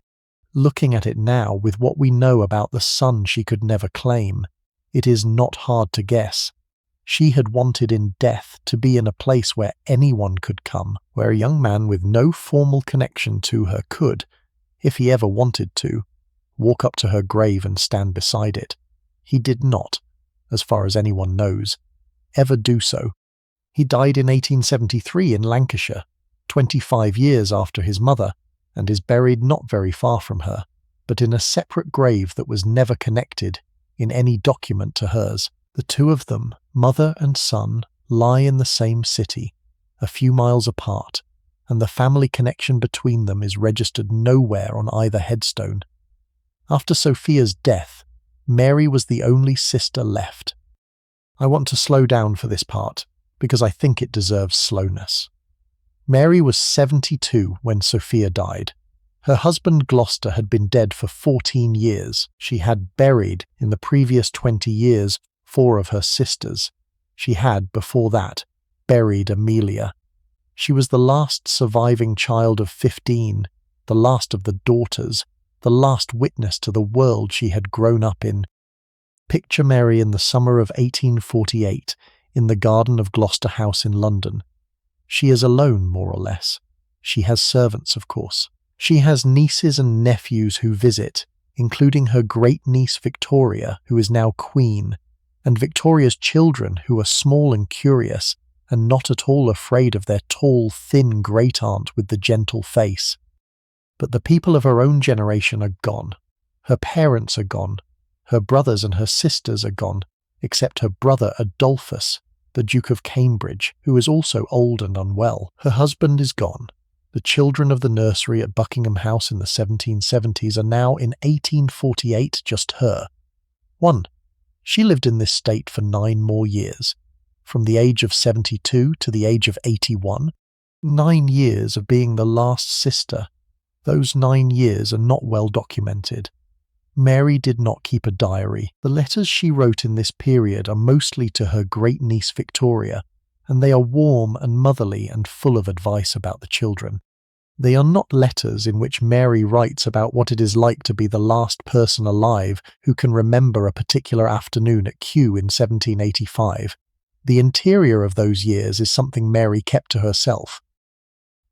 Looking at it now with what we know about the son she could never claim, it is not hard to guess. She had wanted in death to be in a place where anyone could come, where a young man with no formal connection to her could, if he ever wanted to, walk up to her grave and stand beside it. He did not, as far as anyone knows, ever do so. He died in 1873 in Lancashire, 25 years after his mother, and is buried not very far from her, but in a separate grave that was never connected in any document to hers. The two of them, mother and son, lie in the same city, a few miles apart, and the family connection between them is registered nowhere on either headstone. After Sophia's death, Mary was the only sister left. I want to slow down for this part, because I think it deserves slowness. Mary was 72 when Sophia died. Her husband Gloucester had been dead for 14 years. She had buried, in the previous 20 years, 4 of her sisters. She had, before that, buried Amelia. She was the last surviving child of 15, the last of the daughters, the last witness to the world she had grown up in. Picture Mary in the summer of 1848, in the garden of Gloucester House in London. She is alone, more or less. She has servants, of course. She has nieces and nephews who visit, including her great-niece Victoria, who is now Queen, and Victoria's children, who are small and curious, and not at all afraid of their tall, thin great-aunt with the gentle face. But the people of her own generation are gone. Her parents are gone. Her brothers and her sisters are gone, except her brother Adolphus, the Duke of Cambridge, who is also old and unwell. Her husband is gone. The children of the nursery at Buckingham House in the 1770s are now, in 1848, just her. 1. She lived in this state for 9 more years. From the age of 72 to the age of 81, 9 years of being the last sister. Those 9 years are not well documented. Mary did not keep a diary. The letters she wrote in this period are mostly to her great-niece Victoria, and they are warm and motherly and full of advice about the children. They are not letters in which Mary writes about what it is like to be the last person alive who can remember a particular afternoon at Kew in 1785. The interior of those years is something Mary kept to herself.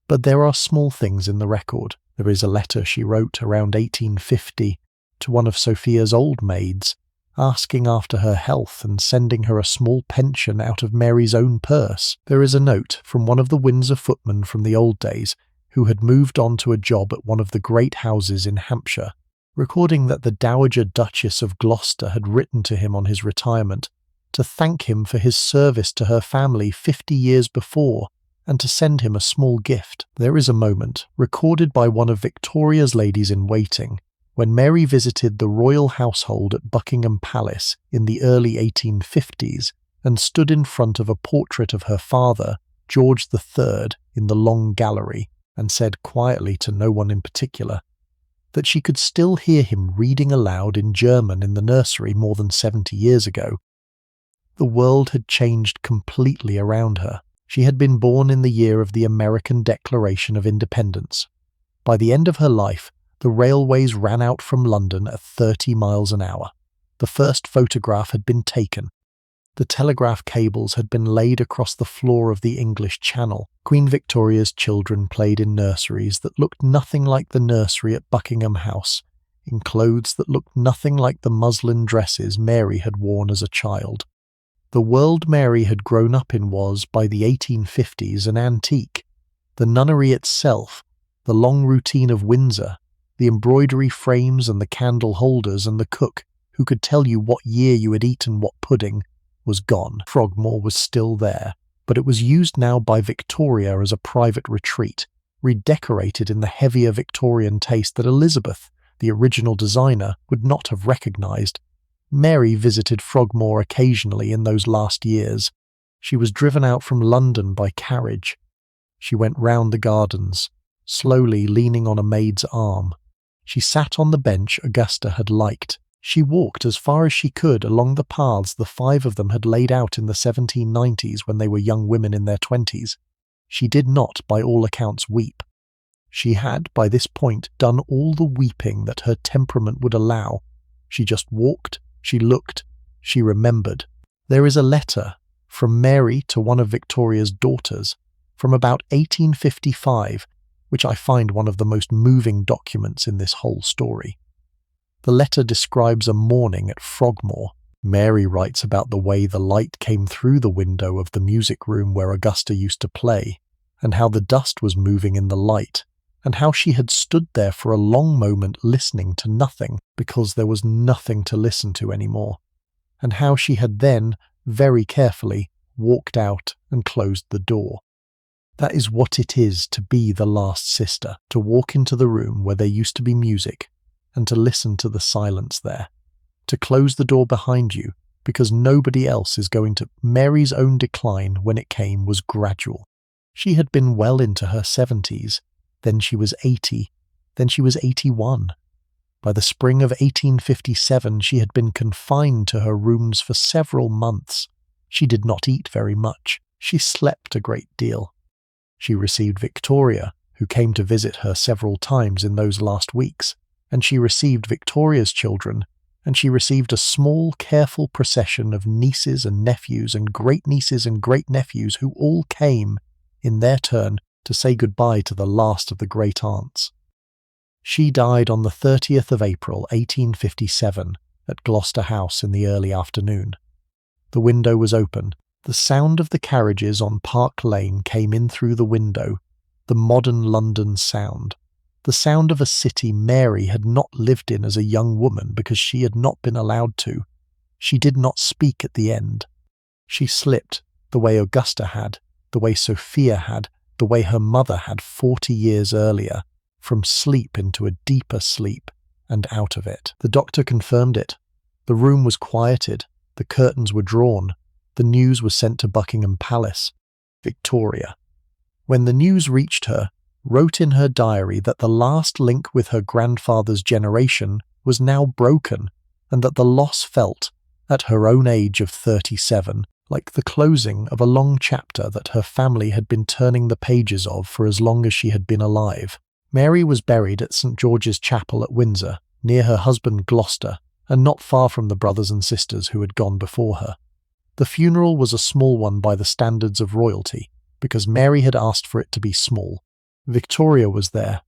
But there are small things in the record. There is a letter she wrote around 1850 to one of Sophia's old maids, asking after her health and sending her a small pension out of Mary's own purse. There is a note from one of the Windsor footmen from the old days, who had moved on to a job at one of the great houses in Hampshire, recording that the Dowager Duchess of Gloucester had written to him on his retirement to thank him for his service to her family 50 years before, and to send him a small gift. There is a moment, recorded by one of Victoria's ladies in waiting, when Mary visited the royal household at Buckingham Palace in the early 1850s and stood in front of a portrait of her father, George III, in the Long Gallery, and said quietly to no one in particular that she could still hear him reading aloud in German in the nursery more than 70 years ago. The world had changed completely around her. She had been born in the year of the American Declaration of Independence. By the end of her life, the railways ran out from London at 30 miles an hour. The first photograph had been taken. The telegraph cables had been laid across the floor of the English Channel. Queen Victoria's children played in nurseries that looked nothing like the nursery at Buckingham House, in clothes that looked nothing like the muslin dresses Mary had worn as a child. The world Mary had grown up in was, by the 1850s, an antique. The nunnery itself, the long routine of Windsor, the embroidery frames and the candle holders and the cook who could tell you what year you had eaten what pudding, was gone. Frogmore was still there, but it was used now by Victoria as a private retreat, redecorated in the heavier Victorian taste that Elizabeth, the original designer, would not have recognised. Mary visited Frogmore occasionally in those last years. She was driven out from London by carriage. She went round the gardens, slowly leaning on a maid's arm. She sat on the bench Augusta had liked. She walked as far as she could along the paths the five of them had laid out in the 1790s when they were young women in their 20s. She did not, by all accounts, weep. She had, by this point, done all the weeping that her temperament would allow. She just walked, she looked, she remembered. There is a letter from Mary to one of Victoria's daughters from about 1855, which I find one of the most moving documents in this whole story. The letter describes a morning at Frogmore. Mary writes about the way the light came through the window of the music room where Augusta used to play, and how the dust was moving in the light, and how she had stood there for a long moment listening to nothing because there was nothing to listen to anymore, and how she had then, very carefully, walked out and closed the door. That is what it is to be the last sister, to walk into the room where there used to be music, and to listen to the silence there, to close the door behind you because nobody else is going to. Mary's own decline, when it came, was gradual. She had been well into her 70s, then she was 80, then she was 81. By the spring of 1857 she had been confined to her rooms for several months. She did not eat very much. She slept a great deal. She received Victoria, who came to visit her several times in those last weeks, and she received Victoria's children, and she received a small, careful procession of nieces and nephews and great-nieces and great-nephews who all came, in their turn, to say goodbye to the last of the great-aunts. She died on the 30th of April, 1857, at Gloucester House in the early afternoon. The window was open. The sound of the carriages on Park Lane came in through the window, the modern London sound. The sound of a city Mary had not lived in as a young woman because she had not been allowed to. She did not speak at the end. She slipped, the way Augusta had, the way Sophia had, the way her mother had 40 years earlier, from sleep into a deeper sleep, and out of it. The doctor confirmed it. The room was quieted, the curtains were drawn, the news was sent to Buckingham Palace. Victoria, when the news reached her, wrote in her diary that the last link with her grandfather's generation was now broken, and that the loss felt, at her own age of 37, like the closing of a long chapter that her family had been turning the pages of for as long as she had been alive. Mary was buried at St. George's Chapel at Windsor, near her husband Gloucester, and not far from the brothers and sisters who had gone before her. The funeral was a small one by the standards of royalty, because Mary had asked for it to be small. Victoria was there.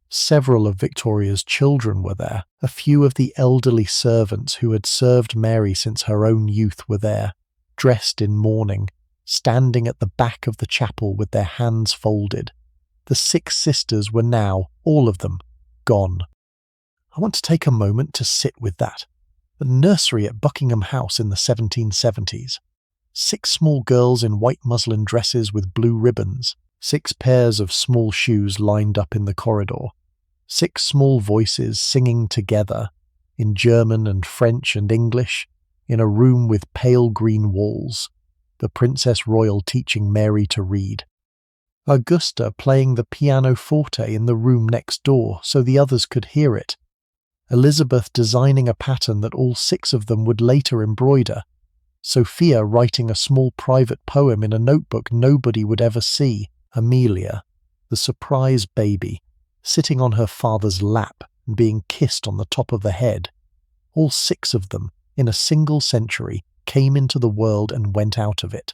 Several of Victoria's children were there. A few of the elderly servants who had served Mary since her own youth were there, dressed in mourning, standing at the back of the chapel with their hands folded. The 6 sisters were now, all of them, gone. I want to take a moment to sit with that. The nursery at Buckingham House in the 1770s. 6 small girls in white muslin dresses with blue ribbons. 6 pairs of small shoes lined up in the corridor. 6 small voices singing together, in German and French and English, in a room with pale green walls. The Princess Royal teaching Mary to read. Augusta playing the pianoforte in the room next door so the others could hear it. Elizabeth designing a pattern that all 6 of them would later embroider. Sophia writing a small private poem in a notebook nobody would ever see. Amelia, the surprise baby, sitting on her father's lap and being kissed on the top of the head. All 6 of them, in a single century, came into the world and went out of it.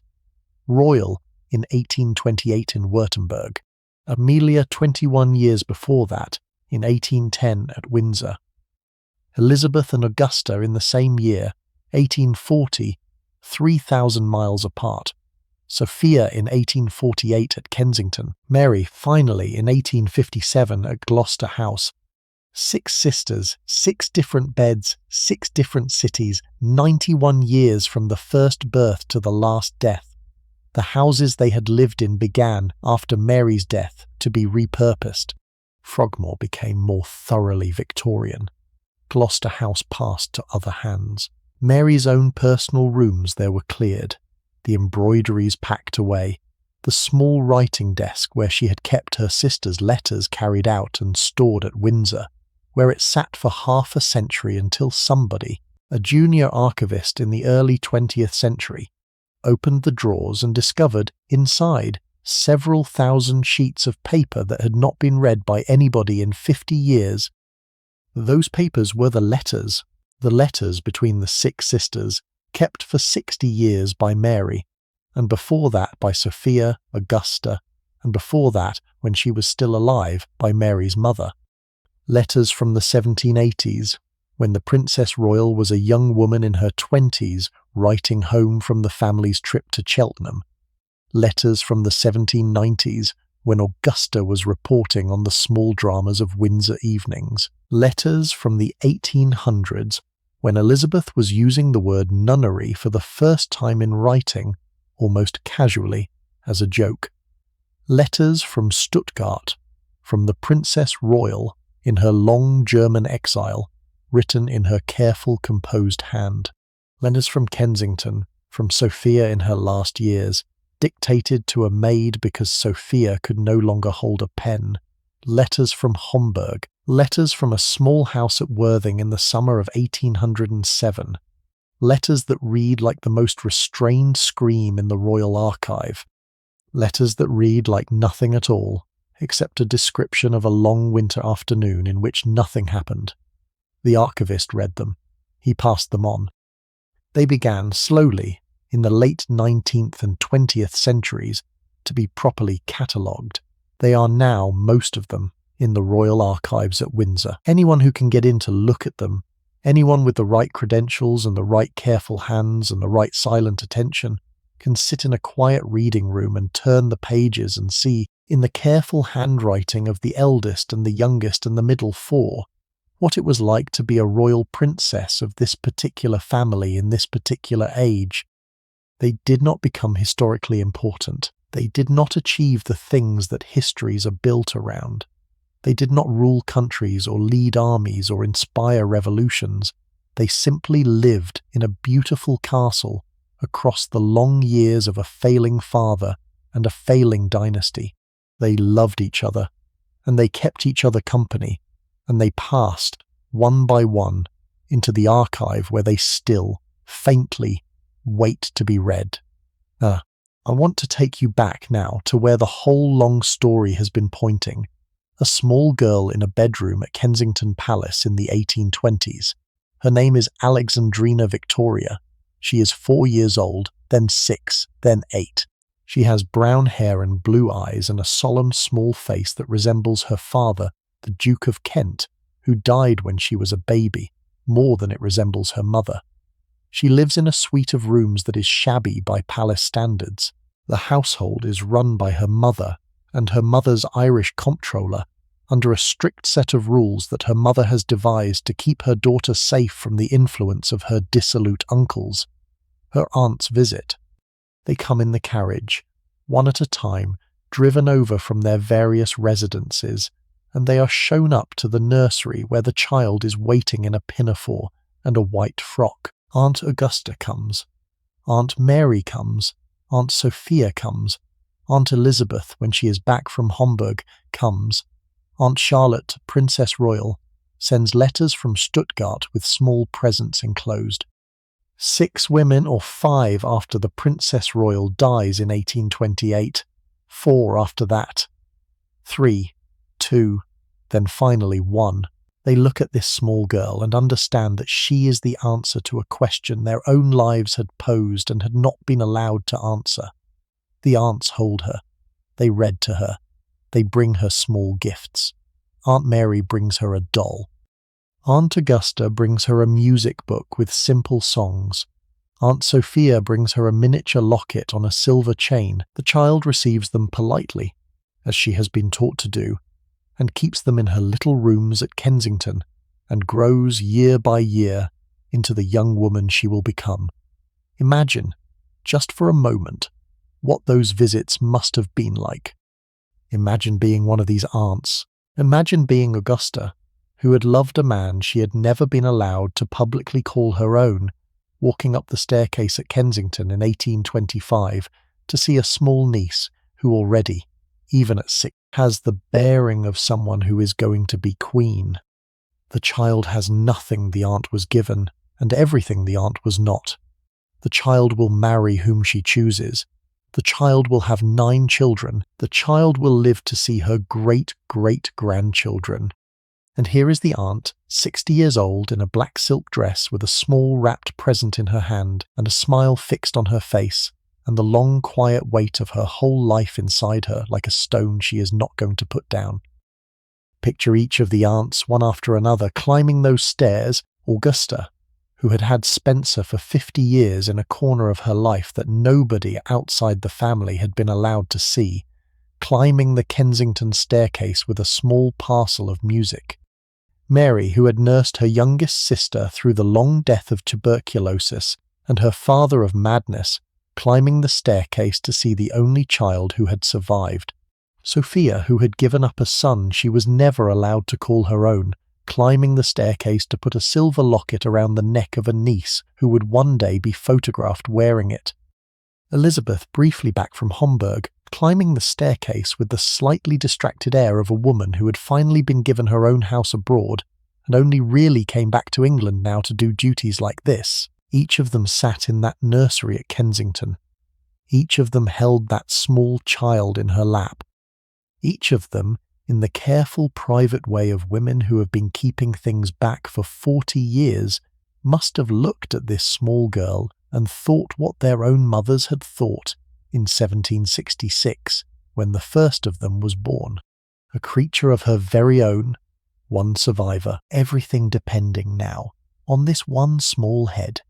Royal in 1828 in Württemberg. Amelia 21 years before that, in 1810 at Windsor. Elizabeth and Augusta in the same year, 1840, 3,000 miles apart. Sophia in 1848 at Kensington, Mary finally in 1857 at Gloucester House. 6 sisters, 6 different beds, 6 different cities, 91 years from the first birth to the last death. The houses they had lived in began, after Mary's death, to be repurposed. Frogmore became more thoroughly Victorian. Gloucester House passed to other hands. Mary's own personal rooms there were cleared, the embroideries packed away, the small writing desk where she had kept her sister's letters carried out and stored at Windsor, where it sat for half a century until somebody, a junior archivist in the early 20th century, opened the drawers and discovered, inside, several thousand sheets of paper that had not been read by anybody in 50 years. Those papers were the letters between the 6 sisters, kept for 60 years by Mary, and before that by Sophia, Augusta, and before that, when she was still alive, by Mary's mother. Letters from the 1780s, when the Princess Royal was a young woman in her 20s writing home from the family's trip to Cheltenham. Letters from the 1790s, when Augusta was reporting on the small dramas of Windsor evenings. Letters from the 1800s, when Elizabeth was using the word nunnery for the first time in writing, almost casually, as a joke. Letters from Stuttgart, from the Princess Royal, in her long German exile, written in her careful, composed hand. Letters from Kensington, from Sophia in her last years, dictated to a maid because Sophia could no longer hold a pen. Letters from Homburg, letters from a small house at Worthing in the summer of 1807. Letters that read like the most restrained scream in the Royal Archive. Letters that read like nothing at all, except a description of a long winter afternoon in which nothing happened. The archivist read them. He passed them on. They began, slowly, in the late 19th and 20th centuries, to be properly catalogued. They are now, most of them, in the Royal Archives at Windsor. Anyone who can get in to look at them, anyone with the right credentials and the right careful hands and the right silent attention, can sit in a quiet reading room and turn the pages and see, in the careful handwriting of the eldest and the youngest and the middle 4, what it was like to be a royal princess of this particular family in this particular age. They did not become historically important. They did not achieve the things that histories are built around. They did not rule countries or lead armies or inspire revolutions. They simply lived in a beautiful castle across the long years of a failing father and a failing dynasty. They loved each other, and they kept each other company, and they passed, one by one, into the archive where they still, faintly, wait to be read. I want to take you back now to where the whole long story has been pointing. A small girl in a bedroom at Kensington Palace in the 1820s. Her name is Alexandrina Victoria. She is 4 years old, then 6, then 8. She has brown hair and blue eyes and a solemn small face that resembles her father, the Duke of Kent, who died when she was a baby, more than it resembles her mother. She lives in a suite of rooms that is shabby by palace standards. The household is run by her mother and her mother's Irish comptroller, under a strict set of rules that her mother has devised to keep her daughter safe from the influence of her dissolute uncles. Her aunts visit. They come in the carriage, one at a time, driven over from their various residences, and they are shown up to the nursery where the child is waiting in a pinafore and a white frock. Aunt Augusta comes. Aunt Mary comes. Aunt Sophia comes. Aunt Elizabeth, when she is back from Homburg, comes. Aunt Charlotte, Princess Royal, sends letters from Stuttgart with small presents enclosed. 6 women or 5 after the Princess Royal dies in 1828, 4 after that. 3, 2, then finally 1. They look at this small girl and understand that she is the answer to a question their own lives had posed and had not been allowed to answer. The aunts hold her. They read to her. They bring her small gifts. Aunt Mary brings her a doll. Aunt Augusta brings her a music book with simple songs. Aunt Sophia brings her a miniature locket on a silver chain. The child receives them politely, as she has been taught to do, and keeps them in her little rooms at Kensington, and grows year by year into the young woman she will become. Imagine, just for a moment, what those visits must have been like. Imagine being one of these aunts. Imagine being Augusta, who had loved a man she had never been allowed to publicly call her own, walking up the staircase at Kensington in 1825 to see a small niece who already, even at 6, has the bearing of someone who is going to be queen. The child has nothing the aunt was given, and everything the aunt was not. The child will marry whom she chooses. The child will have 9 children. The child will live to see her great-great-grandchildren. And here is the aunt, 60 years old, in a black silk dress with a small wrapped present in her hand and a smile fixed on her face, and the long quiet weight of her whole life inside her like a stone she is not going to put down. Picture each of the aunts, one after another, climbing those stairs. Augusta, who had had Spencer for 50 years in a corner of her life that nobody outside the family had been allowed to see, climbing the Kensington staircase with a small parcel of music. Mary, who had nursed her youngest sister through the long death of tuberculosis and her father of madness, climbing the staircase to see the only child who had survived. Sophia, who had given up a son she was never allowed to call her own, climbing the staircase to put a silver locket around the neck of a niece who would one day be photographed wearing it. Elizabeth, briefly back from Homburg, climbing the staircase with the slightly distracted air of a woman who had finally been given her own house abroad and only really came back to England now to do duties like this. Each of them sat in that nursery at Kensington. Each of them held that small child in her lap. Each of them, in the careful private way of women who have been keeping things back for 40 years, must have looked at this small girl and thought what their own mothers had thought in 1766, when the first of them was born. A creature of her very own, one survivor, everything depending now on this one small head.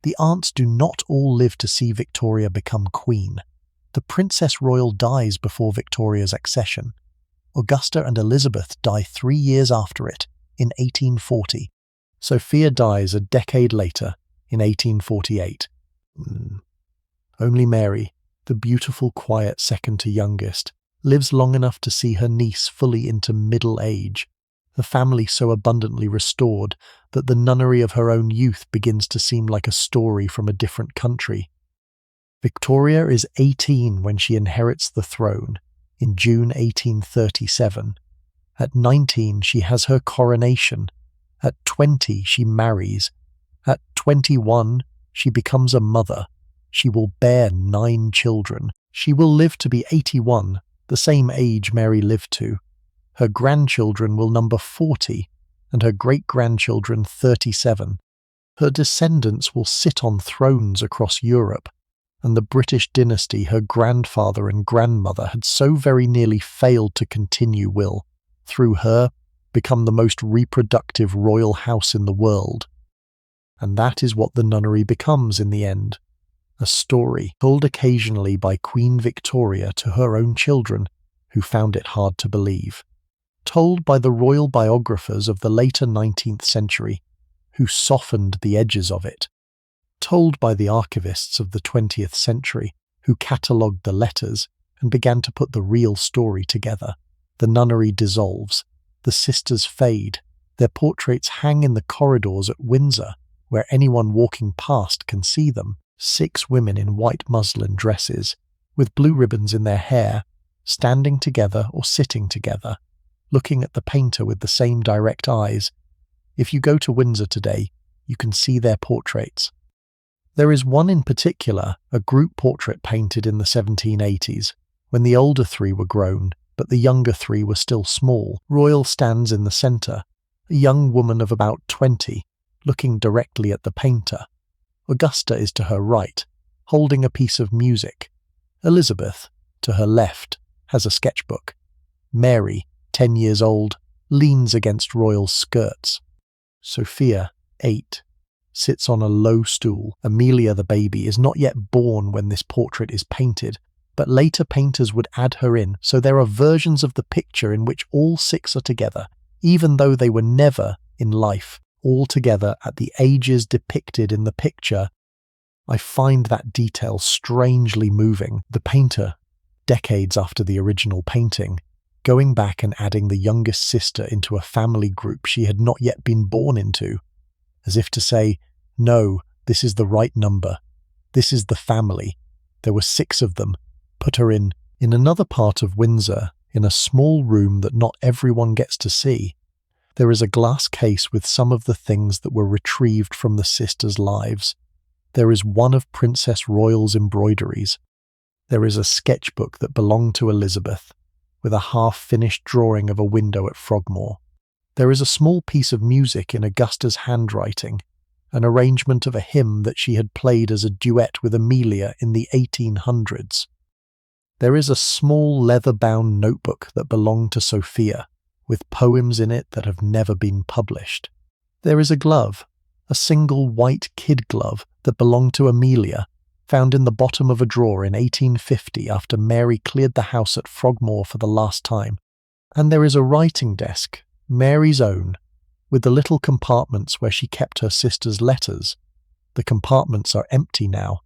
The aunts do not all live to see Victoria become queen. The Princess Royal dies before Victoria's accession. Augusta and Elizabeth die 3 years after it, in 1840. Sophia dies a decade later, in 1848. Only Mary, the beautiful, quiet second to youngest, lives long enough to see her niece fully into middle age, the family so abundantly restored that the nunnery of her own youth begins to seem like a story from a different country. Victoria is 18 when she inherits the throne, in June 1837. At 19 she has her coronation. At 20 she marries. At 21 she becomes a mother. She will bear 9 children. She will live to be 81, the same age Mary lived to. Her grandchildren will number 40, and her great-grandchildren 37. Her descendants will sit on thrones across Europe, and the British dynasty her grandfather and grandmother had so very nearly failed to continue will, through her, become the most reproductive royal house in the world. And that is what the nunnery becomes in the end. A story told occasionally by Queen Victoria to her own children, who found it hard to believe. Told by the royal biographers of the later 19th century, who softened the edges of it. Told by the archivists of the 20th century, who catalogued the letters and began to put the real story together. The nunnery dissolves. The sisters fade. Their portraits hang in the corridors at Windsor, where anyone walking past can see them. 6 women in white muslin dresses, with blue ribbons in their hair, standing together or sitting together, looking at the painter with the same direct eyes. If you go to Windsor today, you can see their portraits. There is one in particular, a group portrait painted in the 1780s, when the older 3 were grown, but the younger 3 were still small. Royal stands in the centre, a young woman of about 20, looking directly at the painter. Augusta is to her right, holding a piece of music. Elizabeth, to her left, has a sketchbook. Mary, 10 years old, leans against royal skirts. Sophia, 8, sits on a low stool. Amelia, the baby, is not yet born when this portrait is painted, but later painters would add her in, so there are versions of the picture in which all six are together, even though they were never, in life, all together at the ages depicted in the picture. I find that detail strangely moving. The painter, decades after the original painting, going back and adding the youngest sister into a family group she had not yet been born into, as if to say, no, this is the right number. This is the family. There were 6 of them. Put her in another part of Windsor, in a small room that not everyone gets to see. There is a glass case with some of the things that were retrieved from the sisters' lives. There is one of Princess Royal's embroideries. There is a sketchbook that belonged to Elizabeth, with a half-finished drawing of a window at Frogmore. There is a small piece of music in Augusta's handwriting, an arrangement of a hymn that she had played as a duet with Amelia in the 1800s. There is a small leather-bound notebook that belonged to Sophia, with poems in it that have never been published. There is a glove, a single white kid glove that belonged to Amelia, found in the bottom of a drawer in 1850 after Mary cleared the house at Frogmore for the last time. And there is a writing desk, Mary's own, with the little compartments where she kept her sister's letters. The compartments are empty now.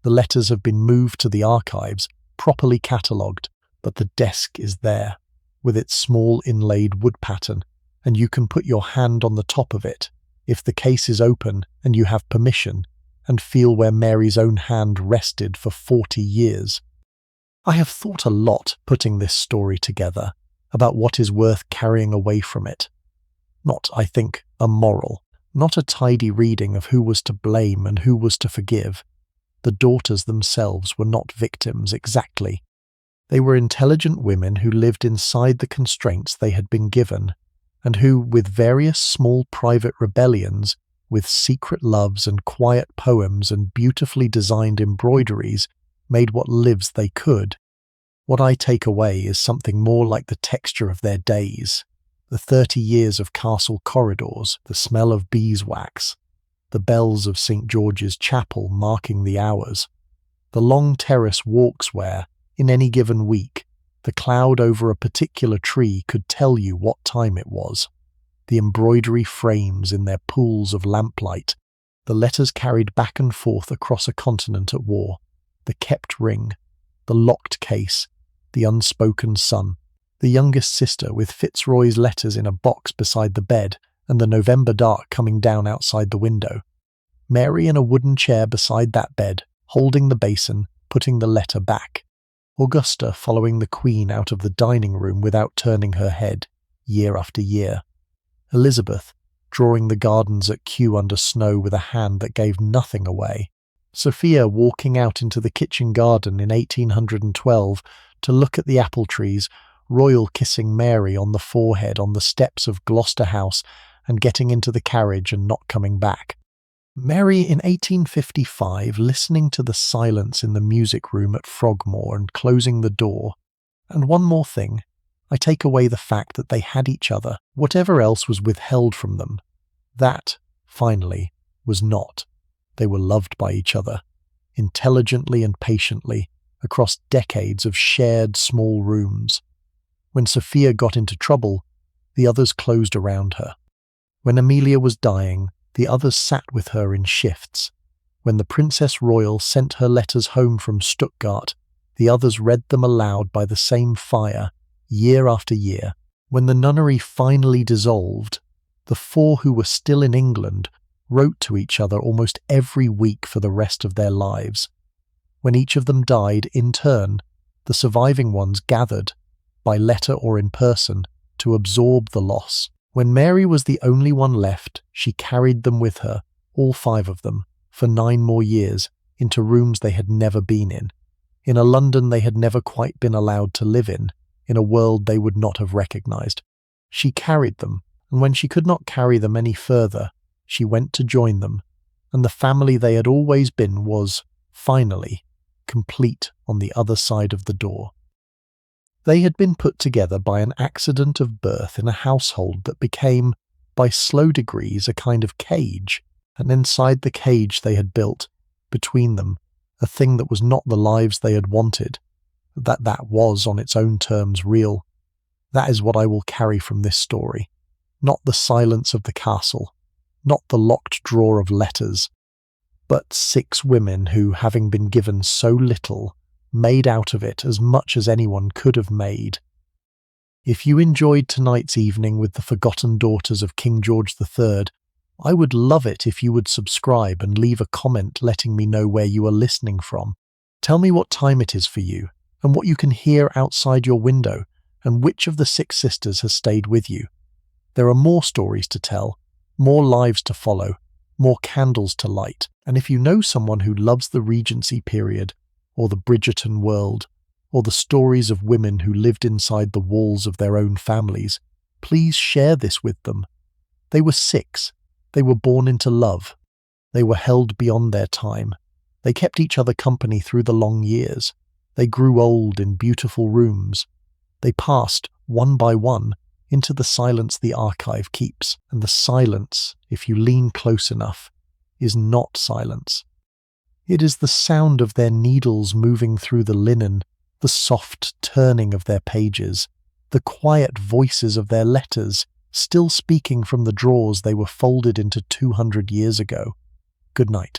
The letters have been moved to the archives, properly catalogued, but the desk is there, with its small inlaid wood pattern, and you can put your hand on the top of it, if the case is open and you have permission, and feel where Mary's own hand rested for 40 years. I have thought a lot putting this story together, about what is worth carrying away from it. Not, I think, a moral, not a tidy reading of who was to blame and who was to forgive. The daughters themselves were not victims exactly. They were intelligent women who lived inside the constraints they had been given, and who, with various small private rebellions, with secret loves and quiet poems and beautifully designed embroideries, made what lives they could. What I take away is something more like the texture of their days, the 30 years of castle corridors, the smell of beeswax, the bells of St. George's Chapel marking the hours, the long terrace walks where, in any given week, the cloud over a particular tree could tell you what time it was, the embroidery frames in their pools of lamplight, the letters carried back and forth across a continent at war, the kept ring, the locked case, the unspoken son, the youngest sister with Fitzroy's letters in a box beside the bed and the November dark coming down outside the window, Mary in a wooden chair beside that bed, holding the basin, putting the letter back, Augusta following the Queen out of the dining room without turning her head, year after year, Elizabeth drawing the gardens at Kew under snow with a hand that gave nothing away, Sophia walking out into the kitchen garden in 1812 to look at the apple trees, Royal kissing Mary on the forehead on the steps of Gloucester House and getting into the carriage and not coming back. Mary in 1855 listening to the silence in the music room at Frogmore and closing the door. And one more thing, I take away the fact that they had each other. Whatever else was withheld from them, that, finally, was not. They were loved by each other, intelligently and patiently, across decades of shared small rooms. When Sophia got into trouble, the others closed around her. When Amelia was dying, the others sat with her in shifts. When the Princess Royal sent her letters home from Stuttgart, the others read them aloud by the same fire, year after year. When the nunnery finally dissolved, the 4 who were still in England wrote to each other almost every week for the rest of their lives. When each of them died in turn, the surviving ones gathered, by letter or in person, to absorb the loss. When Mary was the only one left, she carried them with her, all 5 of them, for 9 more years, into rooms they had never been in a London they had never quite been allowed to live in a world they would not have recognized. She carried them, and when she could not carry them any further, she went to join them, and the family they had always been was, finally, complete on the other side of the door. They had been put together by an accident of birth in a household that became, by slow degrees, a kind of cage. And inside the cage they had built, between them, a thing that was not the lives they had wanted, that was on its own terms real. That is what I will carry from this story. Not the silence of the castle, not the locked drawer of letters, but 6 women who, having been given so little, made out of it as much as anyone could have made. If you enjoyed tonight's evening with the Forgotten Daughters of King George III, I would love it if you would subscribe and leave a comment letting me know where you are listening from. Tell me what time it is for you, and what you can hear outside your window, and which of the 6 sisters has stayed with you. There are more stories to tell, more lives to follow, more candles to light, and if you know someone who loves the Regency period, or the Bridgerton world, or the stories of women who lived inside the walls of their own families, please share this with them. They were 6. They were born into love. They were held beyond their time. They kept each other company through the long years. They grew old in beautiful rooms. They passed, one by one, into the silence the archive keeps. And the silence, if you lean close enough, is not silence. It is the sound of their needles moving through the linen, the soft turning of their pages, the quiet voices of their letters, still speaking from the drawers they were folded into 200 years ago. Good night.